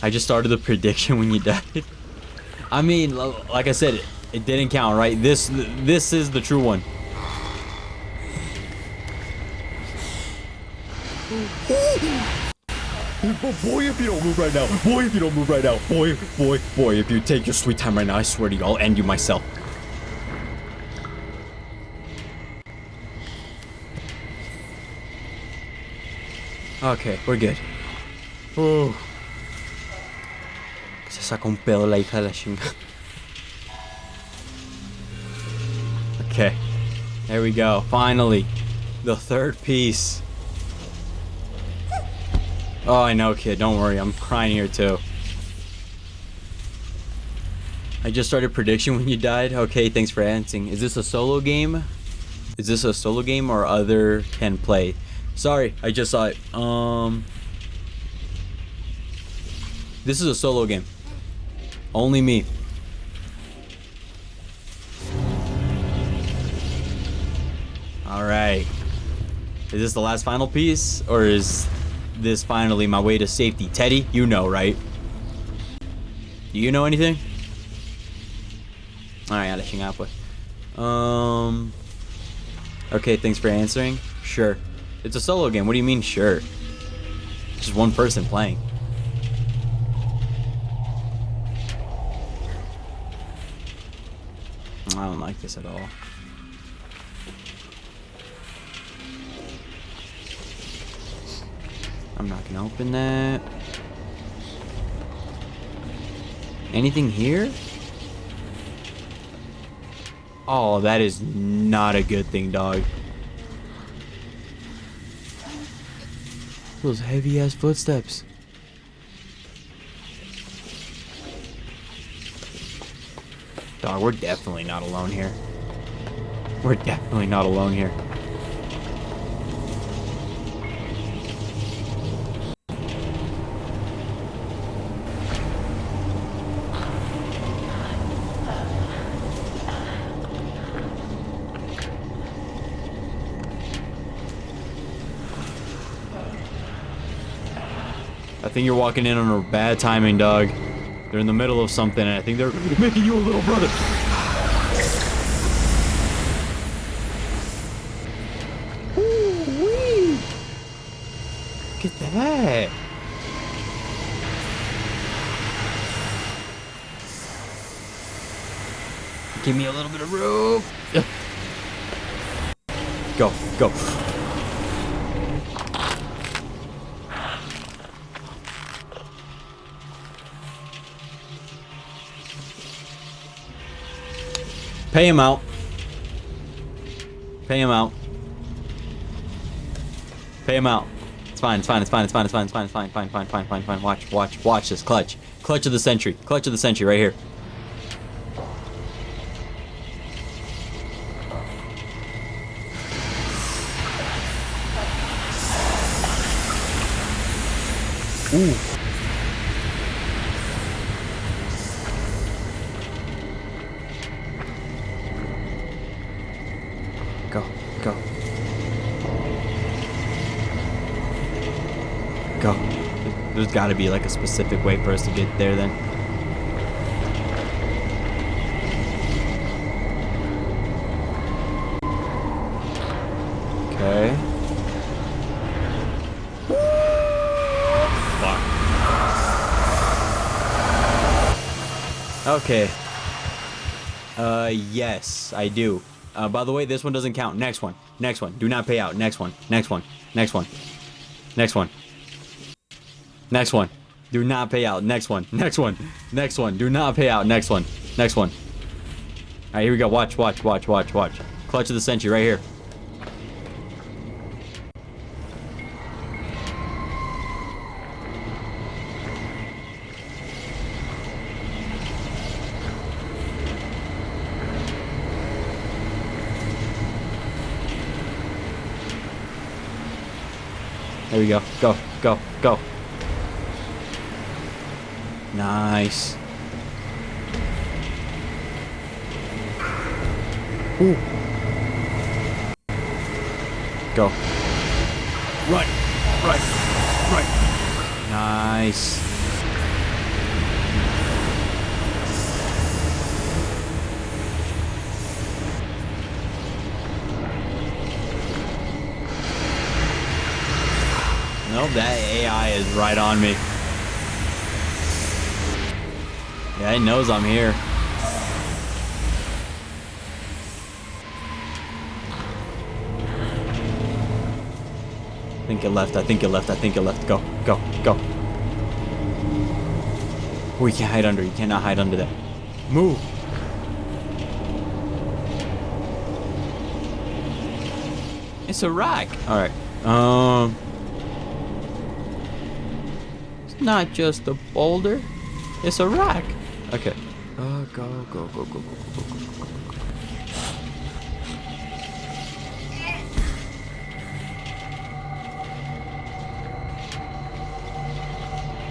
Speaker 1: I just started the prediction when you died. I mean, like I said, it didn't count, right? This is the true one. Boy, if you don't move right now. Boy, if you don't move right now. Boy, if you take your sweet time right now, I swear to you, I'll end you myself. Okay, we're good. Se saca un pedo la hija de la chinga. Okay, there we go. Finally, the third piece. Oh, I know, kid. Don't worry. I'm crying here, too. I just started prediction when you died. Okay, thanks for answering. Is this a solo game? Is this a solo game or other can play? Sorry, I just saw it. This is a solo game. Only me. Alright. Is this the last final piece? Or is this finally my way to safety? Teddy, you know, right? Do you know anything? Alright, a chingar, pues. Okay, thanks for answering. Sure. It's a solo game. What do you mean, sure? Just one person playing. I don't like this at all. I'm not gonna open that. Anything here? Oh, that is not a good thing, dog. Those heavy ass footsteps. Dog, we're definitely not alone here. We're definitely not alone here. I think you're walking in on a bad timing, dog. They're in the middle of something, and I think they're making you a little brother. Look at that. Give me a little bit of room. Go, go. Pay him out. Pay him out. Pay him out. It's fine, it's fine, it's fine, it's fine, it's fine, it's fine, it's fine, fine, fine, fine, fine, fine. Watch, watch, watch this. Clutch. Clutch of the century. Clutch of the century right here. Ooh. Go, go. Go. There's got to be like a specific way for us to get there then. Okay. Okay. Yes, I do. By the way, this one doesn't count. Next one. Next one. Do not pay out. Next one. Next one. Next one. Next one. Next one. Do not pay out. Next one. Next one. Next one. Do not pay out. Next one. Next one. All right, here we go. Watch, watch, watch, watch, watch. Clutch of the century right here. There we go. Go, go, go. Nice. Ooh. Go. Run. Run. Run. Nice. Nope, that AI is right on me. Yeah, it knows I'm here. I think it left, I think it left, I think it left. Go, go, go. Oh, you can't hide under, you cannot hide under that. Move. It's a rock. Alright. It's not just a boulder. It's a rock. Okay. Go, go, go, go, go, go, go, go, go.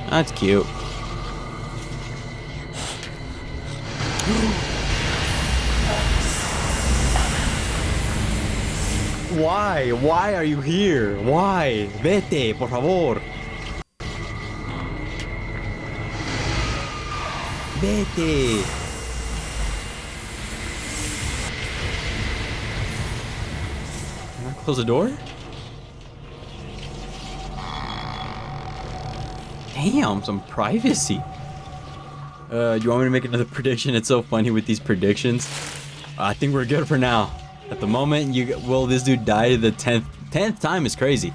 Speaker 1: That's cute. Why? Why are you here? Why? Vete, por favor. Vete. Can I close the door? Damn, some privacy. Do you want me to make another prediction? It's so funny with these predictions. I think we're good for now. At the moment, will this dude die the 10th time is crazy.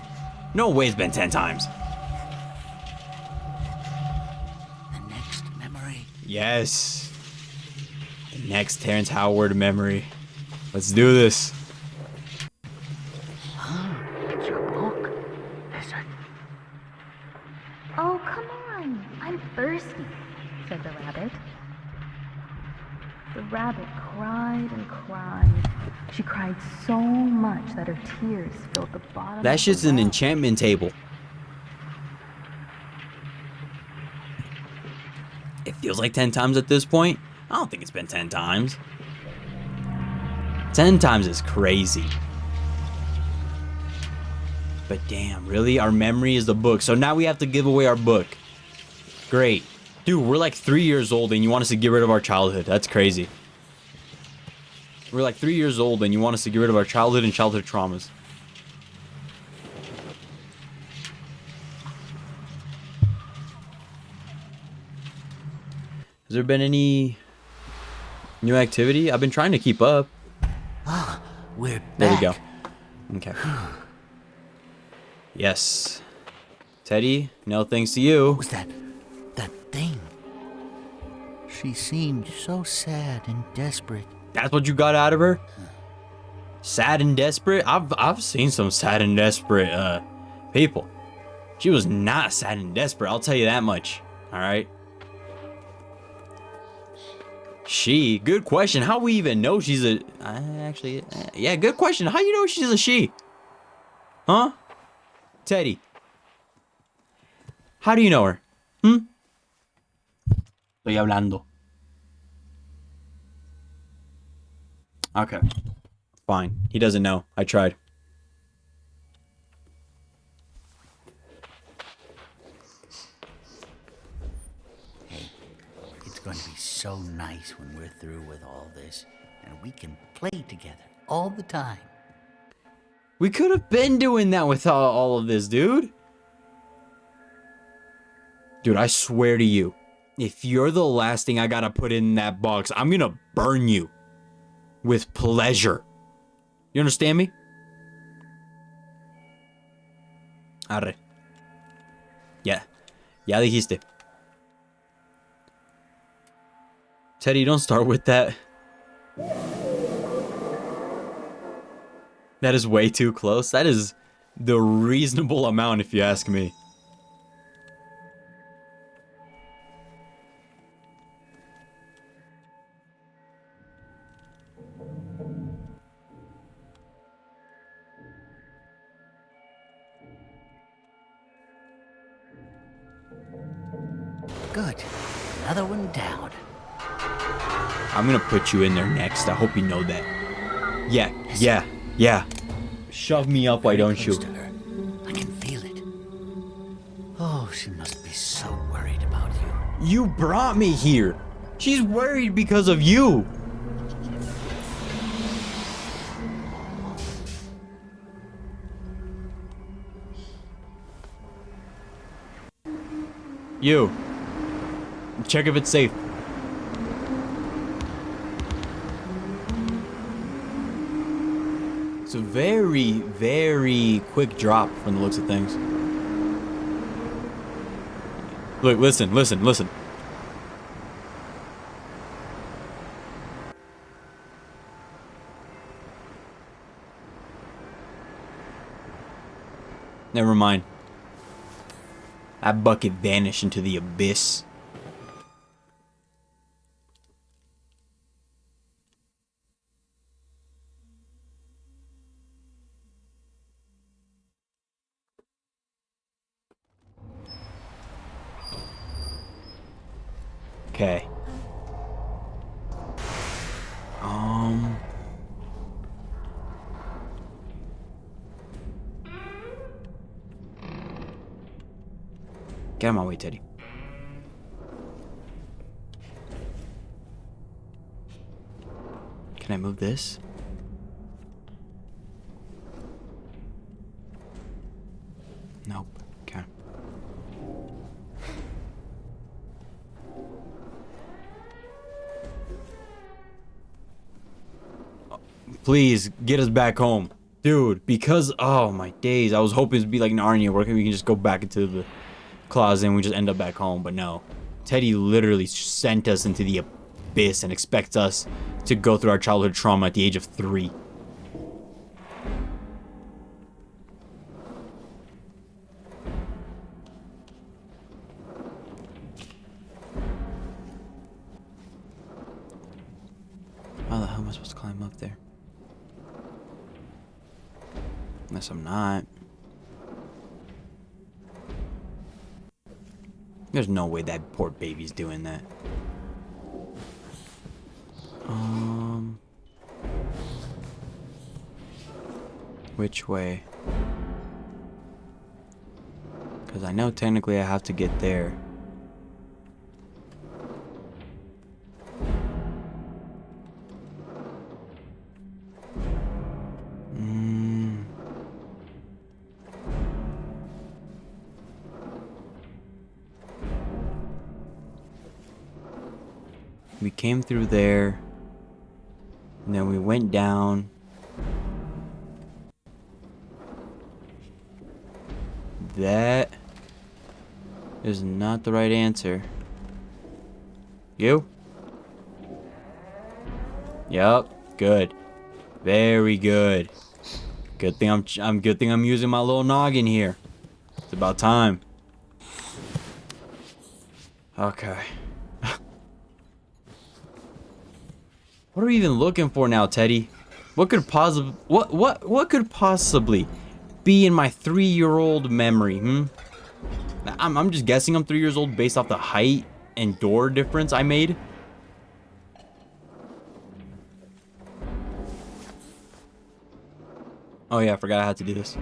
Speaker 1: No way it's been 10 times.
Speaker 18: The next memory.
Speaker 1: Yes. The next Terrence Howard memory. Let's do this.
Speaker 18: It's your book. Listen.
Speaker 17: Oh, come on. I'm thirsty, said the rabbit. The rabbit cried and cried. She cried so much that her tears filled the bottom.
Speaker 1: That shit's an enchantment table. It feels like 10 times at this point. I don't think it's been 10 times. 10 times is crazy. But damn, really? Our memory is the book. So now we have to give away our book. Great. Dude, we're like 3 years old and you want us to get rid of our childhood. That's crazy. We're like 3 years old and you want us to get rid of our childhood and childhood traumas. Has there been any new activity? I've been trying to keep up.
Speaker 18: Ah, we're back.
Speaker 1: There we go. Okay. Yes. Teddy, no thanks to you.
Speaker 18: What was that thing? She seemed so sad and desperate.
Speaker 1: That's what you got out of her? Sad and desperate? I've seen some sad and desperate people. She was not sad and desperate, I'll tell you that much. Alright? She? Good question. How we even know she's a... yeah, good question. How you know she's a she? Huh? Teddy. How do you know her? Estoy hablando. Okay. Fine. He doesn't know. I tried.
Speaker 18: Hey, it's going to be so nice when we're through with all this, and we can play together all the time.
Speaker 1: We could have been doing that without all of this, dude. Dude, I swear to you, if you're the last thing I gotta put in that box, I'm gonna burn you. With pleasure. You understand me? Arre. Yeah. Ya dijiste. Teddy, don't start with that. That is way too close. That is the reasonable amount if you ask me.
Speaker 18: Good. Another one down.
Speaker 1: I'm gonna put you in there next. I hope you know that. Yeah. Shove me up, why don't you?
Speaker 18: I can feel it. Oh, she must be so worried about you.
Speaker 1: You brought me here. She's worried because of you. You. Check if it's safe. It's a very, very quick drop from the looks of things. Look, listen. Never mind. That bucket vanished into the abyss. Okay. Get out of my way, Teddy. Can I move this? Nope. Okay. Please, get us back home. Dude, because, oh my days, I was hoping it'd be like Narnia where we can just go back into the closet and we just end up back home, but no. Teddy literally sent us into the abyss and expects us to go through our childhood trauma at the age of 3. How the hell am I supposed to climb up there? Unless I'm not. There's no way that poor baby's doing that. Which way? Because I know technically I have to get there. We came through there. And then we went down. That is not the right answer. You? Yep. Good. Very good. Good thing I'm using my little noggin here. It's about time. Okay. What are we even looking for now, Teddy? What could possibly be in my 3-year-old memory, I'm just guessing I'm 3 years old based off the height and door difference I made. Oh yeah, I forgot I had to do this.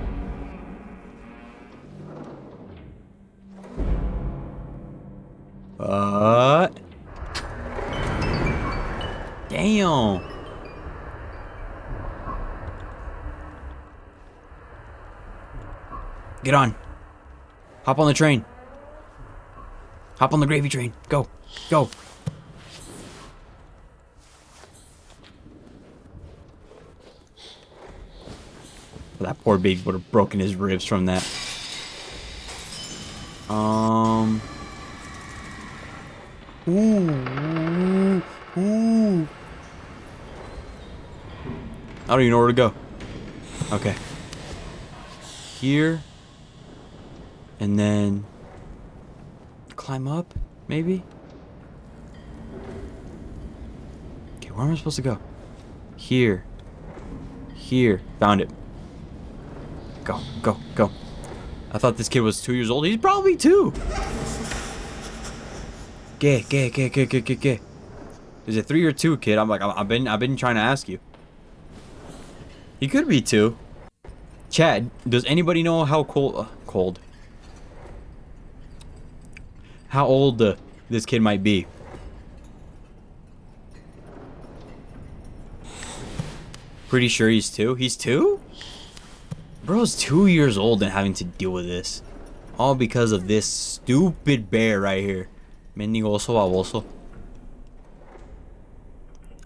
Speaker 1: Damn. Get on. Hop on the train. Hop on the gravy train. Go. Go. That poor baby would have broken his ribs from that. Ooh. I don't even know where to go. Okay. Here. And then climb up, maybe? Okay, where am I supposed to go? Here. Here. Found it. Go, go, go. I thought this kid was 2 years old. He's probably 2. Get. Is it 3 or 2, kid? I'm like, I've been trying to ask you. He could be 2. Chad, does anybody know how cold? How old this kid might be? Pretty sure he's 2. He's 2? Bro's 2 years old and having to deal with this. All because of this stupid bear right here. Mendigo oso baboso.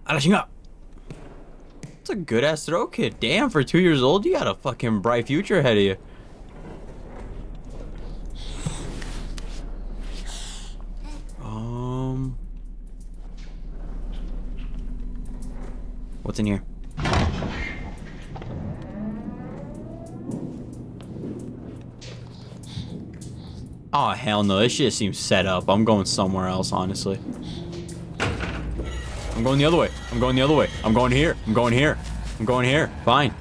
Speaker 1: A la chinga. It's a good ass throw, kid. Damn, for 2 years old, you got a fucking bright future ahead of you. What's in here? Oh, hell no. This shit seems set up. I'm going somewhere else, honestly. I'm going the other way. I'm going the other way. I'm going here. I'm going here. I'm going here. Fine.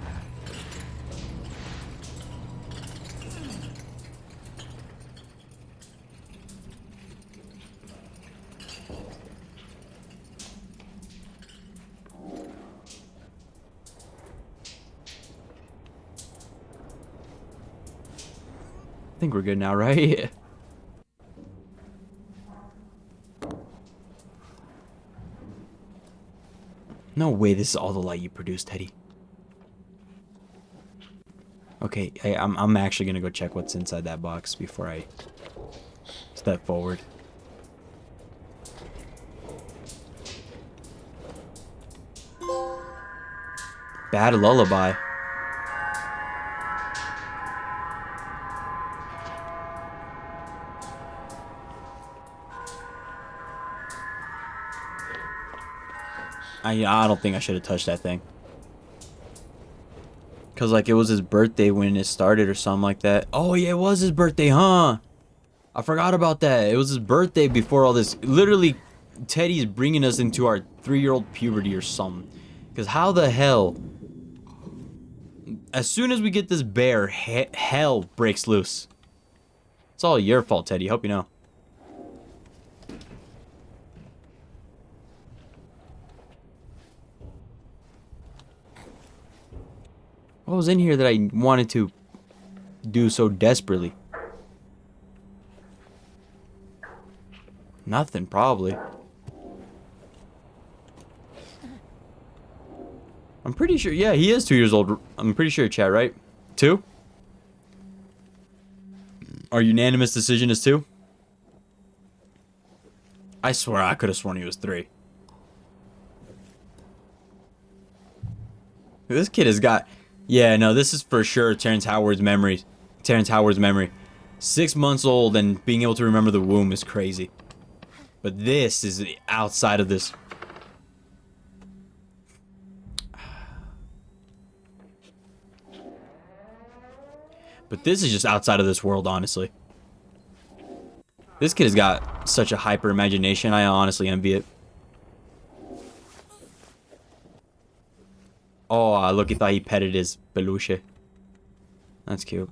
Speaker 1: I think we're good now, right? No way this is all the light you produce, Teddy. Okay, I'm actually gonna go check what's inside that box before I step forward. Bad lullaby. I don't think I should have touched that thing. Cause like it was his birthday when it started or something like that. Oh yeah, it was his birthday, huh? I forgot about that. It was his birthday before all this. Literally, Teddy's bringing us into our 3-year-old puberty or something. Cause how the hell? As soon as we get this bear, hell breaks loose. It's all your fault, Teddy. Hope you know. What was in here that I wanted to do so desperately? Nothing, probably. I'm pretty sure, yeah, he is 2 years old. I'm pretty sure, chat, right? 2? Our unanimous decision is 2? I swear, I could have sworn he was 3. This kid has got... Yeah, no, this is for sure Terrence Howard's memory. 6 months old and being able to remember the womb is crazy. But this is outside of this. But this is just outside of this world, honestly. This kid has got such a hyper imagination. I honestly envy it. Oh, look, he thought he petted his peluche. That's cute.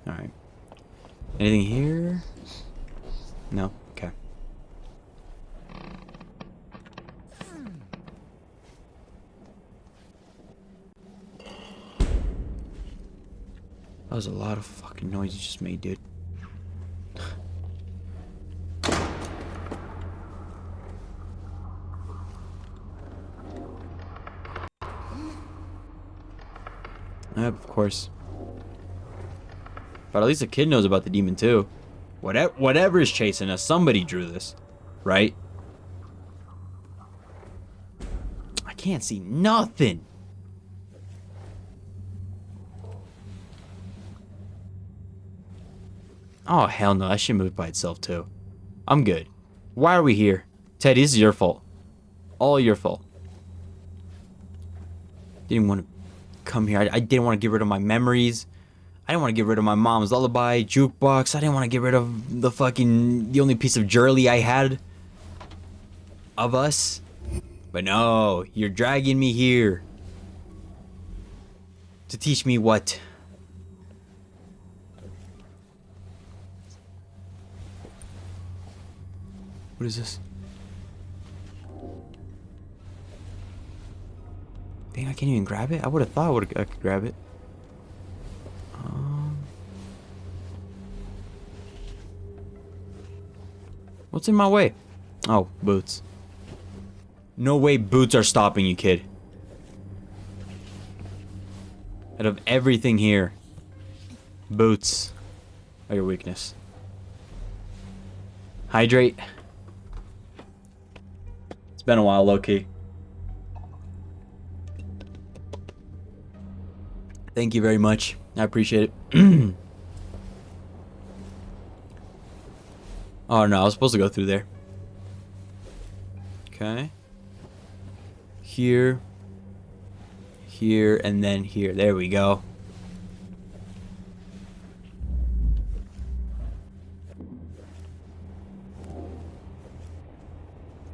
Speaker 1: Alright. Anything here? No? Okay. That was a lot of fucking noise you just made, dude. Yep, of course. But at least the kid knows about the demon too. Whatever is chasing us, somebody drew this, right? I can't see nothing. Oh, hell no. That shit moved by itself, too. I'm good. Why are we here? Teddy, this is your fault. All your fault. Didn't want to come here. I didn't want to get rid of my memories. I didn't want to get rid of my mom's lullaby, jukebox. I didn't want to get rid of the only piece of jewelry I had of us. But no, you're dragging me here. To teach me what? What is this? Dang, I can't even grab it? I would have thought I could grab it. What's in my way? Oh, boots. No way boots are stopping you, kid. Out of everything here, boots are your weakness. Hydrate. It's been a while, low-key. Thank you very much. I appreciate it. Oh no, I was supposed to go through there. Okay. Here. Here, and then here. There we go.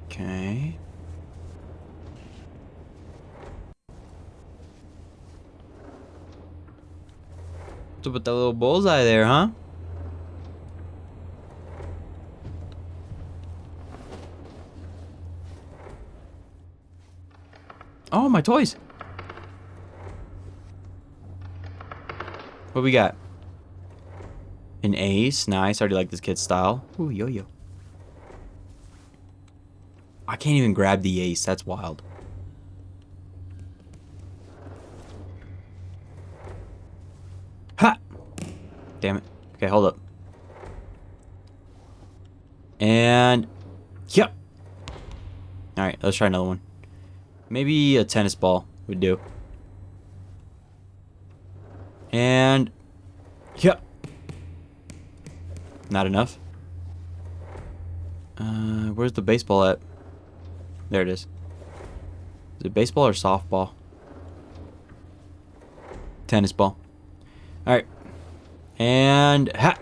Speaker 1: Okay. What's up with that little bullseye there, huh? Oh, my toys. What we got? An ace. Nice. I already like this kid's style. Ooh, yo-yo. I can't even grab the ace. That's wild. Ha! Damn it. Okay, hold up. And... Yep. Alright, let's try another one. Maybe a tennis ball would do. And... Yep. Not enough. Where's the baseball at? There it is. Is it baseball or softball? Tennis ball. Alright. And... Ha!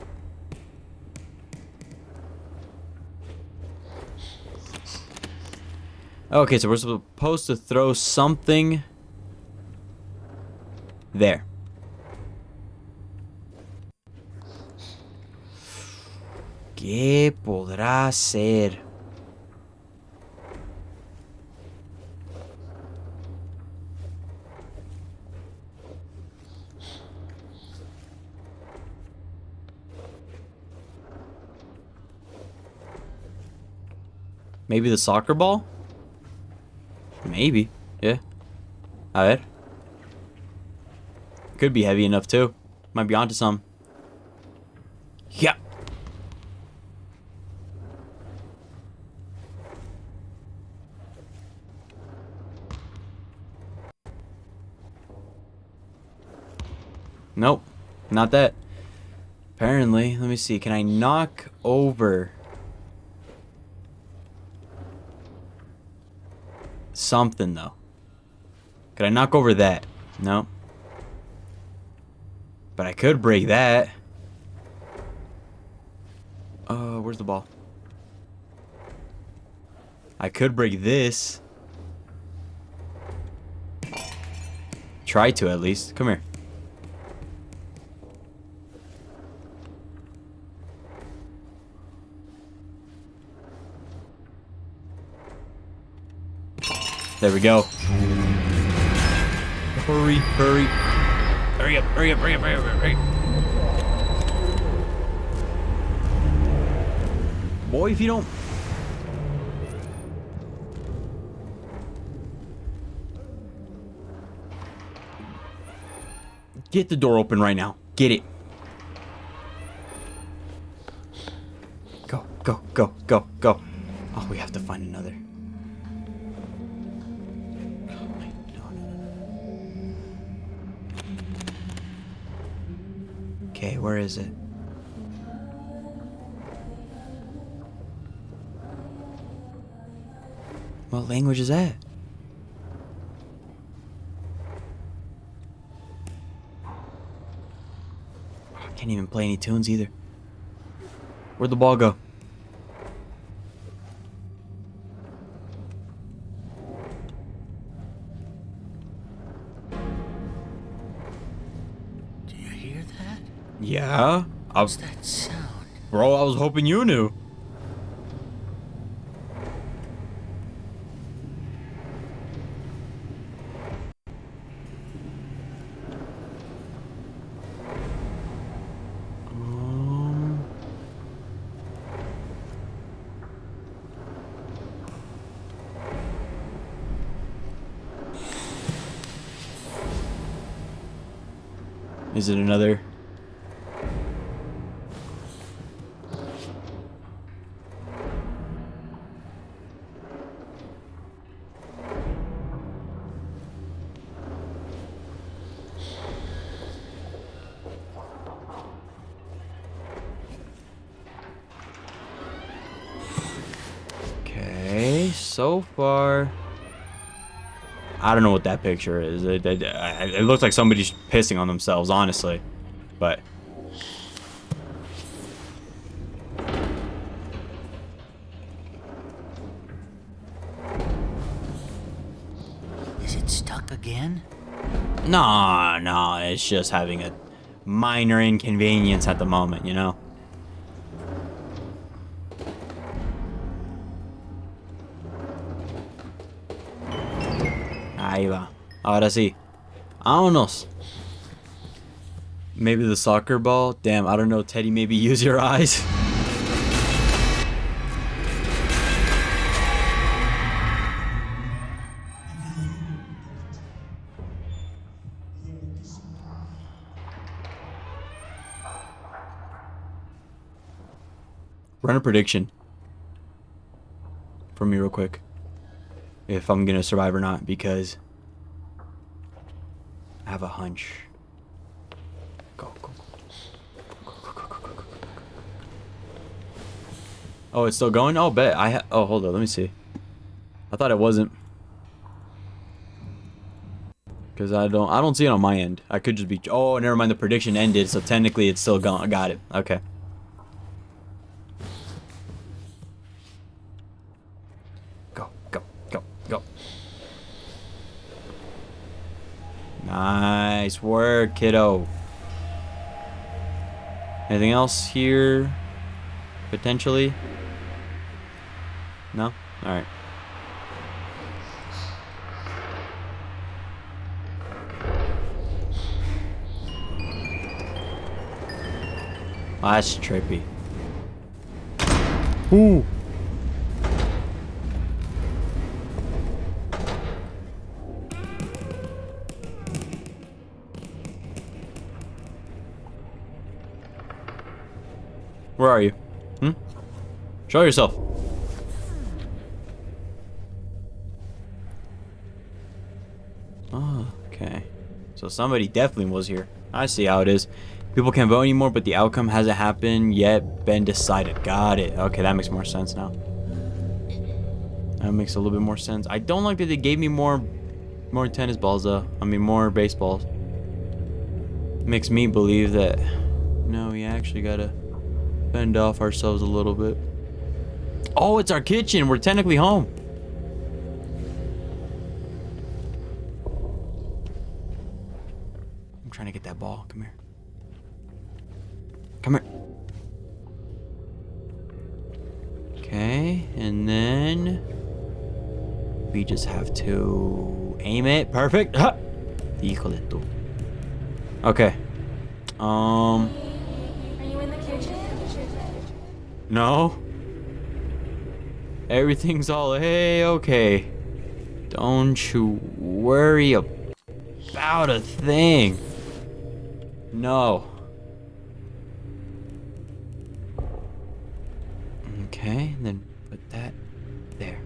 Speaker 1: Okay, so we're supposed to throw something there. ¿Qué podrá ser? Maybe the soccer ball? Maybe. Yeah. A ver. Could be heavy enough too. Might be onto some. Yeah. Nope. Not that. Apparently. Let me see. Can I knock over something, though? Could I knock over that? No. But I could break that. Where's the ball? I could break this. Try to, at least. Come here. There we go. Hurry, hurry. Hurry up, hurry up, hurry up, hurry up, hurry up. Boy, if you don't... Get the door open right now. Get it. Go, go, go, go, go. Oh, we have to find another. Okay, where is it? What language is that? I can't even play any tunes either. Where'd the ball go?
Speaker 18: Do you hear that?
Speaker 1: Yeah?
Speaker 18: What's that sound?
Speaker 1: Bro, I was hoping you knew. Is it another? Okay, so far. I don't know what that picture is. It looks like somebody's pissing on themselves, honestly. But
Speaker 18: Is it stuck again?
Speaker 1: nah, it's just having a minor inconvenience at the moment, you know? Ahí va. Ahora sí. Vámonos. Maybe the soccer ball? Damn, I don't know, Teddy, maybe use your eyes. Run a prediction for me real quick. If I'm gonna survive or not, because I have a hunch. Go, go, go. Oh, it's still going? Oh, bet. Oh, hold on. Let me see. I thought it wasn't. Because I don't see it on my end. I could just be... Oh, never mind. The prediction ended, so technically it's still gone. Got it. Okay. Go, go, go, go. Nice work, kiddo. Anything else here? Potentially? No? Alright. Oh, that's trippy. Ooh. Where are you? Show yourself. Oh, okay. So somebody definitely was here. I see how it is. People can't vote anymore, but the outcome hasn't happened yet. Been decided. Got it. Okay, that makes more sense now. That makes a little bit more sense. I don't like that they gave me more tennis balls, though. I mean, more baseballs. Makes me believe that, no, we actually gotta fend off ourselves a little bit. Oh, it's our kitchen. We're technically home. I'm trying to get that ball. Come here. Come here. Okay, and then we just have to aim it. Perfect. Ha! Híjole tú. Okay.
Speaker 19: Are you in the kitchen?
Speaker 1: No. Everything's all okay. Don't you worry about a thing. No. Okay, then put that there.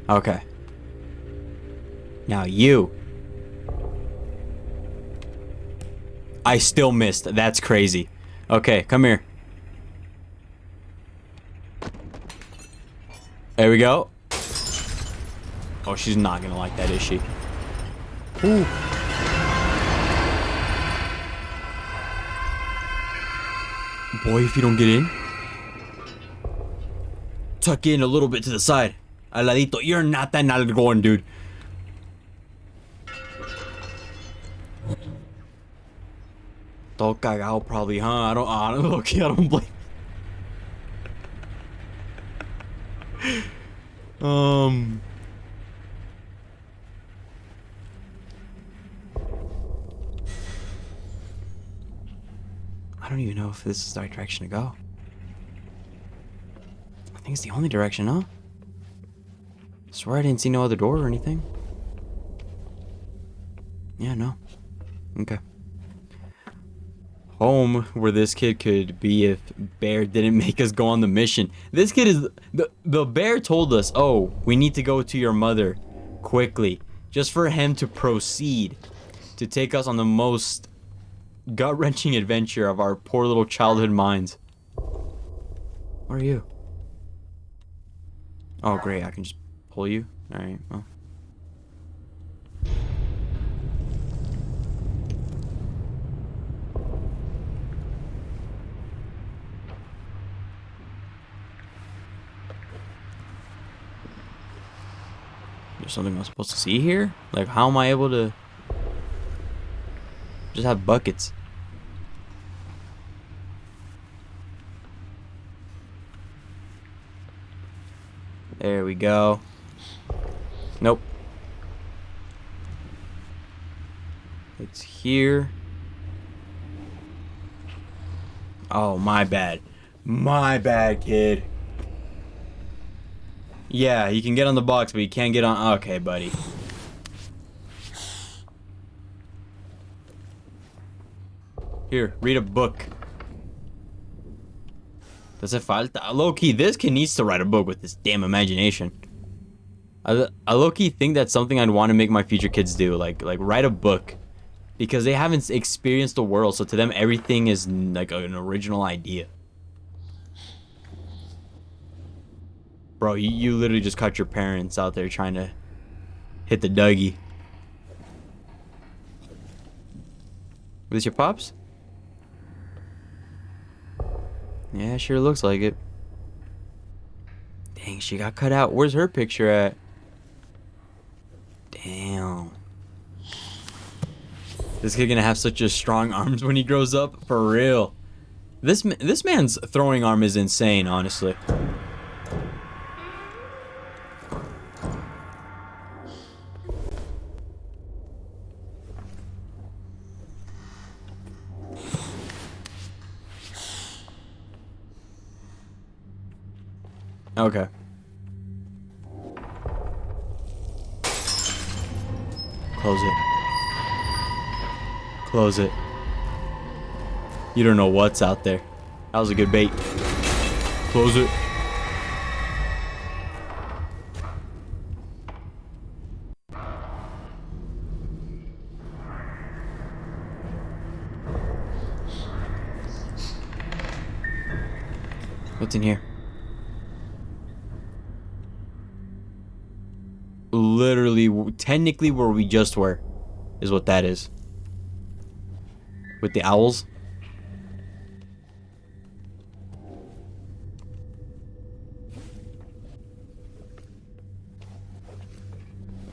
Speaker 1: Okay. Now you. I still missed. That's crazy. Okay, come here. There we go. Oh, she's not gonna like that, is she? Ooh. Boy, if you don't get in. Tuck in a little bit to the side. Al ladito. You're not that nalgón, dude. Todo cagado probably, huh? I don't blame. I don't even know if this is the right direction to go. I think it's the only direction, huh? I swear I didn't see no other door or anything. Yeah, no. Okay. Home where this kid could be if Bear didn't make us go on the mission. This kid is... The bear told us, oh, we need to go to your mother quickly. Just for him to proceed to take us on the most gut-wrenching adventure of our poor little childhood minds. Where are you? Oh, great. I can just pull you. Alright, well. There's something I'm supposed to see here? Like, how am I able to just have buckets? There we go. Nope. It's here. Oh, my bad. My bad, kid. Yeah, you can get on the box, but you can't get on... Okay, buddy. Here, read a book. Does it falta? Low-key, this kid needs to write a book with this damn imagination. I low-key think that's something I'd want to make my future kids do. Like write a book. Because they haven't experienced the world, so to them, everything is like an original idea. Bro, you literally just caught your parents out there trying to hit the Dougie. This your pops? Yeah, sure looks like it. Dang, she got cut out. Where's her picture at? Damn. This kid gonna have such a strong arms when he grows up? For real. This man's throwing arm is insane, honestly. Okay. Close it. Close it. You don't know what's out there. That was a good bait. Close it. What's in here? Literally, technically where we just were is what that is. With the owls.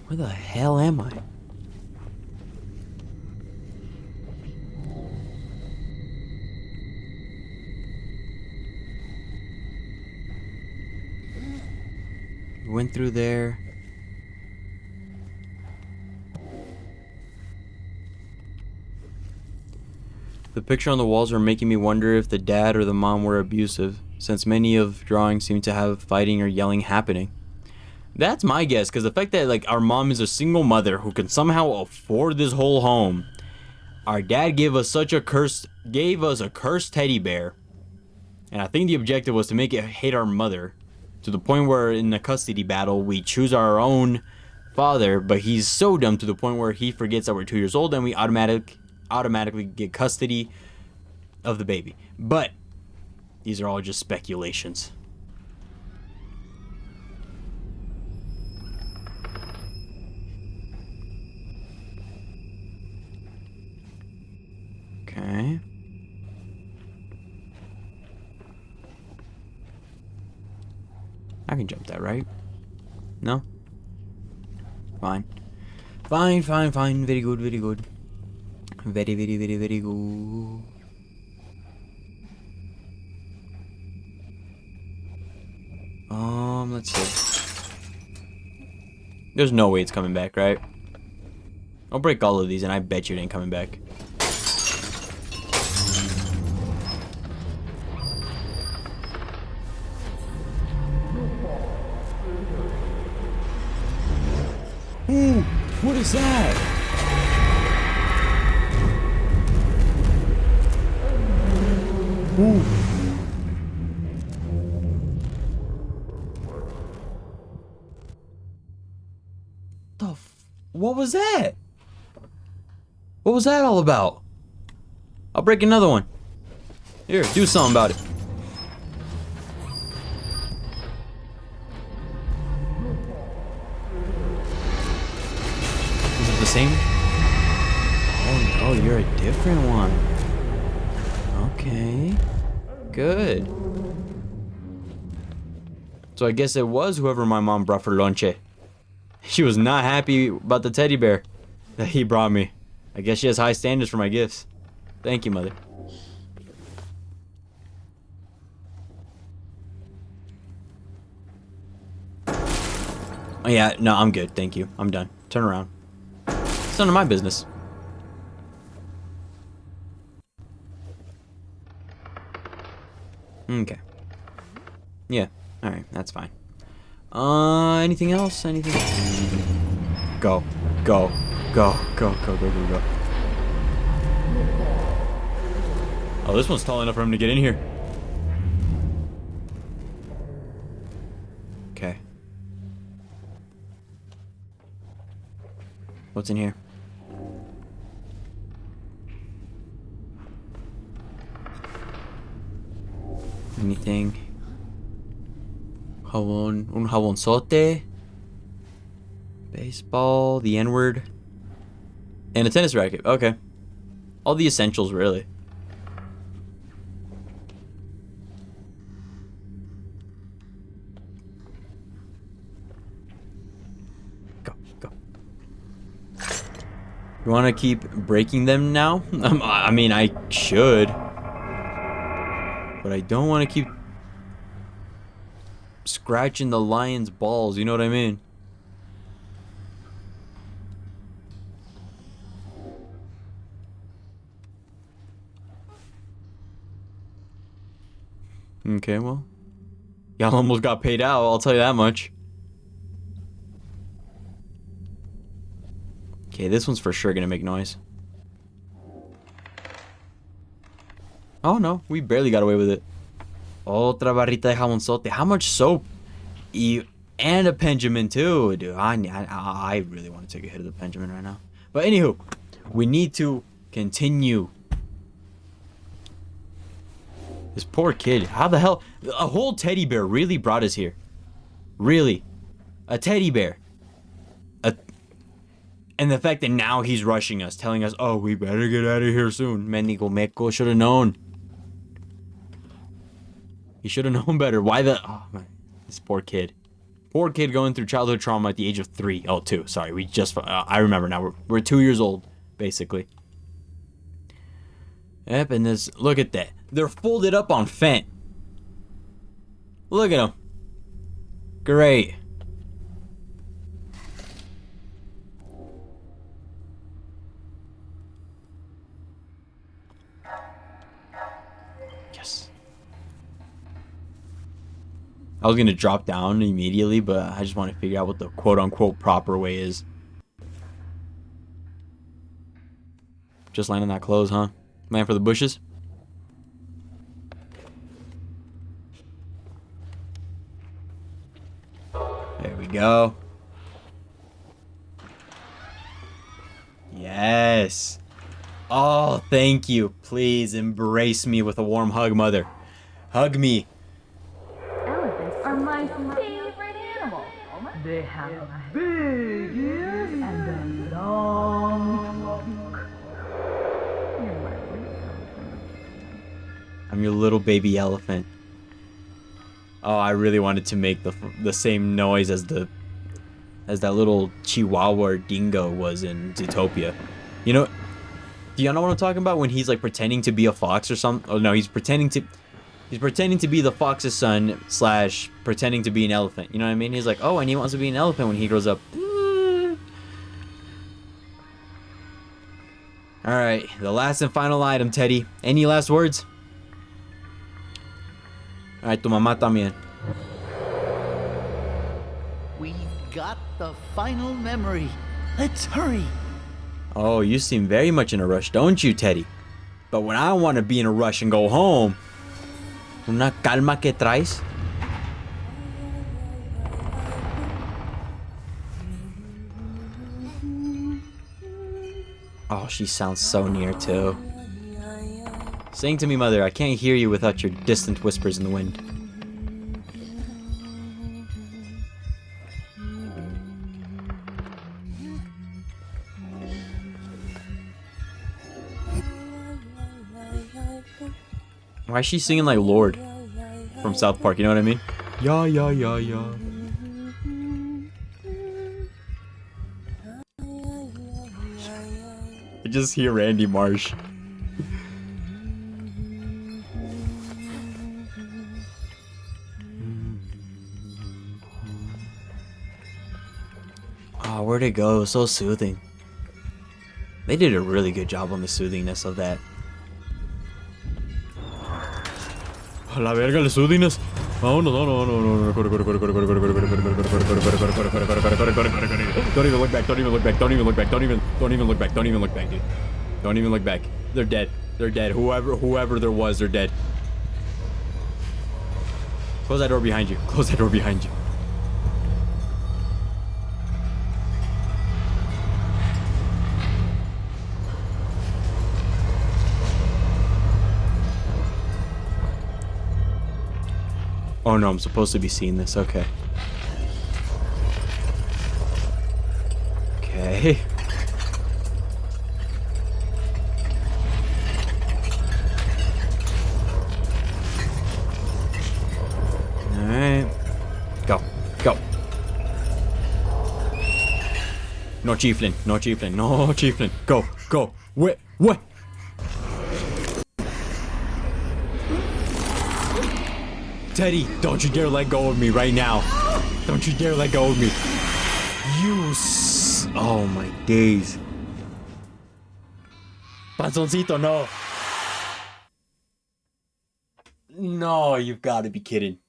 Speaker 1: Where the hell am I? Went through there. The picture on the walls are making me wonder if the dad or the mom were abusive, since many of drawings seem to have fighting or yelling happening. That's my guess, because the fact that like our mom is a single mother who can somehow afford this whole home. Our dad gave us a cursed teddy bear. And I think the objective was to make it hate our mother. To the point where in the custody battle, we choose our own father, but he's so dumb to the point where he forgets that we're 2 years old and we automatically get custody of the baby. But these are all just speculations. Okay. I can jump that, right? No? Fine. Fine. Very good. Very, good. Let's see. There's no way it's coming back, right? I'll break all of these and I bet you it ain't coming back. Ooh, what is that? Ooh. What was that? What was that all about? I'll break another one. Here, do something about it. Is it the same? Oh no, you're a different one. Okay. Good. So I guess it was whoever my mom brought for lonche. She was not happy about the teddy bear that he brought me. I guess she has high standards for my gifts. Thank you, mother. Oh, yeah, no, I'm good. Thank you. I'm done. Turn around. It's none of my business. Okay. Yeah. Alright, that's fine. Anything else? Anything? Go. Go. Go. Go. Go. Go. Go. Go. Oh, this one's tall enough for him to get in here. Okay. What's in here? Anything? Jabón, un jabonzote. Baseball, the N-word. And a tennis racket. Okay. All the essentials, really. Go, go. You want to keep breaking them now? I mean, I should. But I don't want to keep scratching the lion's balls, you know what I mean? Okay, well, y'all almost got paid out, I'll tell you that much. Okay, this one's for sure gonna make noise. Oh no, we barely got away with it. Otra barrita de jabonzote. How much soap? And a Benjamin too, dude. I really want to take a hit of the Benjamin right now. But anywho, we need to continue. This poor kid. How the hell? A whole teddy bear really brought us here. Really. A teddy bear. And the fact that now he's rushing us, telling us, oh, we better get out of here soon. Mendigo Meko should have known. He should have known better. Why the... Oh, man. This poor kid. Poor kid going through childhood trauma at the age of 3. Oh, 2. Sorry, we just... I remember now. We're 2 years old, basically. Yep, and this... Look at that. They're folded up on Fent. Look at them. Great. Yes. I was gonna drop down immediately, but I just want to figure out what the quote-unquote proper way is. Just land on that close, huh? Land for the bushes? There we go. Yes. Oh, thank you. Please embrace me with a warm hug, mother. Hug me.
Speaker 17: Elephants are my favorite animal. They have big ears and a long trunk. You're my little elephant.
Speaker 1: I'm your little baby elephant. Oh, I really wanted to make the same noise as that little Chihuahua or dingo was in Zootopia. You know, do y'all know what I'm talking about? When he's like pretending to be a fox or something? Oh no, he's pretending to be the fox's son / pretending to be an elephant. You know what I mean? He's like, oh, and he wants to be an elephant when he grows up. All right, the last and final item, Teddy. Any last words? All right, tu mamá también.
Speaker 18: We've got the final memory. Let's hurry.
Speaker 1: Oh, you seem very much in a rush, don't you, Teddy? But when I want to be in a rush and go home, una calma que traes. Oh, she sounds so near too. Sing to me, mother. I can't hear you without your distant whispers in the wind. Why is she singing like Lord from South Park? You know what I mean? Yeah, yeah, yeah, yeah. I just hear Randy Marsh. Oh, where'd it go? So soothing. They did a really good job on the soothingness of that. A la verga, el soothingness. Oh, no, no, no, no, no. Don't even look back. Don't even look back. Don't even look back. Don't even look back. Don't even look back, dude. Don't even look back. They're dead. They're dead. Whoever there was, they're dead. Close that door behind you. Close that door behind you. Oh no, I'm supposed to be seeing this. Okay. Okay. Alright. Go. Go. No chiefling. No chiefling. No chiefling. Go. Go. What? What? Teddy, don't you dare let go of me right now. Don't you dare let go of me. Oh my days. Panzoncito, no. No, you've got to be kidding.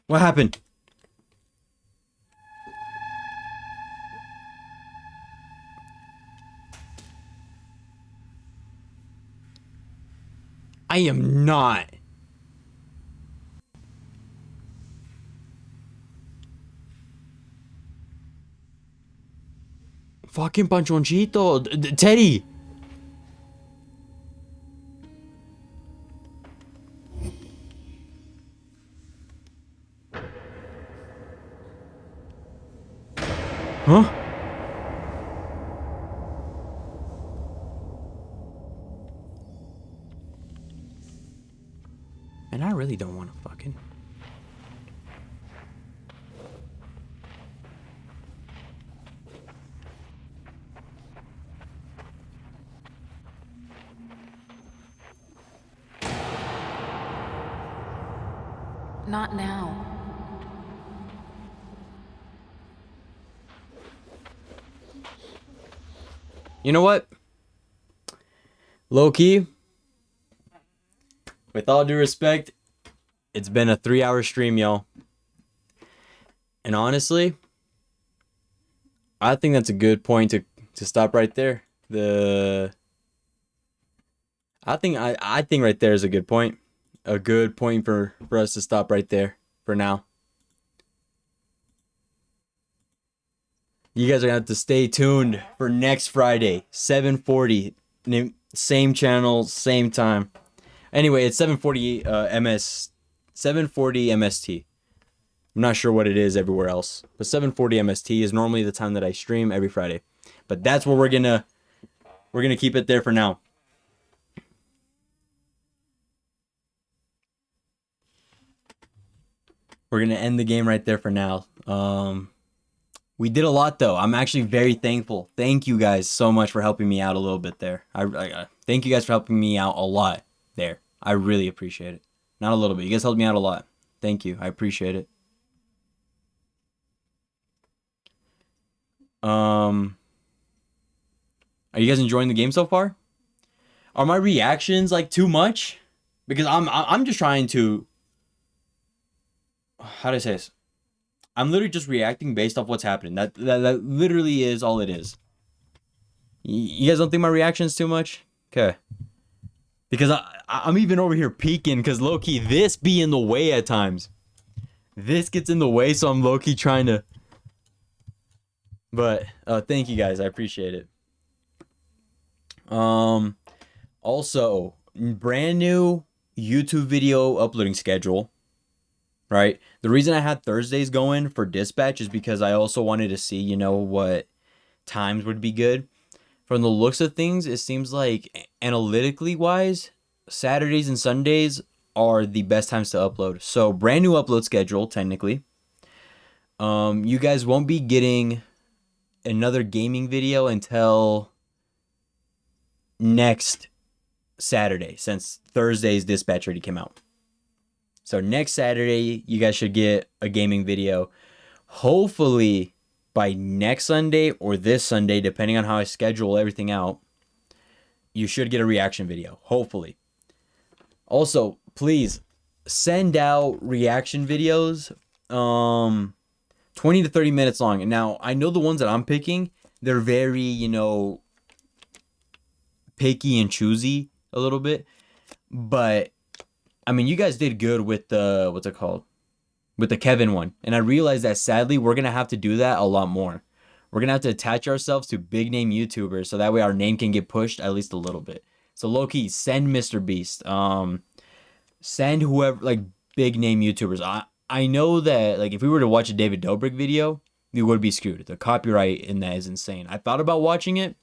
Speaker 1: What happened? I am not. Fucking Panchoncito. Teddy. Huh? And I really don't want to fucking.
Speaker 19: Not now.
Speaker 1: You know what? Low key, with all due respect, it's been a 3-hour stream, y'all. And honestly, I think that's a good point to stop right there. I think right there is a good point. A good point for us to stop right there for now. You guys are gonna have to stay tuned for next Friday, 7:40, same channel, same time. Anyway, it's 7:40 7:40 MST. I'm not sure what it is everywhere else, but 7:40 MST is normally the time that I stream every Friday. But that's where we're gonna keep it there for now. We're gonna end the game right there for now. We did a lot though. I'm actually very thankful. Thank you guys so much for helping me out a little bit there. I thank you guys for helping me out a lot there. I really appreciate it. Not a little bit. You guys helped me out a lot. Thank you. I appreciate it. Are you guys enjoying the game so far? Are my reactions like too much? Because I'm just trying to, how do I say this? I'm literally just reacting based off what's happening. That literally is all it is. You guys don't think my reaction's too much? Okay. Because I'm even over here peeking because low-key this be in the way at times. This gets in the way, so I'm low-key trying to. But thank you guys. I appreciate it. Also, brand new YouTube video uploading schedule. Right? The reason I had Thursdays going for dispatch is because I also wanted to see, you know, what times would be good. From the looks of things, it seems like analytically wise, Saturdays and Sundays are the best times to upload. So brand new upload schedule, technically. You guys won't be getting another gaming video until next Saturday, since Thursday's dispatch already came out. So next Saturday, you guys should get a gaming video. Hopefully by next Sunday or this Sunday, depending on how I schedule everything out, you should get a reaction video. Hopefully. Also, please send out reaction videos 20 to 30 minutes long. And now, I know the ones that I'm picking, they're very, you know, picky and choosy a little bit. But I mean, you guys did good with the, what's it called? With the Kevin one. And I realized that sadly, we're going to have to do that a lot more. We're going to have to attach ourselves to big name YouTubers so that way our name can get pushed at least a little bit. So low-key, send Mr. Beast. Send whoever, like big name YouTubers. I know that like if we were to watch a David Dobrik video, we would be screwed. The copyright in that is insane. I thought about watching it.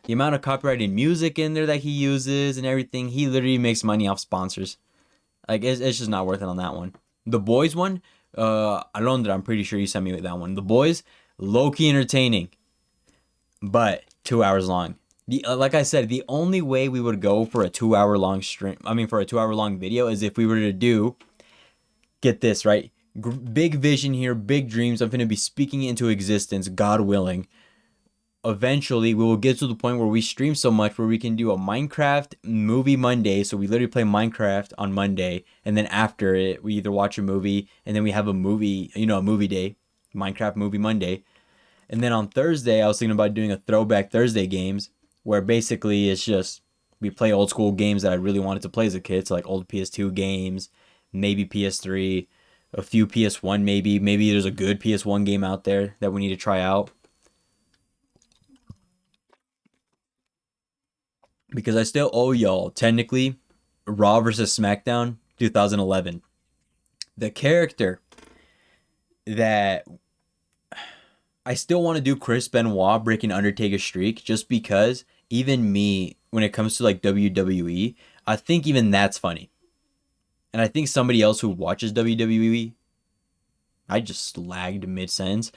Speaker 1: The amount of copyrighted music in there that he uses and everything, he literally makes money off sponsors. Like, it's just not worth it on that one. The Boys one, Alondra, I'm pretty sure you sent me that one. The Boys, low-key entertaining, but 2 hours long. Like I said, the only way we would go for a 2-hour long stream, for a 2-hour long video is if we were to do, get this, right? Big vision here, big dreams. I'm going to be speaking into existence, God willing. Eventually, we will get to the point where we stream so much where we can do a Minecraft movie Monday. So we literally play Minecraft on Monday. And then after it, we either watch a movie and then we have a movie, you know, a movie day. Minecraft movie Monday. And then on Thursday, I was thinking about doing a throwback Thursday games where basically it's just we play old school games that I really wanted to play as a kid. So like old PS2 games, maybe PS3, a few PS1 maybe. Maybe there's a good PS1 game out there that we need to try out. because I still owe y'all technically Raw versus SmackDown 2011. The character that I still want to do Chris Benoit breaking Undertaker's streak, just because even me, when it comes to like WWE, I think even that's funny. And I think somebody else who watches WWE, I just lagged mid-sentence,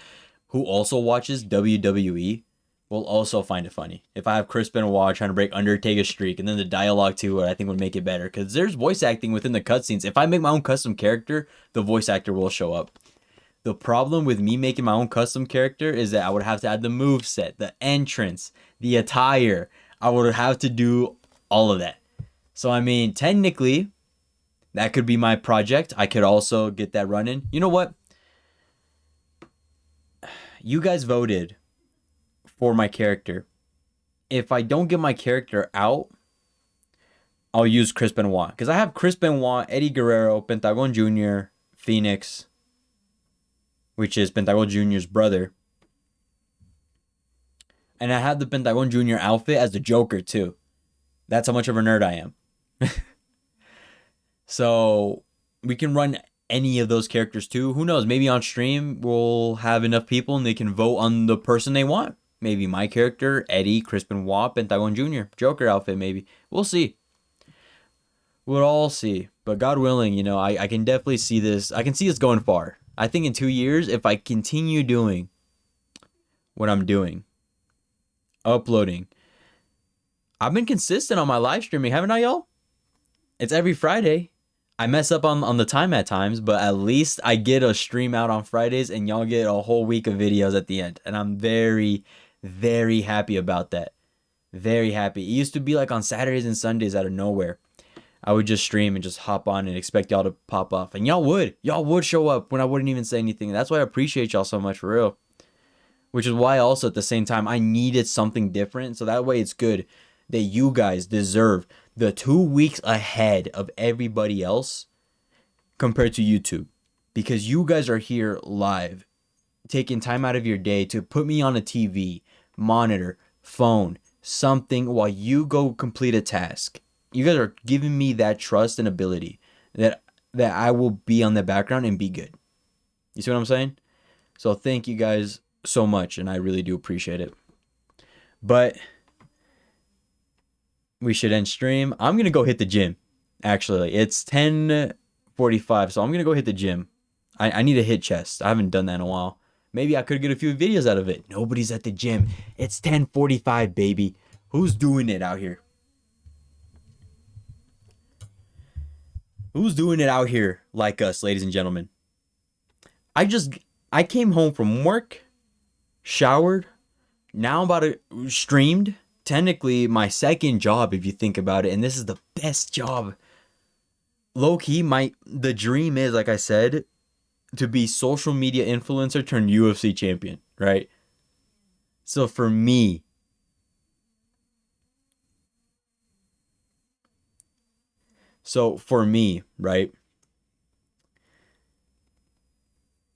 Speaker 1: who also watches WWE will also find it funny. If I have Chris Benoit trying to break Undertaker's streak, and then the dialogue to it, I think would make it better. Because there's voice acting within the cutscenes. If I make my own custom character, the voice actor will show up. The problem with me making my own custom character is that I would have to add the moveset, the entrance, the attire. I would have to do all of that. So, I mean, technically, that could be my project. I could also get that running. You know what? You guys voted for my character. If I don't get my character out, I'll use Chris Benoit. Because I have Chris Benoit, Eddie Guerrero, Pentagon Jr., Phoenix, which is Pentagon Jr.'s brother. And I have the Pentagon Jr. outfit as the Joker, too. That's how much of a nerd I am. So, we can run any of those characters, too. Who knows? Maybe on stream, we'll have enough people and they can vote on the person they want. Maybe my character, Eddie, Chris Benoit, Pentagon Jr., Joker outfit, maybe. We'll see. We'll all see. But God willing, you know, I can definitely see this. I can see this going far. I think in 2 years, if I continue doing what I'm doing, uploading, I've been consistent on my live streaming, haven't I, y'all? It's every Friday. I mess up on the time at times, but at least I get a stream out on Fridays and y'all get a whole week of videos at the end. And I'm very, very happy about that. Very happy. It used to be like on Saturdays and Sundays out of nowhere. I would just stream and just hop on and expect y'all to pop off. And y'all would show up when I wouldn't even say anything. That's why I appreciate y'all so much, for real. Which is why also at the same time, I needed something different. So that way it's good that you guys deserve the 2 weeks ahead of everybody else compared to YouTube. Because you guys are here live, taking time out of your day to put me on a TV, monitor, phone, something while you go complete a task. You guys are giving me that trust and ability that I will be on the background and be good. You see what I'm saying? So thank you guys so much, and I really do appreciate it. But we should end stream. I'm going to go hit the gym, actually. It's 10:45, so I'm going to go hit the gym. I need to hit chest. I haven't done that in a while. Maybe I could get a few videos out of it. Nobody's at the gym. It's 10:45, baby. Who's doing it out here? Who's doing it out here like us, ladies and gentlemen? I came home from work, showered, now I'm about to streamed. Technically, my second job, if you think about it, and this is the best job. Low key, the dream is, like I said, to be social media influencer turned UFC champion, right? So for me, right,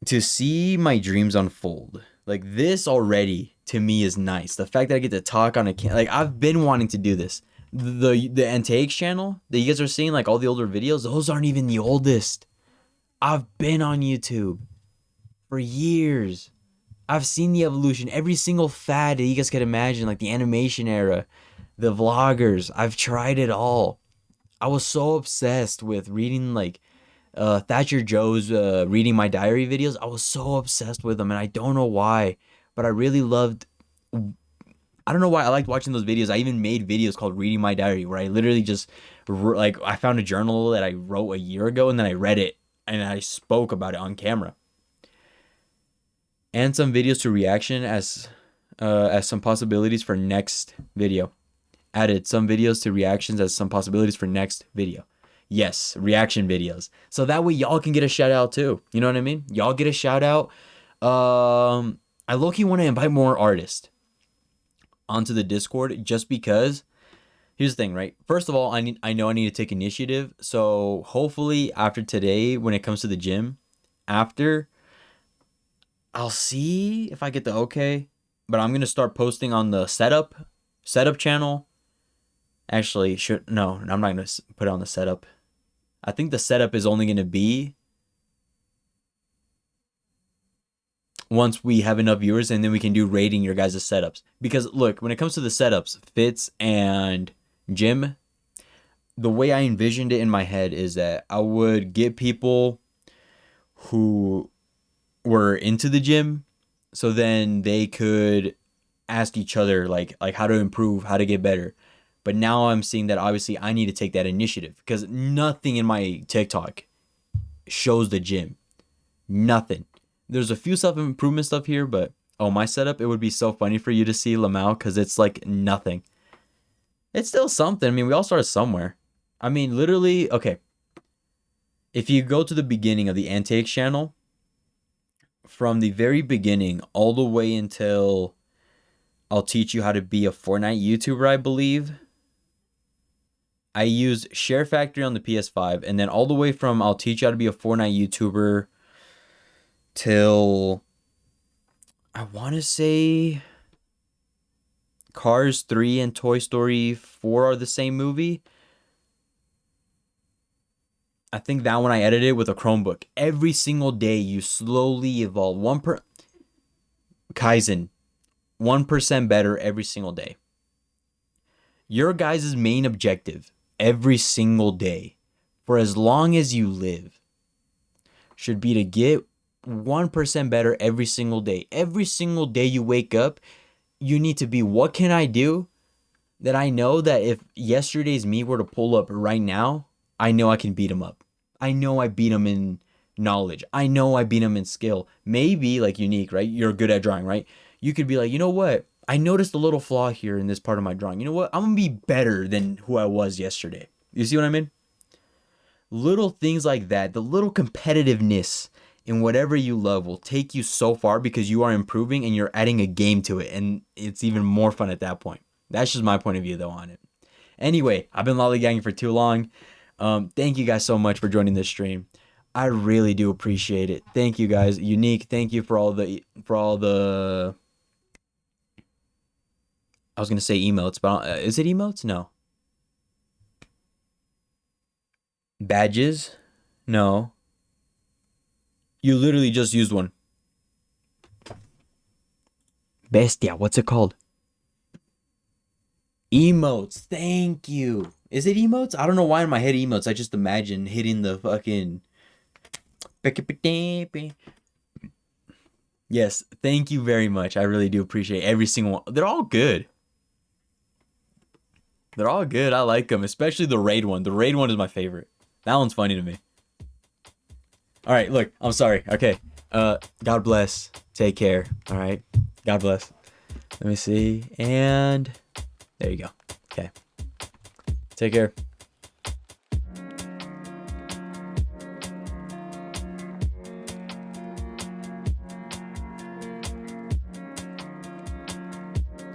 Speaker 1: to see my dreams unfold, like this already to me is nice. The fact that I get to talk on like I've been wanting to do this. The Antayx channel that you guys are seeing, like all the older videos, those aren't even the oldest. I've been on YouTube for years. I've seen the evolution, every single fad that you guys could imagine, like the animation era, the vloggers. I've tried it all. I was so obsessed with reading like Thatcher Joe's reading my diary videos. I was so obsessed with them, and I don't know why, but I really loved. I don't know why I liked watching those videos. I even made videos called Reading My Diary, where I literally just like I found a journal that I wrote a year ago, and then I read it and I spoke about it on camera. And some videos to reaction as some possibilities for next video. Added some videos to reactions as some possibilities for next video. Yes, reaction videos. So that way y'all can get a shout out too. You know what I mean? Y'all get a shout out. I low-key want to invite more artists onto the Discord, just because here's the thing, right? First of all, I know I need to take initiative. So hopefully after today, when it comes to the gym, after, I'll see if I get the okay. But I'm gonna start posting on the setup channel, Actually, no, I'm not going to put it on the setup. I think the setup is only going to be once we have enough viewers, and then we can do rating your guys' setups. Because look, when it comes to the setups, Fitz and Jim, the way I envisioned it in my head is that I would get people who were into the gym, so then they could ask each other like how to improve, how to get better. But now I'm seeing that obviously I need to take that initiative, because nothing in my TikTok shows the gym. Nothing. There's a few self-improvement stuff here, but oh, my setup, it would be so funny for you to see, Lamau, because it's like nothing. It's still something. I mean, we all started somewhere. I mean, literally, okay. If you go to the beginning of the Antayx channel, from the very beginning all the way until I'll teach you how to be a Fortnite YouTuber, I believe, I used Share Factory on the PS5, and then all the way from I'll teach you how to be a Fortnite YouTuber till I want to say Cars 3 and Toy Story 4 are the same movie. I think that one I edited with a Chromebook. Every single day you slowly evolve. Kaizen. 1% better every single day. Your guys' main objective every single day, for as long as you live, should be to get 1% better every single day. Every single day you wake up, you need to be, what can I do that I know that if yesterday's me were to pull up right now, I know I can beat him up. I know I beat him in knowledge. I know I beat him in skill. Maybe like Unique, right? You're good at drawing, right? You could be like, you know what? I noticed a little flaw here in this part of my drawing. You know what? I'm going to be better than who I was yesterday. You see what I mean? Little things like that, the little competitiveness in whatever you love will take you so far, because you are improving and you're adding a game to it. And it's even more fun at that point. That's just my point of view though on it. Anyway, I've been lollygagging for too long. Thank you guys so much for joining this stream. I really do appreciate it. Thank you guys. Unique, thank you for all the I was going to say emotes, but is it emotes? No. Badges? No. You literally just used one. Bestia, what's it called? Emotes, thank you. Is it emotes? I don't know why in my head emotes. I just imagine hitting the fucking... Yes, thank you very much. I really do appreciate every single one. They're all good. They're all good. I like them, especially the raid one. The raid one is my favorite. That one's funny to me. All right, look, I'm sorry. Okay. God bless. Take care. All right. God bless. Let me see. And there you go. Okay. Take care.